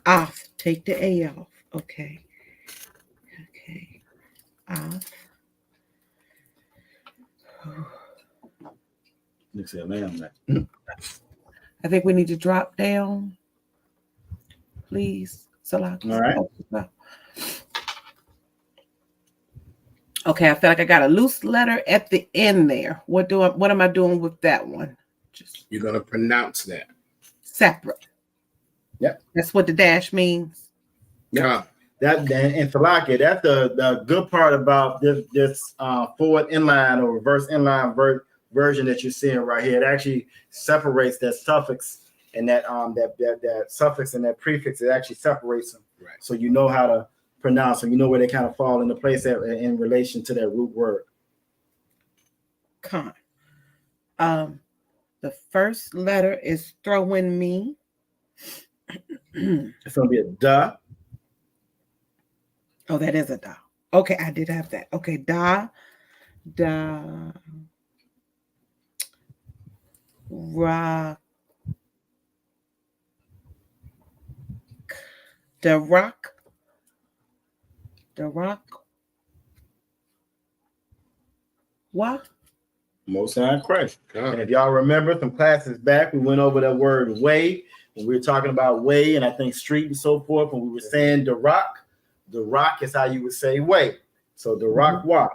Off. Take the A off. Okay. Off.
You see a man on that.
I think we need to drop down, please. Salaki.
All right.
Okay, I feel like I got a loose letter at the end there. What am I doing with that one?
You're gonna pronounce that
separate.
Yep.
That's what the dash means.
Yeah.
That and Salaki, that's the good part about this forward inline or reverse inline version that you're seeing right here. It actually separates that suffix and that suffix and that prefix. It actually separates them,
right? So
you know how to pronounce them. You know where they kind of fall into place in relation to that root word.
Con. The first letter is throwing me.
It's gonna be a da.
Oh, that is a da. Okay, I did have that. Okay, da, rock, the rock. What?
Most High Christ. And if y'all remember some classes back, we went over that word way, and we were talking about way, and I think street and so forth, and we were saying the rock. The rock is how you would say way. So the rock wa.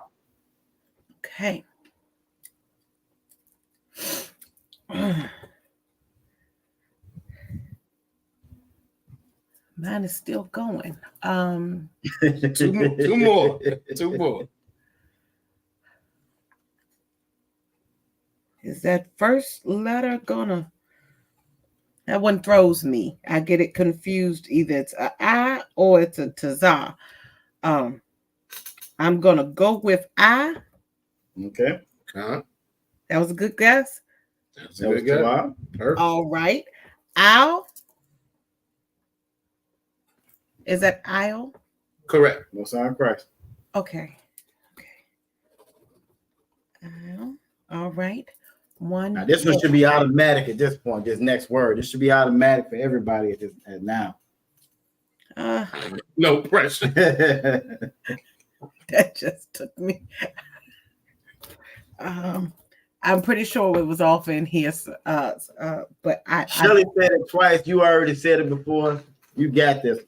Okay. Mine is still going.
Two more.
Is that first letter gonna? That one throws me. I get it confused. Either it's a I or it's a taza. I'm gonna go with I.
Okay.
That was a good guess.
That's
That was Tawab.
Perfect.
All right. Al. Is that Al?
Correct.
Most High in Christ.
Okay. Al. All right. One.
Now, this one should be automatic at this point. This next word. This should be automatic for everybody at now.
No pressure.
That just took me. I'm pretty sure it was off in here, but
Shirley said it twice. You already said it before. You got this.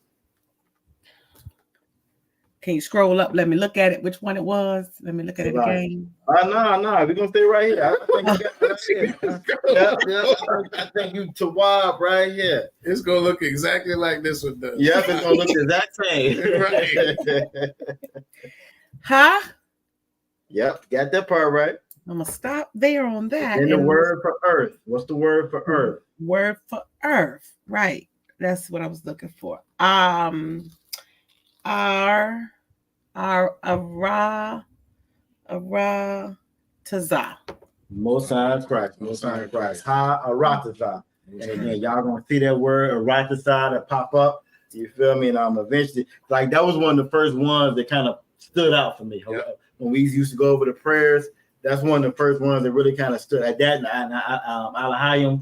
Can you scroll up? Let me look at it. Which one it was? Let me look at it again.
No. We're gonna stay right here. I think you got it right here. I think you Tawab right here.
It's gonna look exactly like this one does.
Yep, it's gonna look the exact same.
Right.
Huh?
Yep, got that part right.
I'm gonna stop there on that.
And the word for earth. What's the word for earth?
Word for earth. Right. That's what I was looking for. Ara Taza.
Most High in Christ. Most High in Christ. Ha Arataza. And again, y'all gonna see that word Arataza that pop up. You feel me? And eventually, like that was one of the first ones that kind of stood out for me. Yep. When we used to go over the prayers, that's one of the first ones that really kind of stood at that. Alahayim,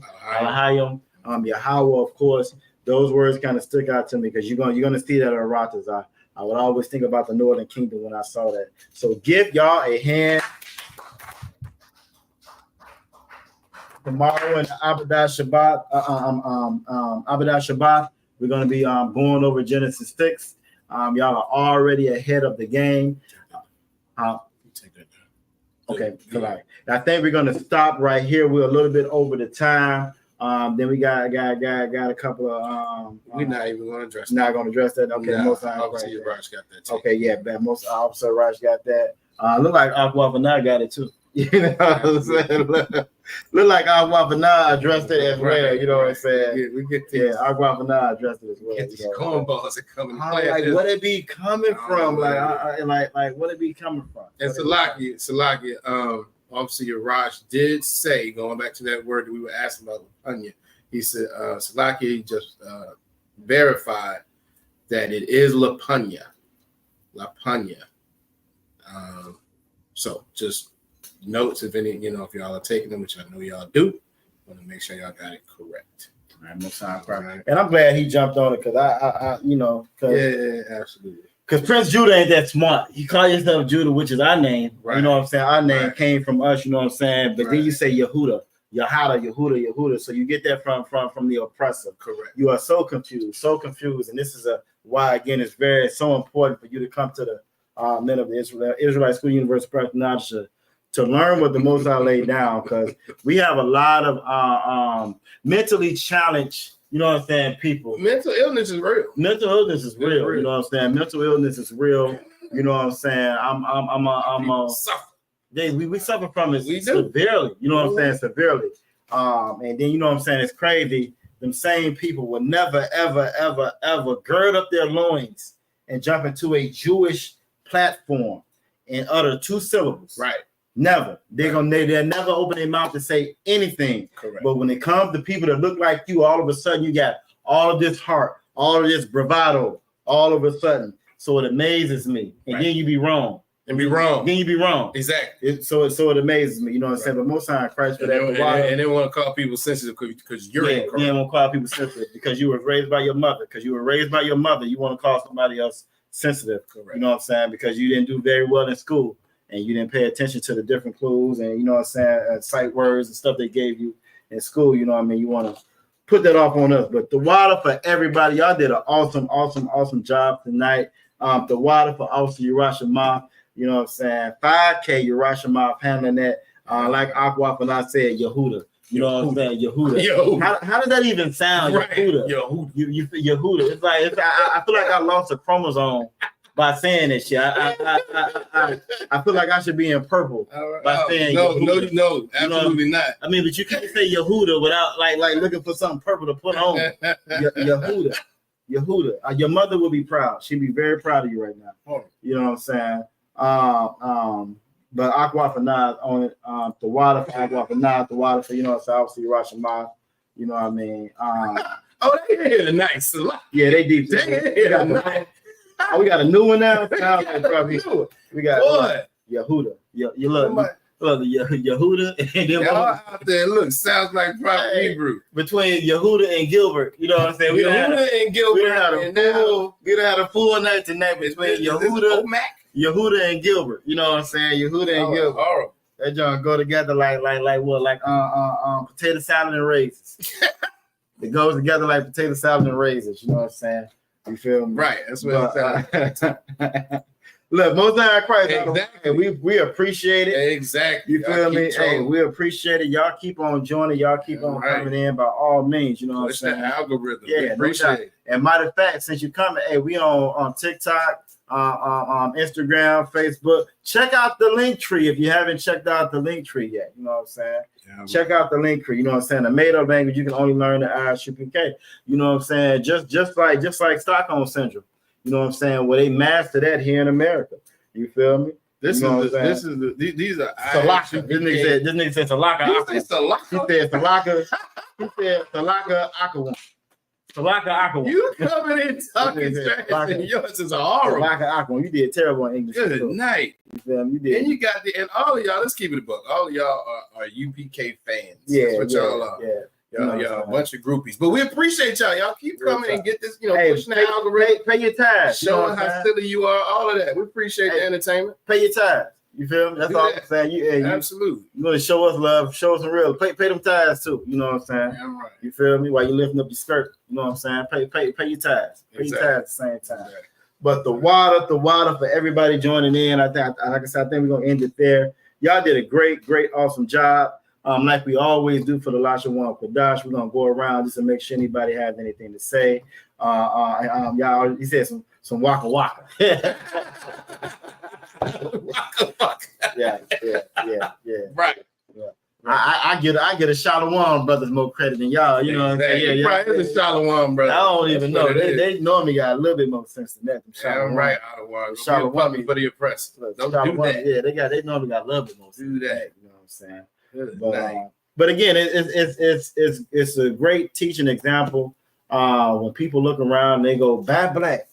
Yahweh, of course. Those words kind of stuck out to me because you're gonna see that Arataza. I would always think about the Northern Kingdom when I saw that. So give y'all a hand. Tomorrow in Abadah Shabbat, we're going to be going over Genesis 6. Y'all are already ahead of the game. Okay, right. I think we're going to stop right here. We're a little bit over the time. Then we got a couple of.
We're not even going to address that.
Not going to address that. Okay, most
obviously Raj got that too.
Okay, yeah, most Officer Raj got that. Look like Aqua Vanah got it too. You know what I'm saying? Look like Aqua Vanah addressed it as well. You know what I'm saying?
Yeah, we get these.
Yeah, Aqua Vanah addressed it as well.
Get these cornballs that come in
like, what it be coming from? Like, what it be coming from?
And Salakia, obviously, Raj did say, going back to that word that we were asking about Lapanya, he said, Salakia just verified that it is Lapanya. So just notes, if any, if y'all are taking them, which I know y'all do, want to make sure y'all got it correct.
All right, most time, and I'm glad he jumped on it because
yeah, absolutely.
Because Prince Judah ain't that smart. You call yourself Judah, which is our name. Right. You know what I'm saying? Our name came from us, you know what I'm saying? But then you say Yehuda, Yehuda. So you get that from the oppressor. Correct. You are so confused. And this is why, again, it's so important for you to come to the men of the Israelite School University of knowledge to learn what the Most High laid down, because we have a lot of mentally challenged, you know what I'm saying, people.
Mental illness is real.
You know what I'm saying? Mental illness is real. You know what I'm saying? We suffer from it severely. You know what I'm saying? Severely. And then you know what I'm saying? It's crazy. Them same people will never, ever, ever, ever gird up their loins and jump into a Jewish platform and utter 2 syllables.
Right.
Never. They'll never open their mouth to say anything. Correct. But when it comes to people that look like you, all of a sudden you got all of this heart, all of this bravado, all of a sudden. So it amazes me. And then you be wrong.
Then you be wrong.
Exactly. So it amazes me. You know what I'm saying? But most time Christ for that.
And they want to call people sensitive because you're incorrect.
Yeah, want to call people sensitive because you were raised by your mother. You want to call somebody else sensitive. Correct. You know what I'm saying? Because you didn't do very well in school. And you didn't pay attention to the different clues and, you know what I'm saying, sight words and stuff they gave you in school. You know what I mean? You want to put that off on us. But the water for everybody, y'all did an awesome job tonight. The water for Officer Yerushalayim, you know what I'm saying? 5K Yerushalayim handling that. Like Aqua and I said, Yehuda. You know what I'm saying? Yehuda. How does that even sound? Right. Yehuda. Yehuda. It's like I feel like I lost a chromosome by saying this shit. I feel like I should be in purple by saying
Yehuda. No, absolutely not.
I mean, but you can't say Yehuda without like looking for something purple to put on. Yehuda. Your mother will be proud. She'd be very proud of you right now. You know what I'm saying? But Aqua for now on it. The water for Aqua for now. The water for obviously Lashawan. You know what I mean?
Oh, they here tonight.
Yeah, they deep.
They here tonight.
We got a new one now. We got
Boy.
Yehuda. You look Yehuda and then
y'all out there look sounds like proper Hebrew
between Yehuda and Gilbert. You know what I'm saying?
Yehuda and Gilbert.
We done had a full night tonight between Yehuda and Gilbert. You know what I'm saying? Yehuda and Gilbert.
Horrible.
That joint go together like what? Like potato salad and raisins. It goes together like potato salad and raisins. You know what I'm saying? You feel me?
Right. That's what I'm saying.
Look, Most High Christ,
exactly.
we appreciate it.
Exactly.
You feel me? Hey, we appreciate it. Y'all keep on joining. Y'all keep on coming in by all means. You know what I'm saying?
The algorithm.
Yeah,
we appreciate it.
And matter of fact, since you're coming, hey, we on TikTok, Instagram, Facebook. Check out the link tree if you haven't checked out the link tree yet. You know what I'm saying? Yeah, check out the link tree. You know what I'm saying? The made-up language you can only learn the ISUPK. You know what I'm saying? Just like Stockholm Syndrome. You know what I'm saying? Well, they mastered that here in America. You feel me?
These are
Salaka. This nigga said Salaka.
He said
Salaka. He said Salaka Akawan. Salaka Akawan.
You coming in talking trash and yours is horrible.
Salaka Akawan. You did terrible in English.
Good night.
You feel me? You did.
And you got and all of y'all, let's keep it a buck. All of y'all are UPK fans.
Yeah.
That's what y'all are.
Yeah.
Y'all a bunch of groupies. But we appreciate y'all. Y'all keep coming and get this, pushing the algorithm.
Pay your tithes.
Showing how silly you are, all of that. We appreciate the entertainment.
Pay your tithes. You feel me? That's all I'm saying.
Absolutely.
You're going to show us love, show us some real. Pay them tithes too. You know what I'm saying?
Yeah, right.
You feel me? While you lifting up your skirt. You know what I'm saying? Pay your tithes. Pay your tithes at the same time. Exactly. But the water for everybody joining in. I think, like I said, I think we're going to end it there. Y'all did a great, awesome job. Like we always do for the Lashawan Qadash, we're gonna go around just to make sure anybody has anything to say. Y'all, he said some waka waka.
Waka waka.
Yeah.
Right.
Yeah. I get a Shalom brothers more credit than y'all. You know what I'm saying? Yeah.
Right, it's a Shalom brother.
I don't even know. They normally got a little bit more sense than that.
I'm right, Shalom for the oppressed. Don't do that.
Yeah, they normally got a little bit more sense.
Do that.
You know what I'm saying? But again, it's a great teaching example. When people look around, they go bad black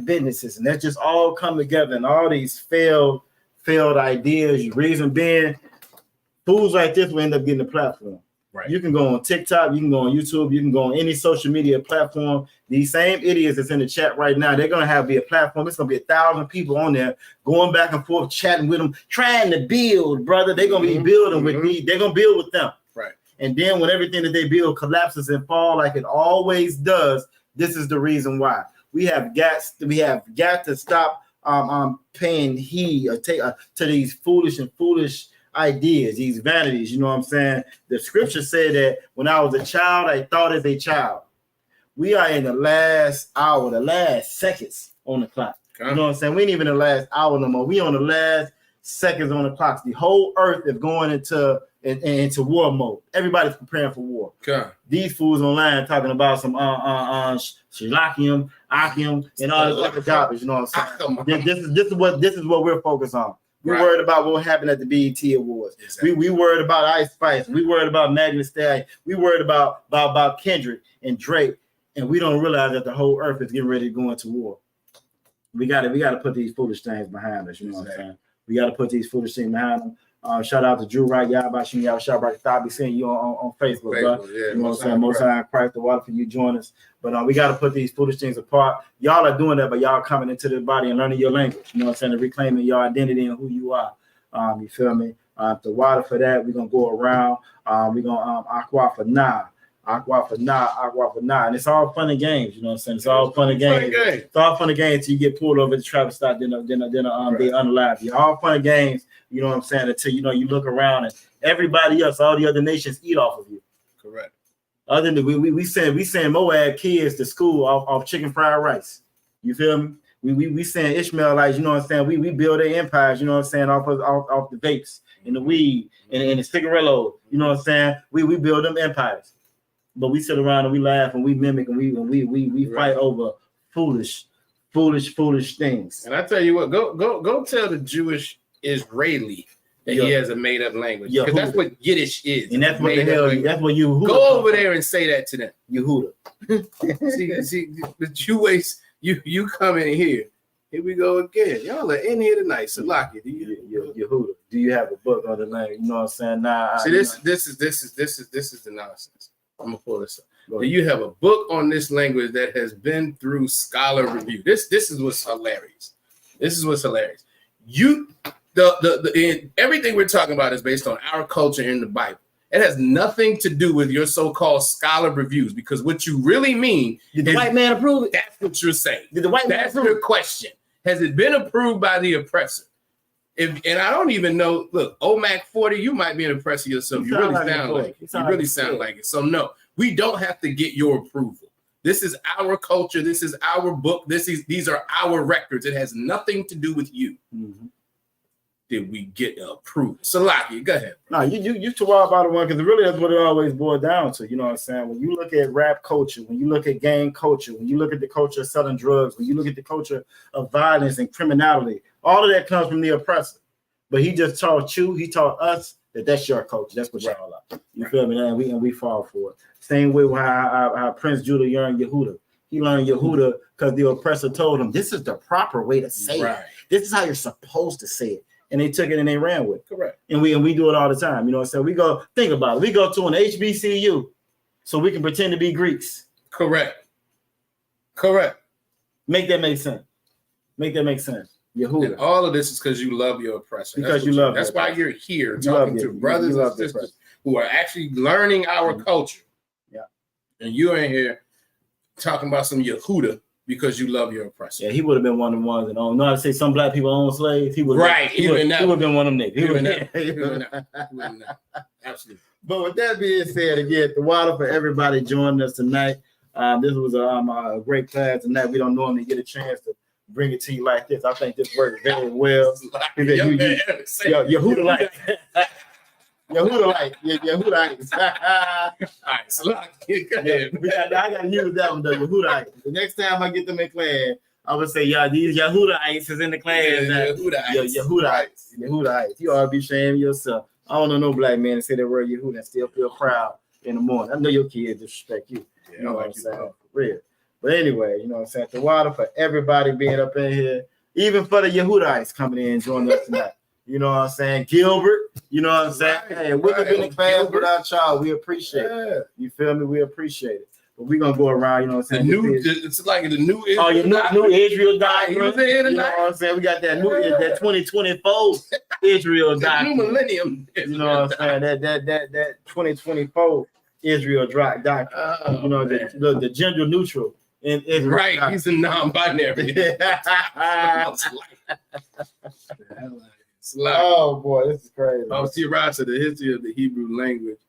businesses, and that just all come together, and all these failed ideas. Reason being, fools like this will end up getting a platform. Right. You can go on TikTok, you can go on YouTube, you can go on any social media platform. These same idiots that's in the chat right now, they're gonna be a platform. It's gonna be 1,000 people on there going back and forth, chatting with them, trying to build, brother. They're gonna be building with me. They're gonna build with them.
Right.
And then when everything that they build collapses and fall like it always does, this is the reason why we have got to stop paying heed to these foolish ideas, these vanities. You know what I'm saying? The scripture said that when I was a child, I thought as a child. We are in the last hour, the last seconds on the clock. Okay. You know what I'm saying? We ain't even in the last hour no more. We on the last seconds on the clock. The whole earth is going into war mode. Everybody's preparing for war. Okay. These fools online talking about some Shilakium, Akium, and all this other garbage. You know what I'm saying? This is what we're focused on. We worried about what happened at the BET Awards. Exactly. We worried about Ice Spice. We worried about Megan Thee Stallion. We worried about Kendrick and Drake, and we don't realize that the whole earth is getting ready to go into war. We got to put these foolish things behind us. You know what I'm saying? We got to put these foolish things behind them. Shout out to Drew Wright, Yabashim Yabashim. I'll be seeing you on Facebook, bro.
Yeah,
you know what I'm saying? Most High Christ, the water for you join us. But we got to put these foolish things apart. Y'all are doing that, but y'all coming into the body and learning your language. You know what I'm saying? And reclaiming your identity and who you are. You feel me? The water for that, we're gonna go around. We're gonna Aqua for nah. And it's all fun and games, you know what I'm saying? It's all fun and games. It's all fun and games till you get pulled over at the traffic stop, then they unalive you. All fun and games, you know what I'm saying, until you look around and everybody else, all the other nations eat off of you.
Correct.
Other than we send Moab kids to school off chicken fried rice. You feel me? We send Ishmaelites, you know what I'm saying? We build their empires, you know what I'm saying, off the vapes and the weed and the cigarillo, you know what I'm saying? We build them empires. But we sit around and we laugh and we mimic and we fight over foolish things.
And I tell you what, go tell the Jewish Israeli that he has a made up language.
Yeah,
because that's what Yiddish is.
And that's what the hell. That's what you
go over there and say that to them.
Yehuda.
see, but you come in here. Here we go again. Y'all are in here tonight. Salaki,
Yehuda. Do you have a book on the name? You know what I'm saying? Nah.
See, this is the nonsense. I'm gonna pull this up. Do you have a book on this language that has been through scholar review? This is what's hilarious. This is what's hilarious. Everything we're talking about is based on our culture in the Bible. It has nothing to do with your so-called scholar reviews, because what you really mean
did the white man approve it?
That's what you're saying.
Did the white man approve it?
That's your question. Has it been approved by the oppressor? And I don't even know. Look, OMAC 40, you might be an oppressor yourself. You really sound like it. You really sound like it. So no, we don't have to get your approval. This is our culture. This is our book. These are our records. It has nothing to do with you.
Mm-hmm.
Did we get approved? Salaki, go ahead.
No, you to wild about the one, because really that's what it always boils down to. You know what I'm saying? When you look at rap culture, when you look at gang culture, when you look at the culture of selling drugs, when you look at the culture of violence and criminality, all of that comes from the oppressor. But he just taught you, he taught us that that's your culture. That's what y'all are. You feel me? And we fall for it. Same way with how Prince Judah learned Yehuda. He learned Yehuda because the oppressor told him, this is the proper way to say it. This is how you're supposed to say it. And they took it and they ran with it.
Correct.
And we do it all the time. You know what I'm saying? We go, think about it. We go to an HBCU so we can pretend to be Greeks.
Correct.
Make that make sense. Yehuda.
And all of this is because you love your oppressor.
Because you love.
That's why you're here talking to brothers and sisters who are actually learning our culture.
Yeah.
And you're in here talking about some Yehuda because you love your oppressor.
Yeah, he would have been one of the ones that own. How to say some black people own slaves. He would.
Right.
He would have been one of them niggas.
He would have. Absolutely.
But with that being said, again, the water for everybody joining us tonight. This was a great class tonight. We don't normally get a chance to bring it to you like this. I think this worked very well. Yehuda like. Yehuda. All
right, so go ahead.
I gotta use that one though. Yehuda. The next time I get them in class, I would say, these Yehuda is in the class. Yehuda. You ought to be ashamed of yourself. I don't know no black man to say that word Yehuda and still feel proud in the morning. I know your kids disrespect you. You know what I'm saying? For real. But anyway, you know what I'm saying? The water for everybody being up in here, even for the Yehudites coming in and joining us tonight. You know what I'm saying? Gilbert, you know what I'm saying? Hey, we have been in class without y'all. We appreciate it. You feel me? We appreciate it. But we're going to go around, you know what I'm saying?
It's like the new Israel.
Oh, your new Israel diagram.
You know
what I'm saying? We got that 2024 Israel diagram.
New millennium.
You know what I'm saying? That 2024 Israel document. You know, the gender neutral.
Right. Document. He's a non-binary.
Oh boy, this is crazy.
I was right to the history of the Hebrew language.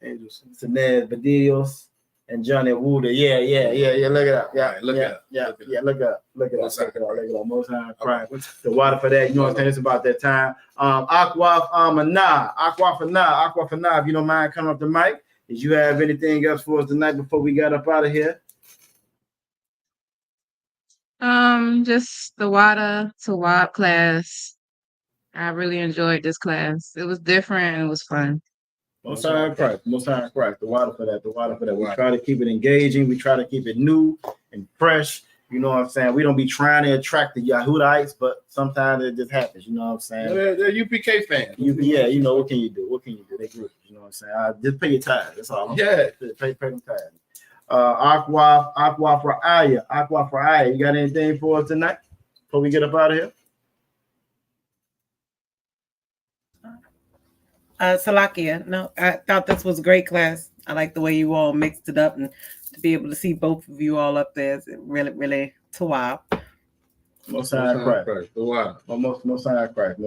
Angels.
Sanez Badillos and Johnny Wooder. Yeah. Look it up. Look it up. Most High Christ. The water for that. You know what I'm saying? It's about that time. Aqua for now. If you don't mind coming up the mic. Did you have anything else for us tonight before we got up out of here?
Just the water to WAP class. I really enjoyed this class. It was different and it was fun.
Most High Christ. The water for that. We try to keep it engaging. We try to keep it new and fresh. You know what I'm saying? We don't be trying to attract the Yahudites, but sometimes it just happens. You know what I'm saying?
They're UPK fans.
Yeah, you know, what can you do? They group. You know what I'm saying? Just pay your tithe. That's all.
Yeah.
Pay them tithe. Aqua for Aya. You got anything for us tonight before we get up out of here?
Salakia, no, I thought this was a great class. I like the way you all mixed it up, and to be able to see both of you all up there is really tawab.
Most High Christ.
Wow.
Most High Christ.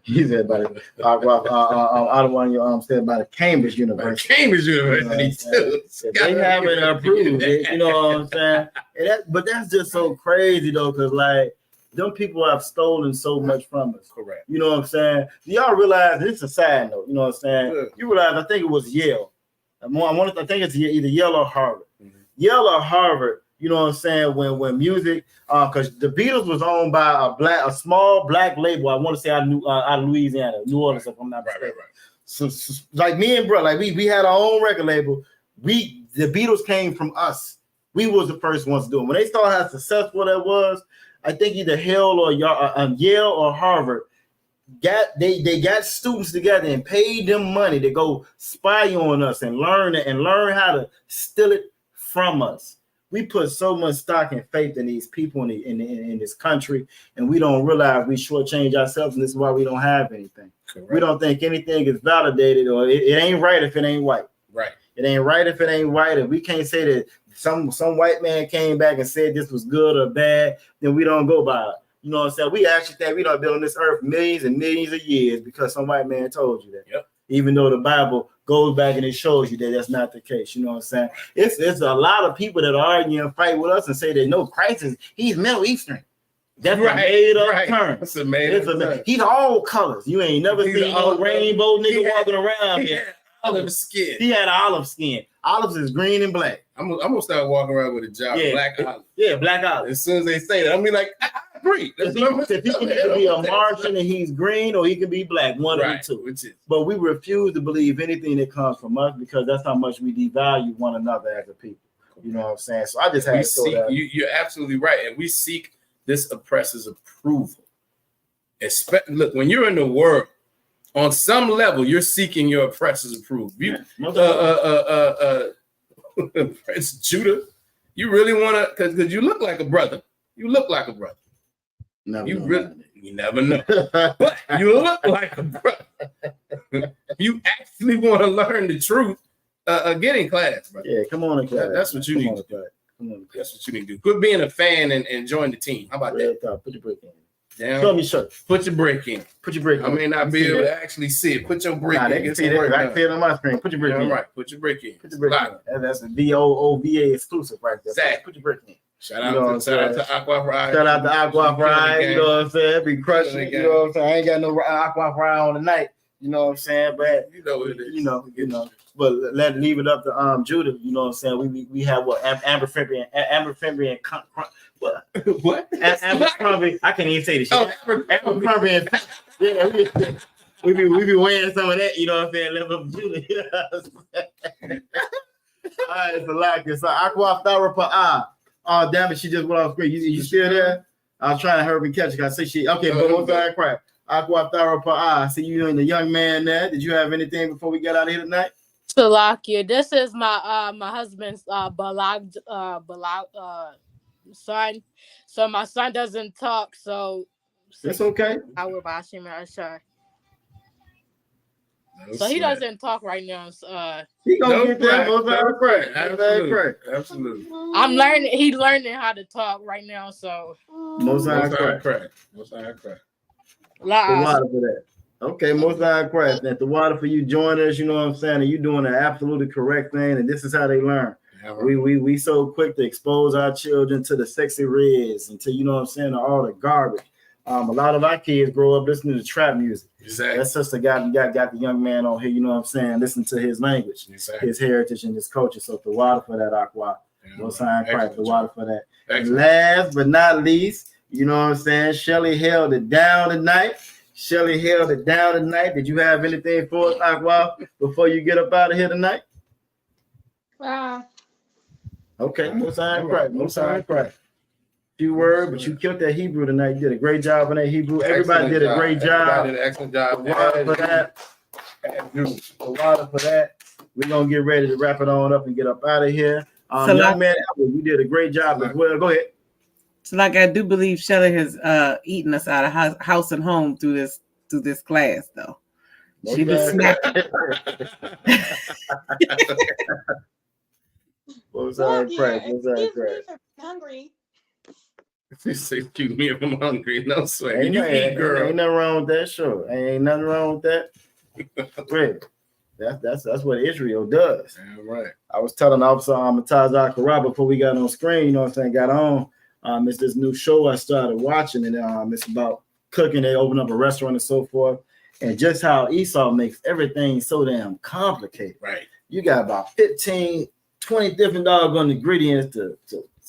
He said about it. I don't want you said about the Cambridge University.
Too.
They haven't approved it. You know what I'm saying? But that's just so crazy though, because like them people have stolen so much from us.
Correct.
You know what I'm saying? Do y'all realize this is a side note? You know what I'm saying? Yeah. You realize I think it was Yale. I think it's either Yale or Harvard. Mm-hmm. Yale or Harvard You know what I'm saying? When music, because the Beatles was owned by a small black label. I want to say out of Louisiana, New Orleans, if I'm not mistaken. Right. So like me and bro, like we had our own record label. The Beatles came from us. We was the first ones to do it. When they started how successful that was, I think either Yale or Harvard they got students together and paid them money to go spy on us and learn how to steal it from us. We put so much stock and faith in these people in this country, and we don't realize we shortchange ourselves, and this is why we don't have anything. Correct. We don't think anything is validated, or it ain't right if it ain't white. Right. It ain't right if it ain't white. If we can't say that some white man came back and said this was good or bad, then we don't go by it. You know what I'm saying? We actually think we don't been on this earth millions and millions of years because some white man told you that. Yep. Even though the Bible goes back and it shows you that that's not the case. You know what I'm saying? It's a lot of people that argue and fight with us and say that no, Christ he's Middle Eastern. That's a made up term. That's a made up term. He's all colors. You ain't never seen no rainbow nigga walking around here. Olive skin. He had olive skin. Olives is green and black.
I'm gonna start walking around with a job. Yeah. Black olive.
Yeah, black olive.
As soon as they say that, I'm be like, I agree.
If he can be a Martian and he's green, or he can be black, one of the two. But we refuse to believe anything that comes from us because that's how much we devalue one another as a people. You know what I'm saying? So I just had to throw that.
You're absolutely right, and we seek this oppressor's approval. Look, when you're in the world, on some level, you're seeking your oppressor's approval. Prince Judah, you really want to, because you look like a brother. You look like a brother. You never know. But you look like a brother. You actually want to learn the truth. Get in class, brother.
Yeah, come on in class.
That's what you need to do. That's what you need to do. Quit being a fan and join the team. How about that?
Put your break in.
Damn.
Show me shirt.
Put your break in.
Put your break in.
I may not be able to actually see it. Put your break in.
They can see it. I can see it on my screen. Put your break in.
Right. Put your break in.
Put your break in. That's a VOOVA exclusive right there.
Exactly.
Put your break in.
Shout out to Aqua Fry.
Shout out to Aqua Fry. You know what I'm saying? Be crushing it. You know what I'm saying? I ain't got no Aqua Fry on tonight. You know what I'm saying? But
you know what it is.
You know. But leave it up to Judah. You know what I'm saying? We have what Amber Fembry and what? Amber Crumbly. I can't even say this shit. Amber Crumbly and yeah, we be wearing some of that. You know what I'm saying? Live up Judah. You know what I'm saying? All right, it's a lot. It's Aqua Flower per eye. Oh damn it! She just went off screen. You still there? I was trying to hurry and catch it. I say she okay, but what's that crap? Aqua Flower per eye. See you and the young man there. Did you have anything before we get out of here tonight?
Salakia, this is my my husband's Balag son. So my son doesn't talk, so
it's okay.
I will bash him at sure. So he doesn't talk right now.
He gonna get that.
Absolutely.
I'm learning. He's learning how to talk right now. So
most high crack. The water for that. Okay, most high crack. The water for you joining us. You know what I'm saying? And you doing the absolutely correct thing. And this is how they learn. Yeah, right. We so quick to expose our children to the sexy reds and to, you know what I'm saying, all the garbage. A lot of our kids grow up listening to trap music.
Exactly.
That's just got the young man on here, you know what I'm saying, listen to his language, his heritage, and his culture. So the water for that, Aqua. Most high crack, the water for that. And last but not least, you know what I'm saying, Shelly held it down tonight. Did you have anything for us, Aqua, before you get up out of here tonight? Okay, most high crack. Few words, but you killed that Hebrew tonight. You did a great job on that Hebrew. Everybody did a great job.
Everybody did an excellent job.
The water for that. We're gonna get ready to wrap it on up and get up out of here. Young man, you did a great job as well. Go ahead.
So, like, I do believe Shelly has eaten us out of house and home through this class, though. She was smacking.
What's that?
Hungry.
She said, "Excuse me if I'm hungry." No sweat.
Ain't nothing wrong with that. Sure, ain't nothing wrong with that. Great. That's what Israel does.
Yeah, right.
I was telling Officer Mataz Akara before we got on screen. You know what I'm saying? Got on. It's this new show I started watching, and it's about cooking. They open up a restaurant and so forth, and just how Esau makes everything so damn complicated.
Right.
You got about 15, 20 different doggone ingredients to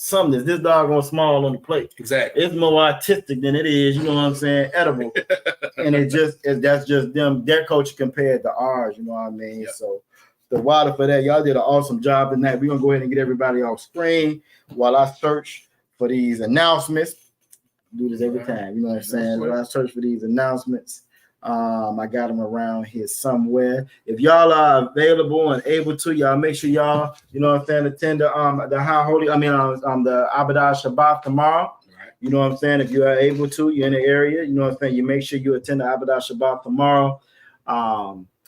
something. This doggone small on the plate.
Exactly.
It's more artistic than it is, you know what I'm saying, edible. And that's just them, their culture compared to ours, you know what I mean?
Yep.
So the water for that, y'all did an awesome job tonight. We're gonna go ahead and get everybody off screen while I search for these announcements. Do this every time, you know what I'm saying? While I search for these announcements. I got them around here somewhere. If y'all are available and able to, y'all make sure y'all, you know what I'm saying, attend the high holy, the Abada Shabbat tomorrow.
Right.
You know what I'm saying? If you are able to, you're in the area, you know what I'm saying, you make sure you attend the Abada Shabbat tomorrow.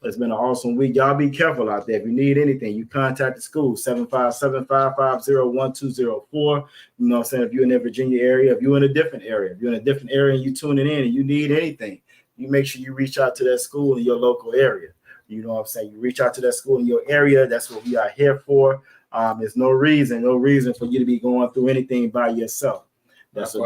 It's been an awesome week. Y'all be careful out there. If you need anything, you contact the school, 757-550-1204. You know what I'm saying? If you're in the Virginia area, if you're in a different area, and you tuning in and you need anything, you make sure you reach out to that school in your local area. You know what I'm saying? You reach out to that school in your area. That's what we are here for. There's no reason for you to be going through anything by yourself. That's it.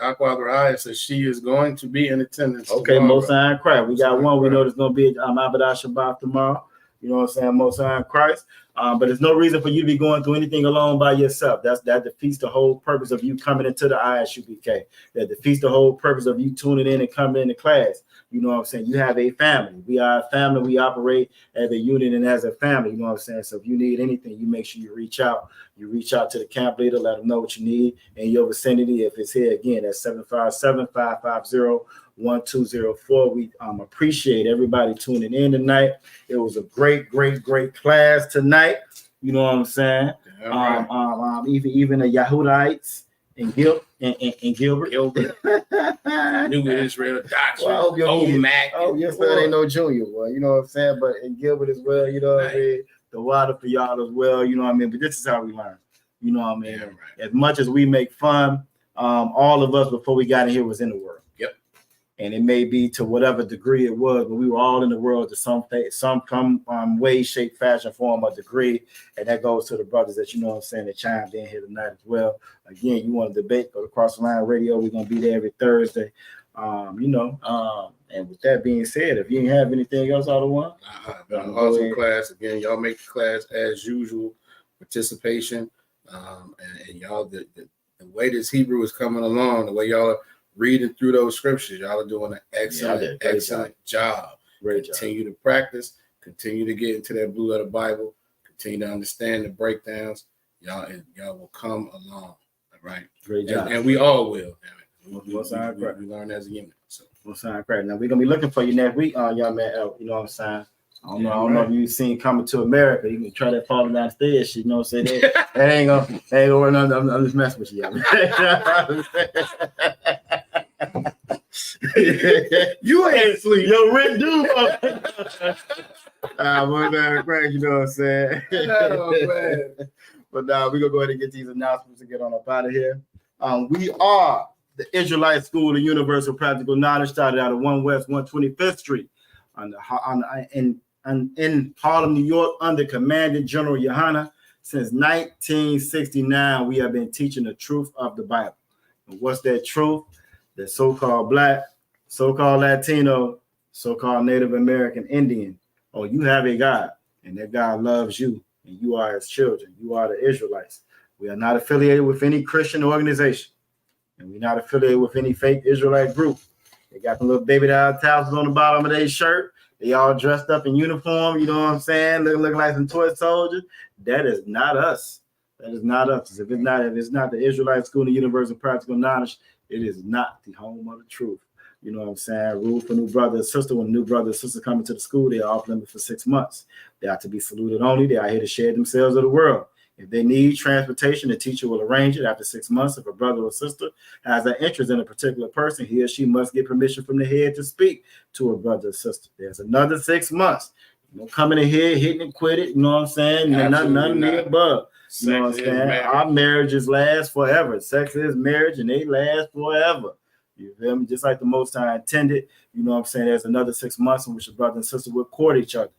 Aqua says she is going to be in attendance.
Okay, Most High Christ. We got one. We know there's going to be Abada Shabbat tomorrow. You know what I'm saying? Most High Christ. But there's no reason for you to be going through anything alone by yourself. That defeats the whole purpose of you coming into the ISUPK. That defeats the whole purpose of you tuning in and coming into class. You know what I'm saying? You have a family. We are a family. We operate as a unit and as a family. You know what I'm saying? So if you need anything, you make sure you reach out. You reach out to the camp leader, let them know what you need in your vicinity. If it's here, again, that's 757-550-1204. We appreciate everybody tuning in tonight. It was a great class tonight. You know what I'm saying?
Yeah, right.
Even the Yahudites and Gilbert.
New Israel Doctrine.
Well,
Mac.
Oh, yes, sir. Ain't no junior, boy. You know what I'm saying? But in Gilbert as well, you know what I mean? The water for y'all as well, you know what I mean? But this is how we learn. You know what I mean?
Yeah, right.
As much as we make fun, all of us before we got in here was in the world.
Yep.
And it may be to whatever degree it was, but we were all in the world to some way, shape, fashion, form, or degree. And that goes to the brothers that, you know what I'm saying, that chimed in here tonight as well. Again, you want to debate, go to Cross the Line Radio. We're going to be there every Thursday. And with that being said, if you didn't have anything else out of one,
awesome class. Again, y'all make the class as usual, participation. And y'all, the way this Hebrew is coming along, the way y'all are reading through those scriptures, y'all are doing an excellent job. Continue to practice, continue to get into that blue letter Bible, continue to understand the breakdowns. Y'all will come along. All right.
Great job.
And we all will. We learn as a unit. So
Most High Christ. Now we're gonna be looking for you next week, young man. You know what I'm saying? I don't know if you've seen Coming to America. You can try that falling downstairs shit. You know what I'm saying? That ain't gonna work. I'm just messing with you. You ain't asleep. Yo, Rick do. Most High Christ. You know what I'm saying?
Oh, man.
But we're gonna go ahead and get these announcements and get on up out of here. We are the Israelite School of Universal Practical Knowledge, started out of 1 West 125th Street in Harlem, New York, under Commandant General Yohana. Since 1969, we have been teaching the truth of the Bible. And what's that truth? The so-called Black, so-called Latino, so-called Native American Indian. Oh, you have a God, and that God loves you, and you are his children. You are the Israelites. We are not affiliated with any Christian organization, and we're not affiliated with any fake Israelite group. They got the little baby doll tassels on the bottom of their shirt. They all dressed up in uniform, you know what I'm saying? Looking like some toy soldiers. That is not us. That is not us. If it's not the Israelite School of Universal Practical Knowledge, it is not the home of the truth. You know what I'm saying? Rule for new brother and sister. When new brother and sister come into the school, they are off limits for 6 months. They are to be saluted only. They are here to share themselves of the world. If they need transportation, the teacher will arrange it after 6 months. If a brother or sister has an interest in a particular person, he or she must get permission from the head to speak to a brother or sister. There's another 6 months. You know, coming in here, hitting and quit it, you know what I'm saying? Nothing near above. You know what I'm saying? Our marriages last forever. Sex is marriage, and they last forever. You feel me? Just like the Most High intended, you know what I'm saying? There's another 6 months in which the brother and sister will court each other.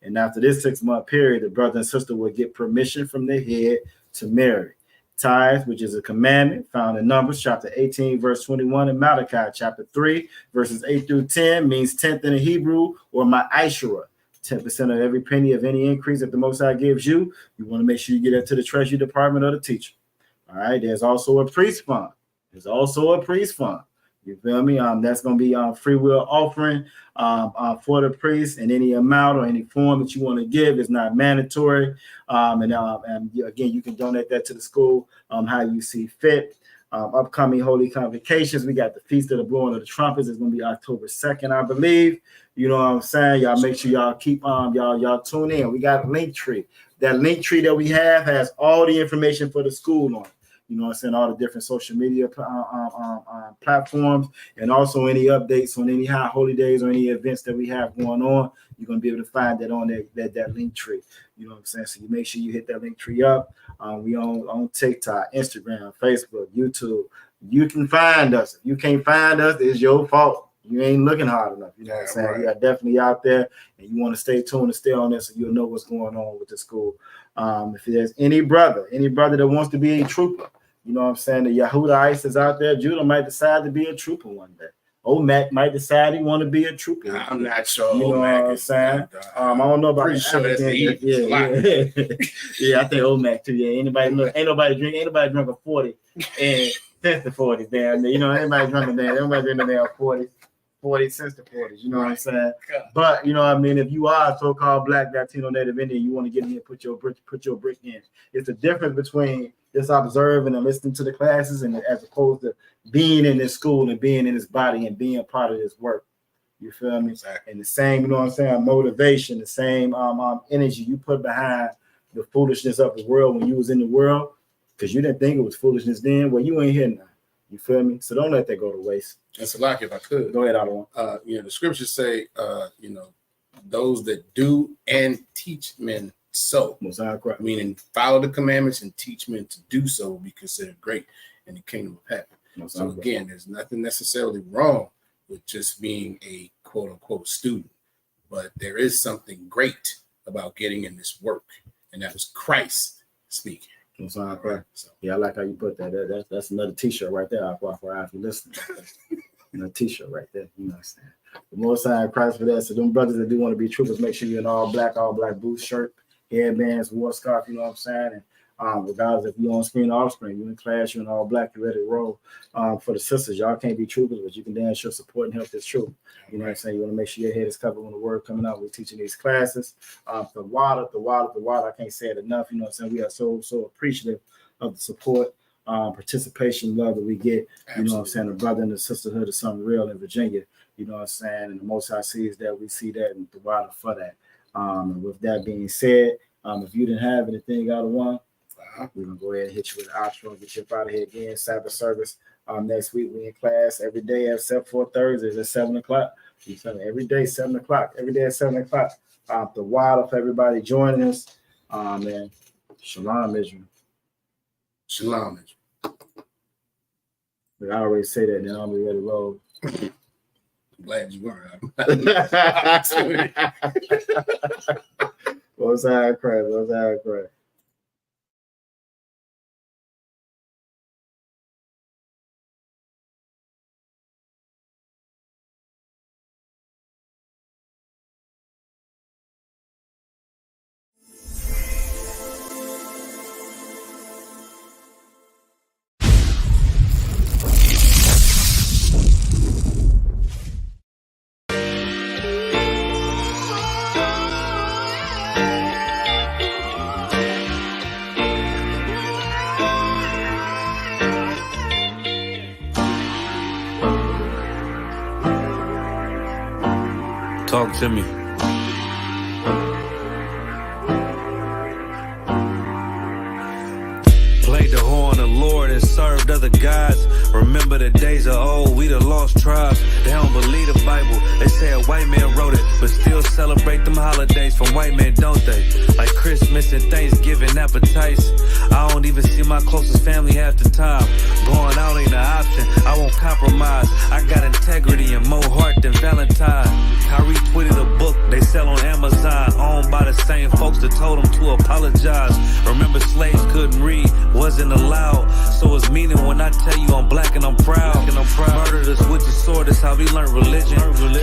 And after this 6 month period, the brother and sister will get permission from the head to marry. Tithe, which is a commandment found in Numbers chapter 18, verse 21, and Malachi chapter 3, verses 8 through 10, means tenth in the Hebrew, or ma'ashura. 10% of every penny of any increase that the Most High gives you, you want to make sure you get that to the Treasury Department or the teacher. All right. There's also a priest fund. You feel me? That's going to be free will offering for the priest, and any amount or any form that you want to give is not mandatory. Again, you can donate that to the school how you see fit. Upcoming holy convocations, we got the Feast of the Blowing of the Trumpets. It's going to be October 2nd, I believe. You know what I'm saying? Y'all make sure y'all keep y'all tune in. We got a link tree. That link tree that we have has all the information for the school on it. You know what I'm saying? All the different social media platforms, and also any updates on any high holy days or any events that we have going on. You're going to be able to find that on that link tree. You know what I'm saying? So you make sure you hit that link tree up. We on TikTok, Instagram, Facebook, YouTube. You can find us. If you can't find us, it's your fault. You ain't looking hard enough. You know what I'm saying? Right. We are definitely out there, and you want to stay tuned and stay on this so you'll know what's going on with the school. If there's any brother that wants to be a trooper, you know what I'm saying? The Yahuda Ice is out there. Judah might decide to be a trooper one day. Omac might decide he want to be a trooper.
I'm not sure.
You know what I'm saying? I don't know about
pretty sure that's
yeah, I think Omac too. Yeah, ain't nobody drink a 40 and since the 40s. Damn, you know, anybody drinking damn 40 since the 40s. You know what I'm saying? But you know what I mean. If you are a so-called Black Latino Native Indian, you want to get in here, put your brick in. It's the difference between just observing and listening to the classes, and as opposed to being in this school and being in this body and being a part of this work. You feel me? Exactly. And the same, you know what I'm saying, motivation, the same energy you put behind the foolishness of the world when you was in the world, because you didn't think it was foolishness then. Well, you ain't here now. You feel me? So don't let that go to waste.
That's a lot. If I could
go ahead, Otto.
The scriptures say, those that do and teach men so, meaning follow the commandments and teach men to do so, will be considered great in the kingdom of heaven. So again, there's nothing necessarily wrong with just being a quote unquote student, but there is something great about getting in this work, and that was Christ speaking.
Right. So, yeah, I like how you put that. That's another T-shirt right there. If you're listening, another T-shirt right there. You know what I'm saying? The Most High Christ for that. So them brothers that do want to be troopers, make sure you're in all black boots, shirt, headbands, war scarf. You know what I'm saying? And regardless if you're on screen or off screen, you're in class, you're in all black, you're ready to roll. For the sisters, y'all can't be troopers, but you can damn sure support and help this troop. You know what I'm saying? You want to make sure your head is covered when the word coming out. We're teaching these classes. The water. I can't say it enough. You know what I'm saying? We are so appreciative of the support, participation, love that we get. You know what I'm saying? The brother and the sisterhood is something real in Virginia. You know what I'm saying? And the Most High sees that, we see that, and the water for that. And with that being said, if you didn't have anything out of one, we're gonna go ahead and hit you with the outro and get you up out of here again. Sabbath service next week. We in class every day except for Thursdays at 7:00. Every day 7:00. Every day at 7:00. The wild of everybody joining us. Man, shalom, Israel.
Shalom, Israel.
But I already say that. Then I'll be ready to roll.
I'm glad you were.
What's that cry?
Talk to me. Played the horn of Lord and served other gods. Remember the days of old, we the lost tribes. They don't believe the Bible. They say a white man wrote it, but still celebrate them holidays from white men, don't they? Like Christmas and Thanksgiving appetites. I don't even see my closest family half the time. Going out ain't an option, I won't compromise. I got integrity and more heart than Valentine. Kyrie tweeted a book, they say sell on Amazon, owned by the same folks that told them to apologize. Remember, slaves couldn't read, wasn't allowed. So it's meaning when I tell you I'm black and I'm proud. Murdered us with the sword, that's how we learned religion.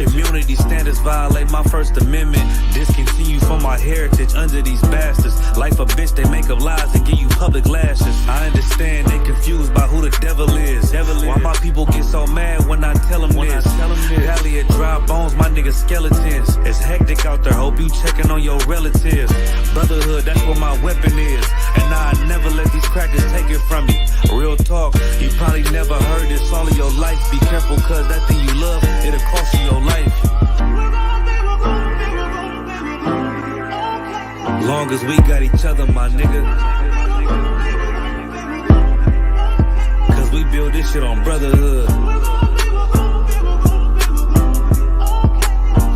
Community standards violate my First Amendment. Discontinue from my heritage under these bastards. Life a bitch, they make up lies and give you public lashes. I understand they confused by who the devil is. Why my people get so mad when I tell them this? Valley of dry bones, my niggas skeletons. It's hectic out there, hope you checking on your relatives. Brotherhood, that's what my weapon is. And I never let these crackers take it from you. Real talk, you probably never heard this all of your life. Be careful, cause that thing you love, it'll cost you your life. Long as we got each other, my nigga. Cause we build this shit on brotherhood.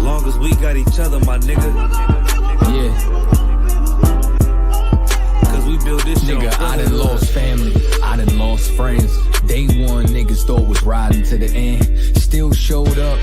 Long as we got each other, my nigga.
Yeah.
Cause we build this shit
Nigga,
on
I
brotherhood.
done lost family, I done lost friends. Day one, niggas thought was riding to the end. Still showed up,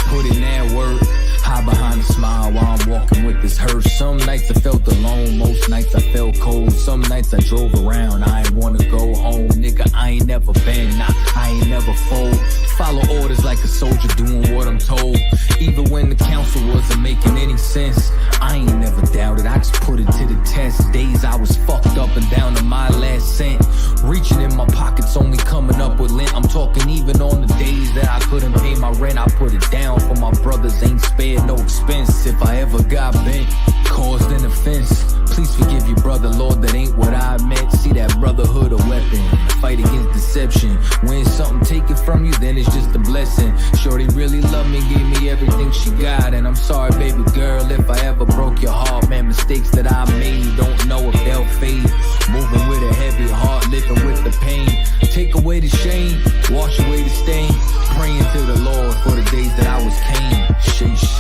put in that work. Hide behind a smile while I'm walking with this hearse. Some nights I felt alone, most nights I felt cold. Some nights I drove around, I ain't wanna go home. Nigga, I ain't never been, nah, I ain't never fold. Follow orders like a soldier doing what I'm told. Even when the council wasn't making any sense, I ain't never doubted, I just put it to the test. Days I was fucked up and down to my last cent. Reaching in my pockets, only coming up with lint. I'm talking even on the days that I couldn't pay my rent. I put it down for my brothers, ain't spared no expense. If I ever got bent, caused an offense, please forgive your brother, Lord, that ain't what I meant. See that brotherhood a weapon, fight against deception. When something taken from you, then it's just a blessing. Shorty really loved me, gave me everything she got. And I'm sorry, baby girl, if I ever broke your heart. Man, mistakes that I made, don't know if they'll fade. Moving with a heavy heart, living with the pain. Take away the shame, wash away the stain. Praying to the Lord for the days that I was Cain. Sheesh.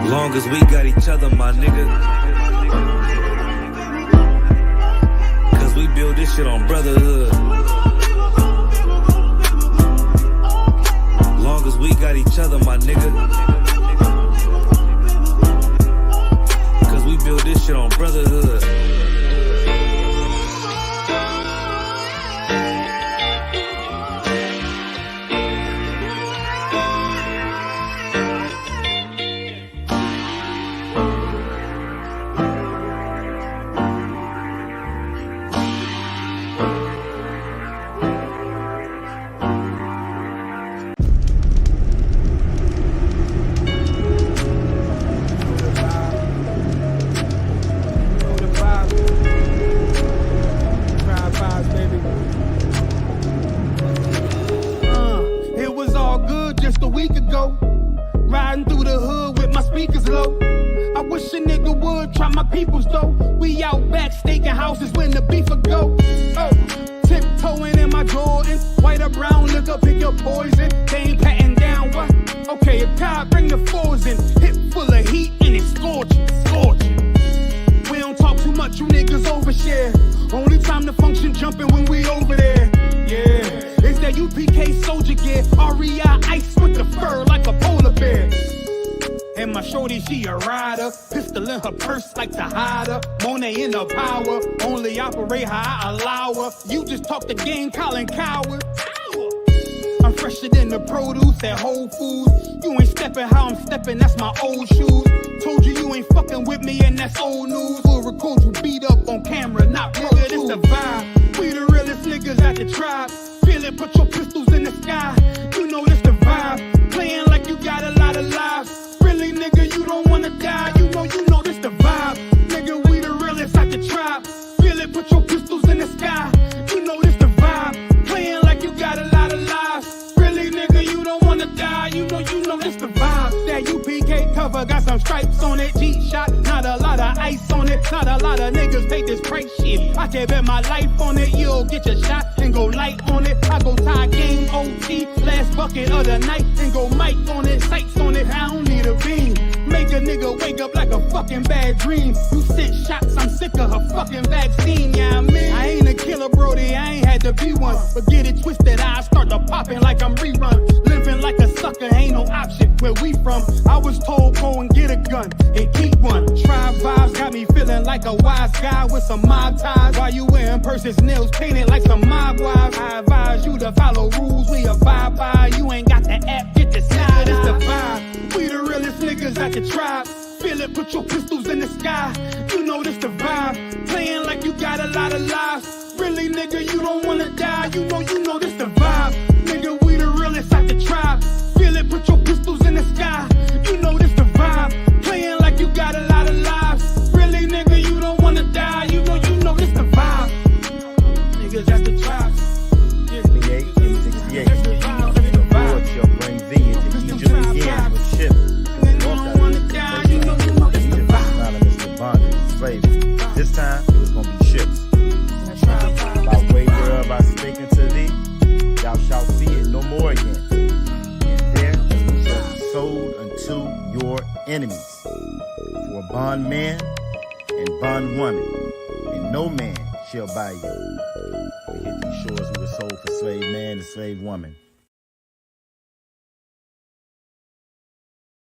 Long as we got each other, my nigga. Cause we build this shit on brotherhood. Long as we got each other, my nigga. Cause we build this shit on brotherhood.
just a week ago. Riding through the hood with my speakers low. I wish a nigga would try my peoples though. We out back staking houses when the beef a go. Oh, tiptoeing in my Jordans. White or brown liquor, pick your poison. They ain't patting down what? Okay, a car, bring the fours in. Hip full of heat and it's scorching, scorching. We don't talk too much, you niggas overshare. Only time to function jumping when we over there. Yeah, it's that UPK soldier gear. REI ice with the fur like a polar bear. And my shorty, she a rider. Pistol in her purse like to hide her. Monet in her power. Only operate how I allow her. You just talk the game, Colin Coward. I'm fresher than the produce at Whole Foods. You ain't stepping how I'm stepping, that's my old shoes. Told you you ain't fucking with me and that's old news. We'll record you beat up on camera, not pro. It's the vibe. We the realest niggas at the tribe. Feel it, put your pistols in the sky. You know this the vibe. Playing like you got a lot of lives. Really, nigga, you don't wanna die. You know this the vibe. Nigga, we the realest at the tribe. Feel it, put your pistols in the sky. You know this the vibe. Playing like you got a lot of lives. Really, nigga, you don't wanna die. You know this the vibe. That UPK cover got some stripes on it. G-shot, not a lot of ice on it. Not a lot of niggas take this price shit. I can bet my life on it. You'll get your shot and go light on it. I go tie game OT, last bucket of the night, and go mic on it, sights on it. I don't need a beam. Make a nigga wake up like a fucking bad dream. You sent shots, I'm sick of her fucking vaccine, yeah, I mean. I ain't a killer, brody, I ain't had to be one. But get it twisted, I start to popping like I'm rerun. Living like a sucker, ain't no option.
where we from. I was told go and get a gun and keep one. Tribe vibes got me feeling like a wise guy with some mob ties. While you wearing purses, nails painted like some mob wives. I advise you to follow rules we abide by. You ain't got the app, get the side. It's the vibe. We the realest niggas at the tribe. Feel it, put your pistols in the sky. You know this the vibe. Playing like you got a lot of lives. Really, nigga, you don't wanna die. You know this the vibe. Nigga, we the realest at the tribe. Feel it, put your pistols in the sky. You know this the vibe. Playing like you got a lot of lives. Really, nigga, you don't wanna die. You know this the vibe. Niggas at the tribe.
68 and 68. The Lord shall bring thee into Egypt again with ships. Slavery. This time it was gonna be ships. By way whereof I spake unto thee, thou shalt see it no more again. And there you shall be sold unto your enemies for a bondman and bondwoman, and no man shall buy you. We hit these shores we were sold for slave man and slave woman.